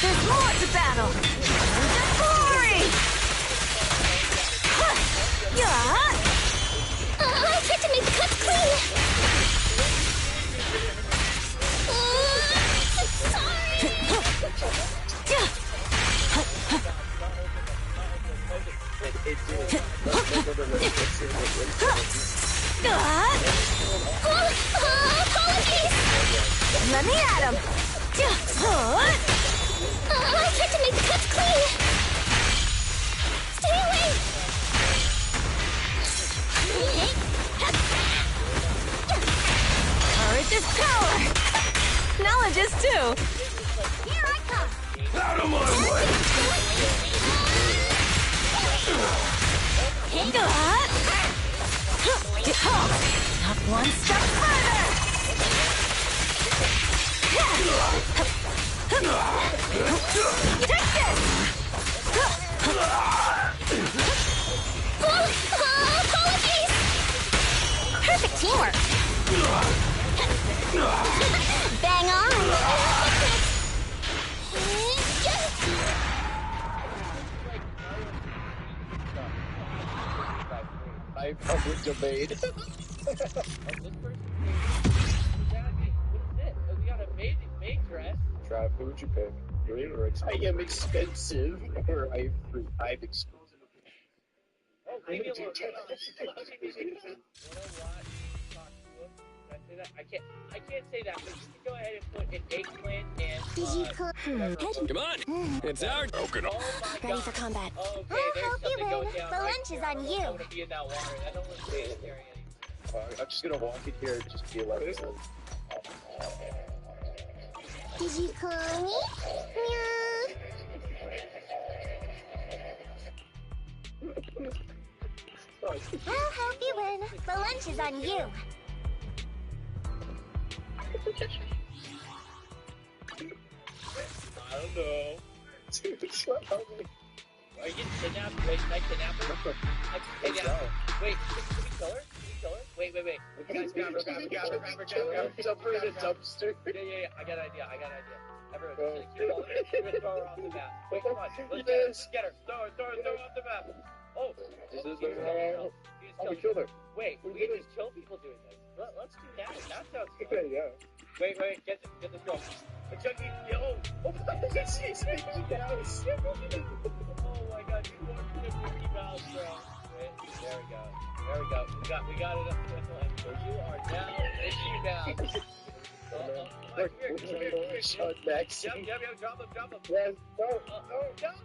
There's more to battle! Just glory! I tried to make the cuts clean! Apologies! Let me at him! I tried to make the cuts clean! Stay away! Courage is power! Knowledge is too! Here I come! Out of my way! Not one step further! Take this! Apologies! Perfect teamwork! Bang on! I public domain. Trav, who would you pick? Green or expensive? I am expensive, or I'm exclusive. Oh, leave me alone. I can't say that, but you can go ahead and put an eggplant and... Come on! It's our... Oh my God. Ready for combat. Okay, I'll help you something win. going down The right lunch is there. on you. I want to be in that water. That don't look very scary anymore. I'm just gonna walk in here and just be like, Did you call me? Meow. I'll help you win. The lunch is on you. I don't know. Dude, help me. Are you getting kidnapped? Wait, can I kidnap her? I can kidnap her. Wait, can we kill her? Can we kill her? Wait. Guys, grab her. Jump her in a dumpster. Yeah. I got an idea. Everyone, just keep going. We're gonna throw her off the map. Wait, come on. Let's get her. Throw her off the map. Oh, we killed her. Wait, we can just kill people doing this. Let's do that. That sounds fun. Yeah. Wait, get this girl. Chucky, yo! Oh my God, she's making out. Oh my God, you want to get Mickey Mouse, bro. Wait, there we go. We got it up to the line. So you are now Mickey Mouse. Look, next. Yep, drop him. Yes, no. Get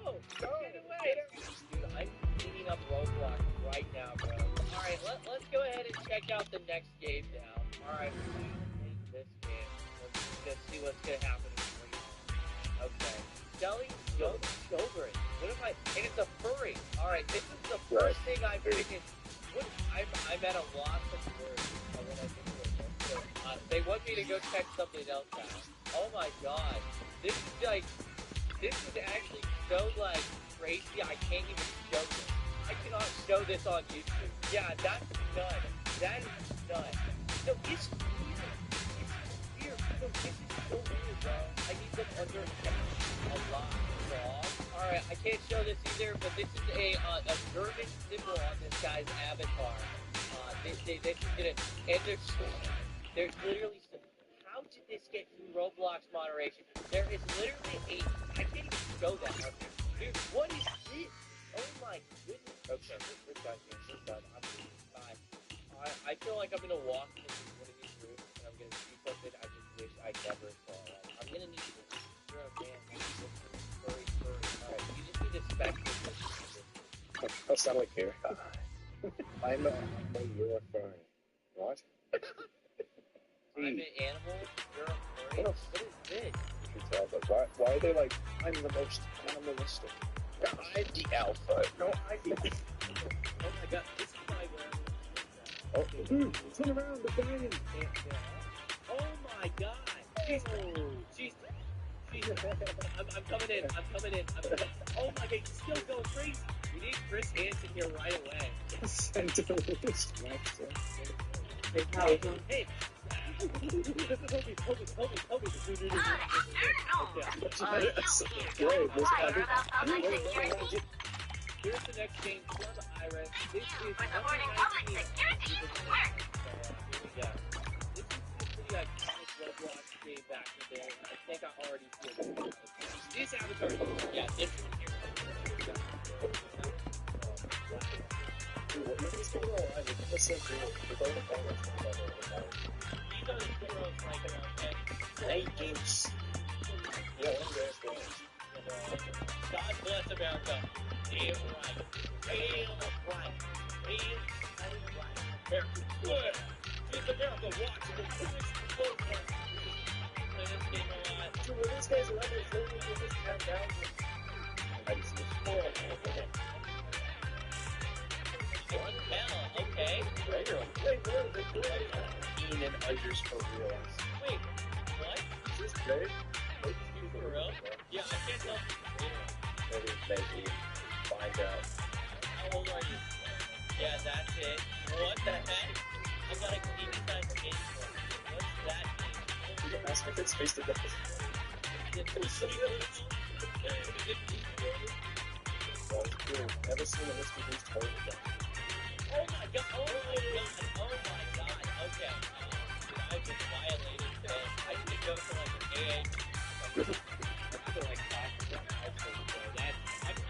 away. Dude, I'm cleaning up Roblox right now, bro. Alright, let's go ahead and check out the next game now. Alright, this game. Let's see what's gonna happen. Okay. Shelly, Showbreak. What am I? And it's a furry. Alright, this is the first thing I'm thinking. I'm at a loss of words when I think of this. They want me to go check something else out. Oh my God. This is actually so crazy. I can't even show this. I cannot show this on YouTube. Yeah, that's done. That is done. No, it's weird. No, this is so weird, bro. I need them under a lot of Alright, I can't show this either, but this is a German symbol on this guy's avatar. This is gonna, and there's literally some, how did this get through Roblox moderation? There is literally I can't even show that. Dude, what is this? Oh my goodness. Okay, we're done here. We're done. I'm bye. I feel like I'm gonna walk into one of these rooms and I'm gonna see something I just wish I never saw. I'm gonna need to. You're a man. Furry. Alright, you just need to spectate this. That sound like here. I'm a unicorn. What? I'm an animal. You're a furry. What is this? You can tell, but why are they like, I'm the most animalistic? I'm the alpha. No, I'm the... Oh my God, this is my werewolf. Oh, dude, turn around, the banging. Oh my God. She's I'm coming in. Oh my God, he's still going crazy. We need Chris Hansen here right away. Hey. Here's the next game, Club Iris. This is With the morning public security work. Yeah. This is a pretty iconic Roblox game back in the day. I think I already feel it. This avatar, yeah, this one here. These are the heroes like eight games. Yeah, one of those games. God bless America. Damn right. America's good. It's America watching the biggest program. Play this game a lot. Dude, when these guys are under 30, they just count down. One hell, okay. Ian and unders for real. Wait, what? Is this great? For real? Yeah, I can't tell. Maybe find out. How old are you? Yeah, that's it. What the heck? I got a TV-sized game. What's that mean? Ask if it's face to face. Never seen a Mr. Beast total yet. Oh my God! Okay. I've been violated today. I need to go to like an AA.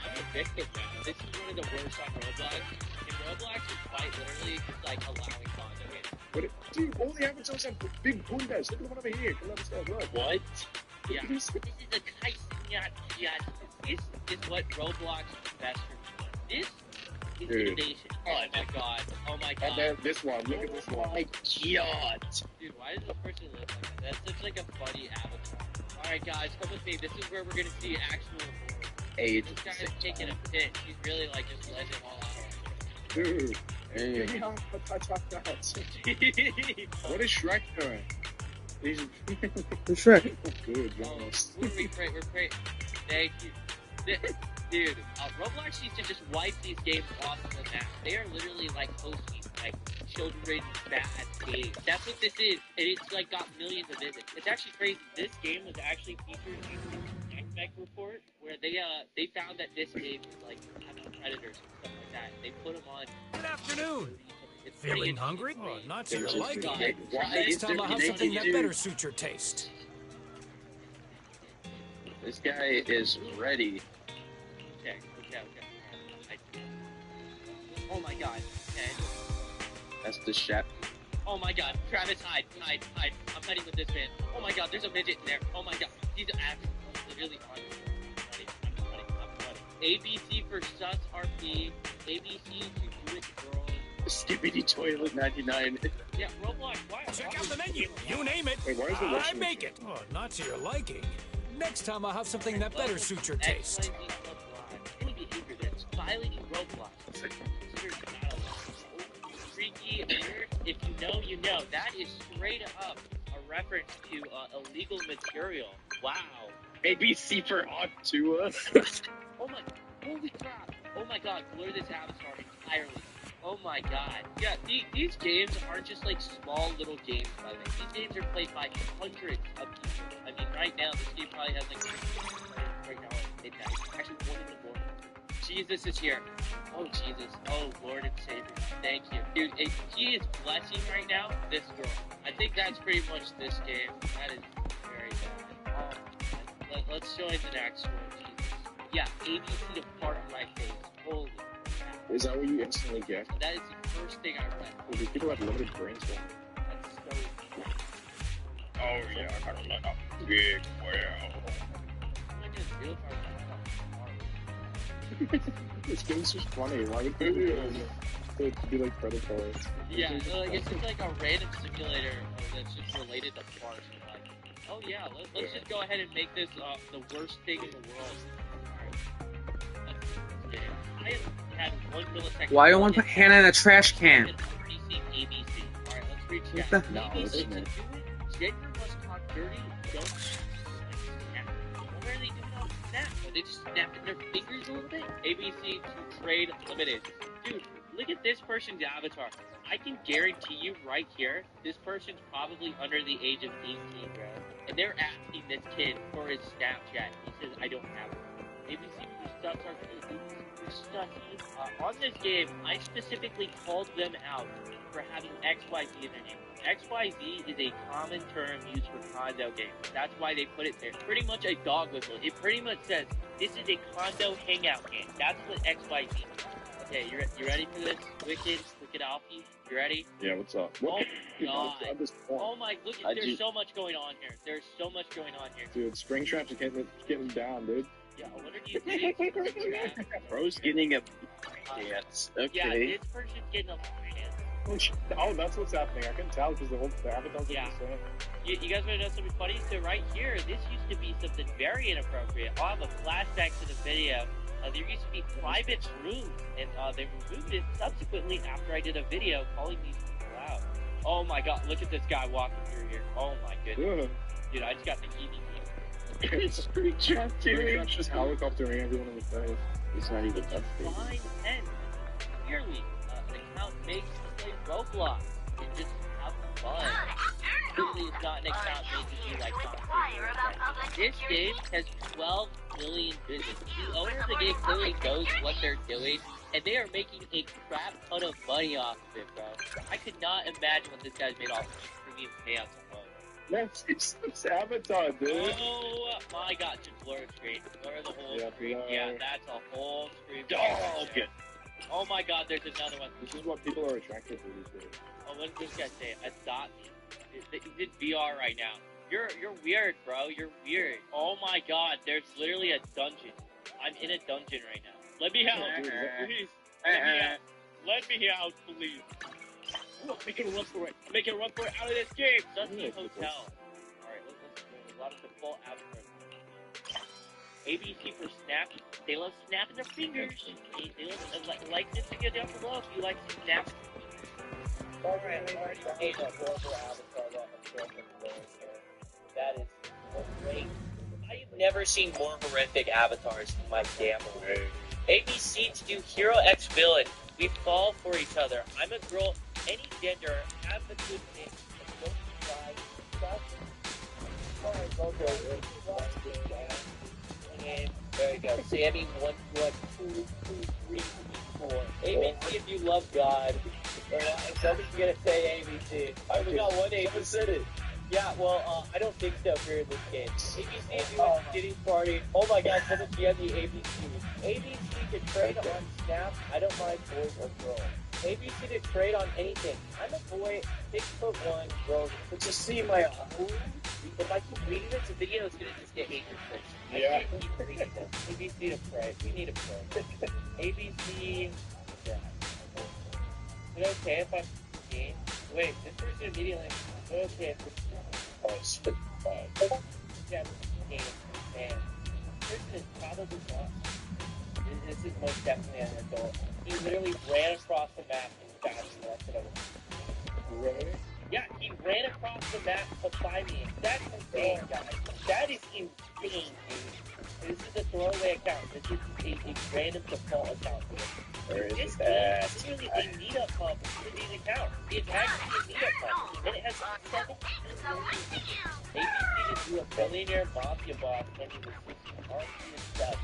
I'm addicted now. This is one of the worst on Roblox. And Roblox is quite literally just like allowing content. Dude, all the avatars have big bundas. Look at the one over here. Come on, let's go. What? Yeah. This is a This is what Roblox is best for me. Intimidation. Oh my god. Oh my god. And then this one. Look at this one. Oh my god. Dude, why does this person look like that? That's such like a funny avatar. Alright guys, come with me. This is where we're gonna see actual age. This guy is taking a piss. He's really like just letting it all out. Dude. Hey. What is Shrek doing? He's Shrek. Good. We're great. Thank you. Dude, Roblox needs to just wipe these games off of the map. They are literally like hosting like children's bad games. That's what this is, and it's like got millions of visits. It's actually crazy. This game was actually featured in the Tech report where they found that this game is like predators and stuff like that. They put them on. Good afternoon. It's Feeling hungry? Oh, not to your liking. Why Next time I'll have something that better suits your taste. This guy is ready. Okay. Oh my god. Okay. That's the chef. Oh my god. Travis, hide. I'm hiding with this man. Oh my god, there's a midget in there. Oh my god. He's literally on. I'm running. ABC for sus RP. ABC to do it, girl. Skibidi Toilet 99. Yeah, Roblox, why? Check out the menu. You name it. Wait, why is the I washing make it. Oh, not to your liking. Next time I'll have something that better suits your taste. Violating Roblox. Freaky alert. If you know, you know. That is straight up a reference to illegal material. Wow. ABC for Ontua. Oh my, holy crap. Oh my god, blur this avatar entirely. Oh my god. Yeah, these games aren't just like small little games, by the way. These games are played by hundreds of people. I mean, right now, this game probably has like right now at midnight. Actually, 1 in the morning. Jesus is here. Oh, Jesus. Oh, Lord and Savior. Thank you. Dude, he is blessing right now this girl. I think that's pretty much this game. That is very bad. Let's join the next one. Jesus. Yeah, ABC to part of my face. Holy crap. Is that what you instantly get? That is the first thing I read. Well, these people have limited brain storage. That's so cool. Oh yeah, I gotta let up. Big well. I'm not gonna do it for This game's just funny. Why would they be like predatory? Yeah, like it's just like a random simulator that's just related to parts. Like, oh yeah, let's just go ahead and make this the worst thing in the world. Alright, I have had 1 millisecond. Why don't want to put Hannah in a trash can? ABC. Alright, let's reach What that. the- ABC to do it. Gender was caught dirty. Don't snap. What are they doing on Snap? Are they just snapping their fingers a little bit? ABC to trade limited. Dude, look at this person's avatar. I can guarantee you right here, this person's probably under the age of 18, bro. And they're asking this kid for his Snapchat. He says, I don't have it. ABC for stuff on this game, I specifically called them out for having XYZ in their name. XYZ is a common term used for condo games. That's why they put it there. Pretty much a dog whistle. It pretty much says, this is a condo hangout game. That's what XYZ means. Okay, you ready for this? Wicked Alfie? You ready? Yeah, what's up? Oh my god. Oh my, look, there's so much going on here. There's so much going on here. Dude, Springtrap's getting down, dude. Yeah, what are you doing? Bro's getting a dance. Okay. Yeah, this person's getting a finance. Oh, that's what's happening. I couldn't tell because the avatar's Yeah. the same. You guys want to know something funny? So right here, this used to be something very inappropriate. I'll have a flashback to the video. There used to be private rooms, and they removed it subsequently after I did a video calling these people out. Oh my god, look at this guy walking through here. Oh my goodness. Dude, I just got the EVP. It's Springtrap, dude. Springtrap's just helicoptering everyone in the face. It's not even that big. Fine and clearly, an account makes to play Roblox and just have fun. Clearly, it's not an account made to be like this game has 12 million visits. The owner of the game clearly knows what they're doing, and they are making a crap ton of money off of it, bro. I could not imagine what this guy's made off of premium payouts alone. That's it's Avatar, dude. Oh my god, just blur the screen. Blur the whole screen. blur. Yeah, that's a whole screen. Oh, good. Oh my god, there's another one. This is what people are attracted to these days. Oh, what did this guy say? Adopt me. He's in VR right now. You're weird, bro. You're weird. Oh my god, there's literally a dungeon. I'm in a dungeon right now. Let me out, please. Let me out, please. I'm making a run for it. I'm making a run for it out of this game. Dusty Hotel. Alright, let's go. A lot of default avatars. ABC for Snap. They love snapping their fingers. They love, like this video down below if you like to snap. Alright, I already seen a horrible avatar that I'm showing here. That is great. I've never seen more horrific avatars in my damn life. ABC to do hero X villain. We fall for each other. I'm a girl, any gender, have the good thing, and don't try. Alright, okay. And there you go. Sammy, 1, 2, 3, 4. ABC if you love God. Somebody's gonna say ABC. Alright, we got one ABC. Yeah, well, I don't think so here in this game. ABC if you want Diddy's party. Oh my god, someone's the ABC. ABC to trade on Snap. I don't mind boys or girls. ABC to trade on anything. I'm a boy, 6'1", bro. But just see my if I keep reading this, the video is gonna just get 8 or 6. Yeah. ABC to pray. We need a pray. ABC. Yeah. Is it okay if I'm game? Wait, this person immediately. Okay. Yeah, game. Man. This person is probably not. This is most definitely an adult. He literally ran across the map and fast selected him. Really? Yeah, he ran across the map to find me. That's insane, guys. That is insane, dude. This is a throwaway account. This is a random default account. This game is literally a meetup hub for these accounts. It's actually a meetup hub. And it has 7 ABC to do a billionaire mafia boss and he was RC and stuff.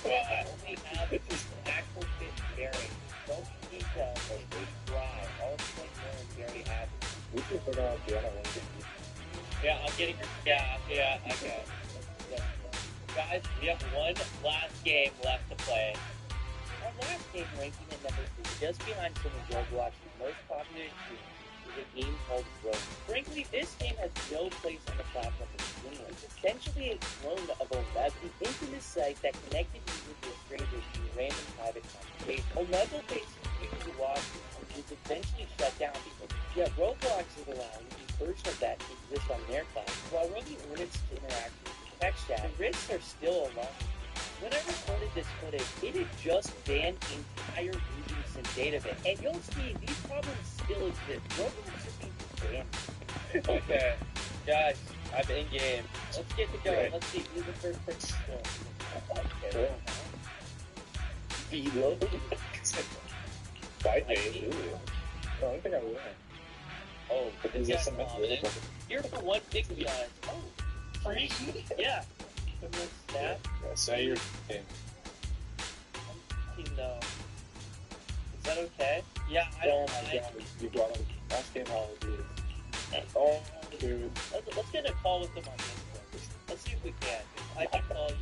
I only have this actual fit bearing. Don't detail, but they dry. All the points more and very happy. We should put on the other one. Yeah, I'm getting her. Yeah, okay. Yeah. Guys, we have one last game left to play. Our last game ranking at number 3, just behind some of Roblox, the most popular game is a game called Rogue. Frankly, this game has no place on the platform to begin with. It's essentially a clone of Omegle, the infamous site that connected users to strangers through random private conversations. Omegle basically watched was eventually shut down because Roblox is allowing the version of that to exist on their platform. While Rogue limits interaction with text chat, the risks are still alarming. When I recorded this footage, it had just banned entire regions and database. And you'll see these problems still exist. Roblox is being banned. Okay, guys, I'm in game. Let's get to going. Let's see who's the first person. Okay. Velo. Fight me. I don't think I will. Oh, but this guy's prominent. Here for one thing, to be honest. Oh, free? Yeah. Snap. Yeah, say your name. No. Is that okay? Yeah, I don't mind. You brought him. Ask him how it is. Oh, dude. Let's get a call with him on Discord. Let's see if we can. I can call you.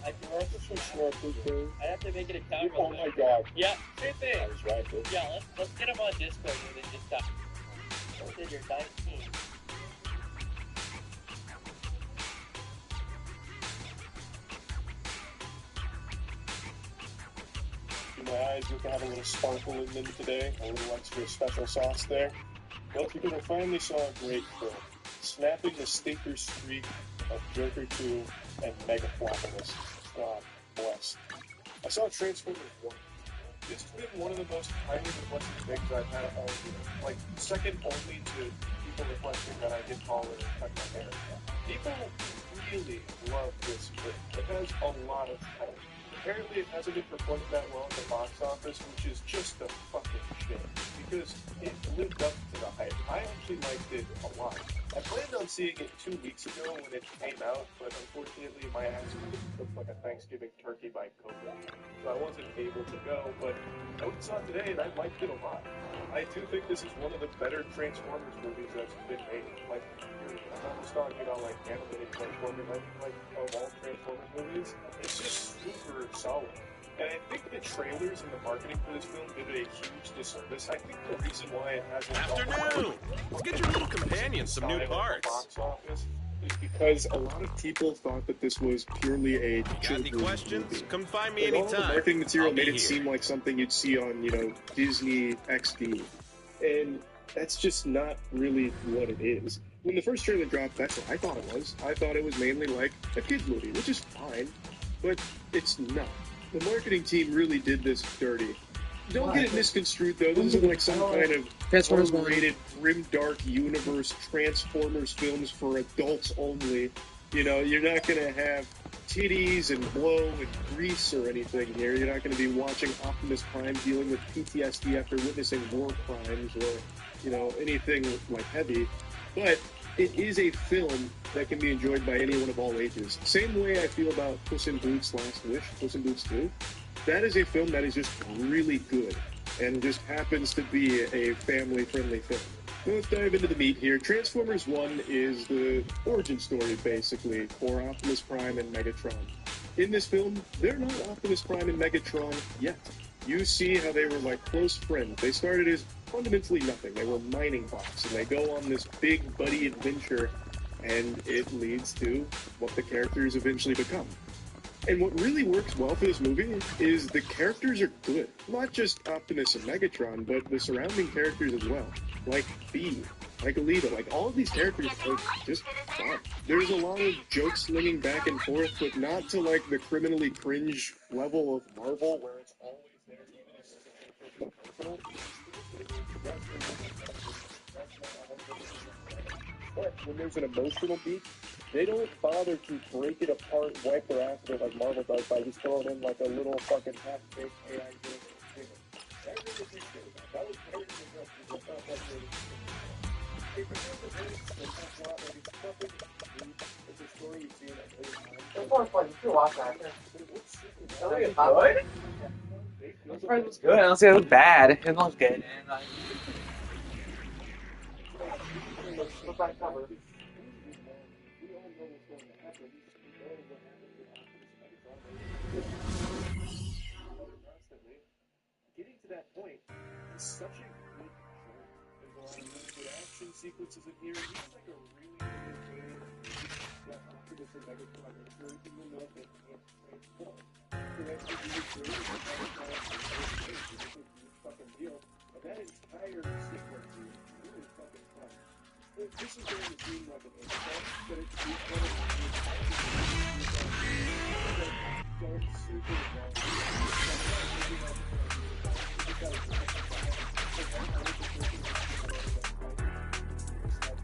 I can work with some I have to make it a account. Oh my god. Yeah, same thing. I was right, dude. Yeah, let's get him on Discord and then just talk. What's your 19? My eyes look to have a little sparkle in them today, a little extra special sauce there. Well, because I finally saw a great film, snapping the stinker streak of Joker 2 and Megaplopolis. God bless. I saw Transformers 1. It's been one of the most timely requested things I've had all year. Like, second only to people requesting that I get taller and cut my hair. People really love this film. It has a lot of talent. Apparently it hasn't been performed that well at the box office, which is just a fucking shit, because it lived up to the hype. I actually liked it a lot. I planned on seeing it 2 weeks ago when it came out, but unfortunately my ass was cooked like a Thanksgiving turkey by COVID, so I wasn't able to go, but I went and saw it today and I liked it a lot. I do think this is one of the better Transformers movies that's been made. Like, I'm not just talking about like animated Transformers, I think like of all Transformers movies, it's just super solid. And I think the trailers and the marketing for this film did it a huge disservice. I think the reason why it hasn't Afternoon! Let's get your little companion some new parts. Box office because a lot of people thought that this was purely a children's movie. Come find me Like, all the anytime. marketing material I'll be made it here. seem like something you'd see on, Disney XD. And that's just not really what it is. When the first trailer dropped, that's what I thought it was. I thought it was mainly like a kid's movie, which is fine, but it's not. The marketing team really did this dirty. Don't get it misconstrued, though. This isn't like some kind of Transformers R-rated, grim, dark universe Transformers films for adults only. You're not going to have titties and blow and grease or anything here. You're not going to be watching Optimus Prime dealing with PTSD after witnessing war crimes or, anything like heavy. But it is a film that can be enjoyed by anyone of all ages. Same way I feel about Puss in Boots Last Wish, Puss in Boots 2. That is a film that is just really good and just happens to be a family-friendly film. So let's dive into the meat here. Transformers 1 is the origin story, basically, for Optimus Prime and Megatron. In this film, they're not Optimus Prime and Megatron yet. You see how they were like close friends. They started as fundamentally nothing. They were mining bots, and they go on this big buddy adventure, and it leads to what the characters eventually become. And what really works well for this movie is the characters are good. Not just Optimus and Megatron, but the surrounding characters as well. Like Bee, like Alita, like all of these characters are just fun. There's a lot of jokes slinging back and forth, but not to like the criminally cringe level of Marvel, where it's always there even if but when there's an emotional beat, they don't bother to break it apart, wipe their ass with it like Marvel does by just throwing in like a little fucking half-baked AI game. That really is good. That was very impressive. It's not that great. It remembers it, and that's not like it's nothing new. It's a story you've seen a million times. It's more fun. You should watch that. It's good? This part was good. I don't say it was bad. It was good. Look back cover. Getting to that point is such a good show. There's a lot of really good action sequences in here. It's like a really good game that Optimus and Megatron are sure even though they can't transform. So that's what you do. It's a huge fucking deal. But that entire sequence is really fucking fun. This is going to seem like an insult, but it's one of the dark, super long.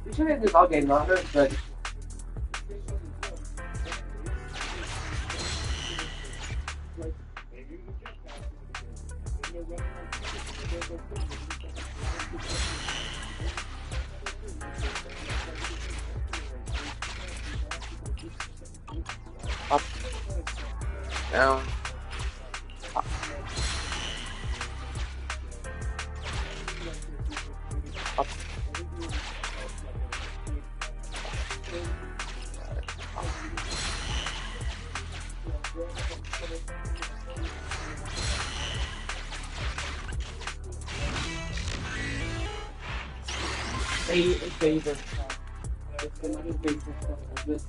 You should have this all game longer, but up, down, up. Up. Favorite. It's another favorite of this.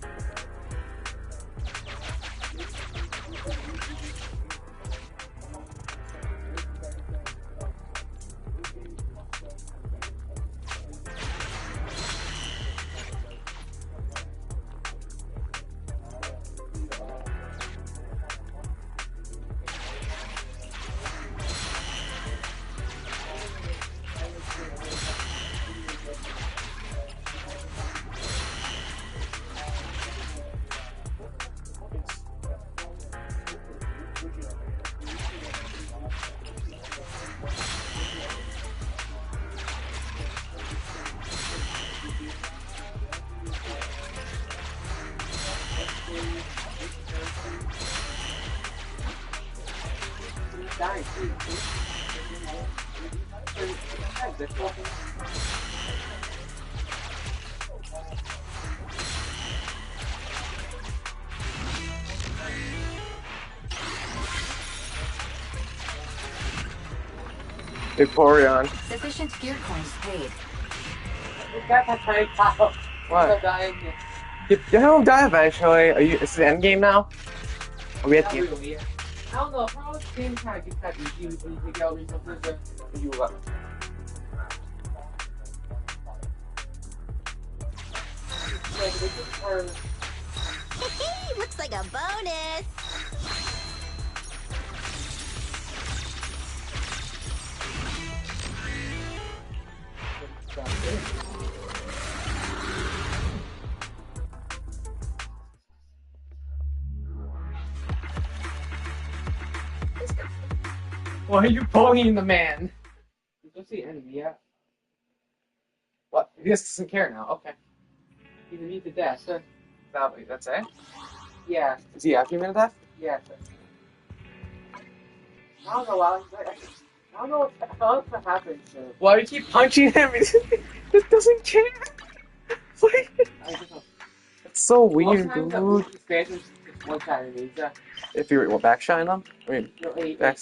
Vaporeon. Sufficient gear coins paid. We got that tiny pop. What? You don't die eventually. Are you? Is it the end game now? Are we at the end? Really. I don't know. How this game kind of gets that easy when you take out resources and you love. Looks like a bonus. Why are you bullying the man? You don't see enemy yet. What? He just doesn't care now. Okay. He beat to death. Sir. That's it? Yeah. Is he after you to death? Yeah. Sir. I don't know why. I don't know what happened. Sir. Why do you keep punching him? He doesn't care. It's so weird, dude. If you were backshining them? I mean, back.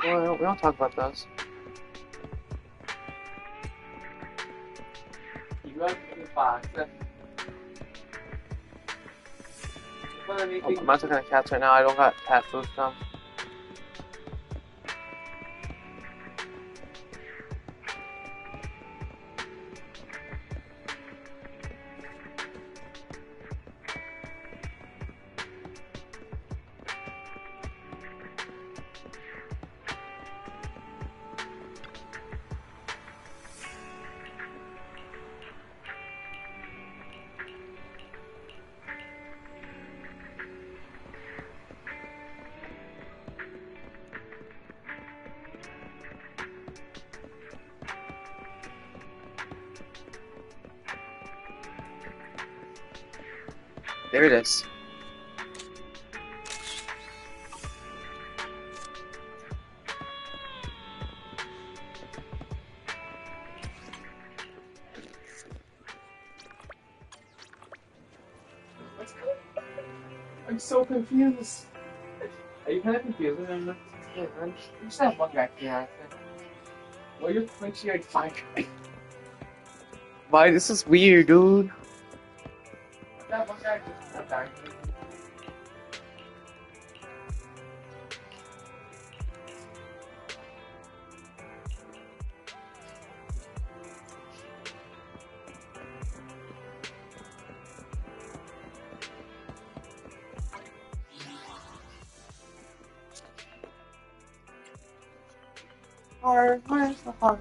Well, we don't talk about those. You run to the box. I'm not looking at cats right now. I don't got cat food stuff. There it is. I'm so confused. Are you kind of confused? You just have one guy here. Well, you're flinching like fine. Why? This is weird, dude. That one guy just died. Where's the heart?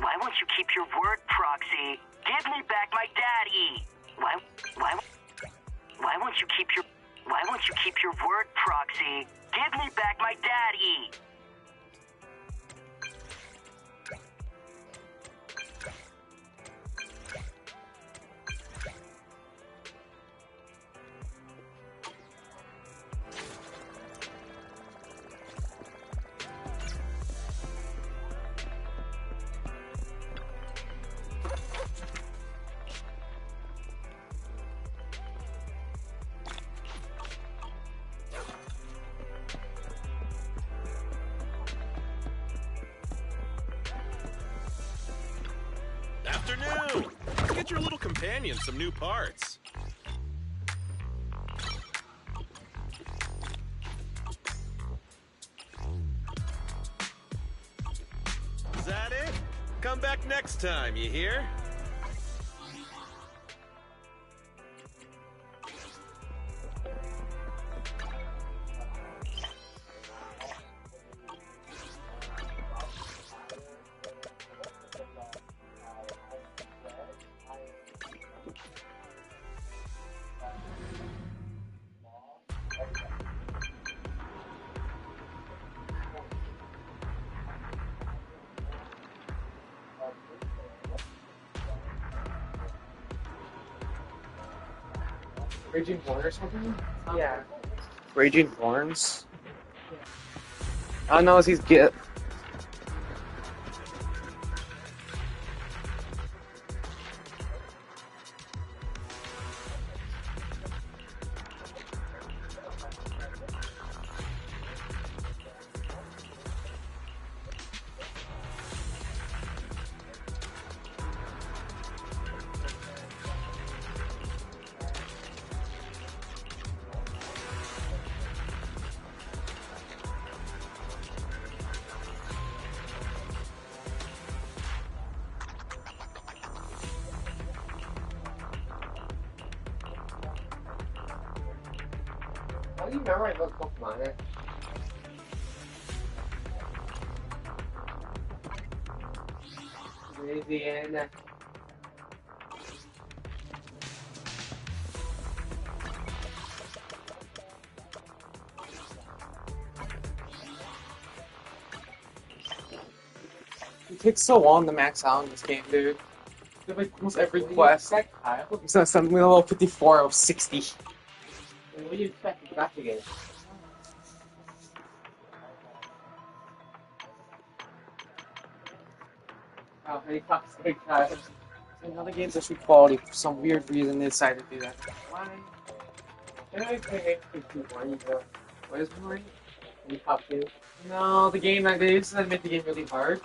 Why won't you keep your word, Proxy? Give me back my daddy. Why won't you keep your word, Proxy? Give me back my daddy. Get your little companion some new parts. Is that it? Come back next time, you hear? Raging Horn or something? Yeah. Raging Horns? I don't know if he's get. How do you memorize those Pokemon? Louisiana. It takes so long to max out in this game, dude. Like almost every quest. So something level 54 of 60. What do you expect from Gotcha games? Oh, many fucks big time. Another game's actually quality for some weird reason they decided to do that. Why? Can I play X2 What is Marine? Any pop two? No, the game that they used to make the game really hard.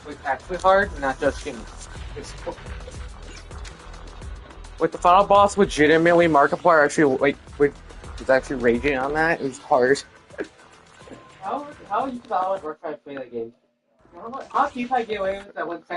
Like actually hard, not just it's with the final boss legitimately Markiplier actually like was actually raging on that. It was hard. How you solid or try to play that game? How do you get away with that one second?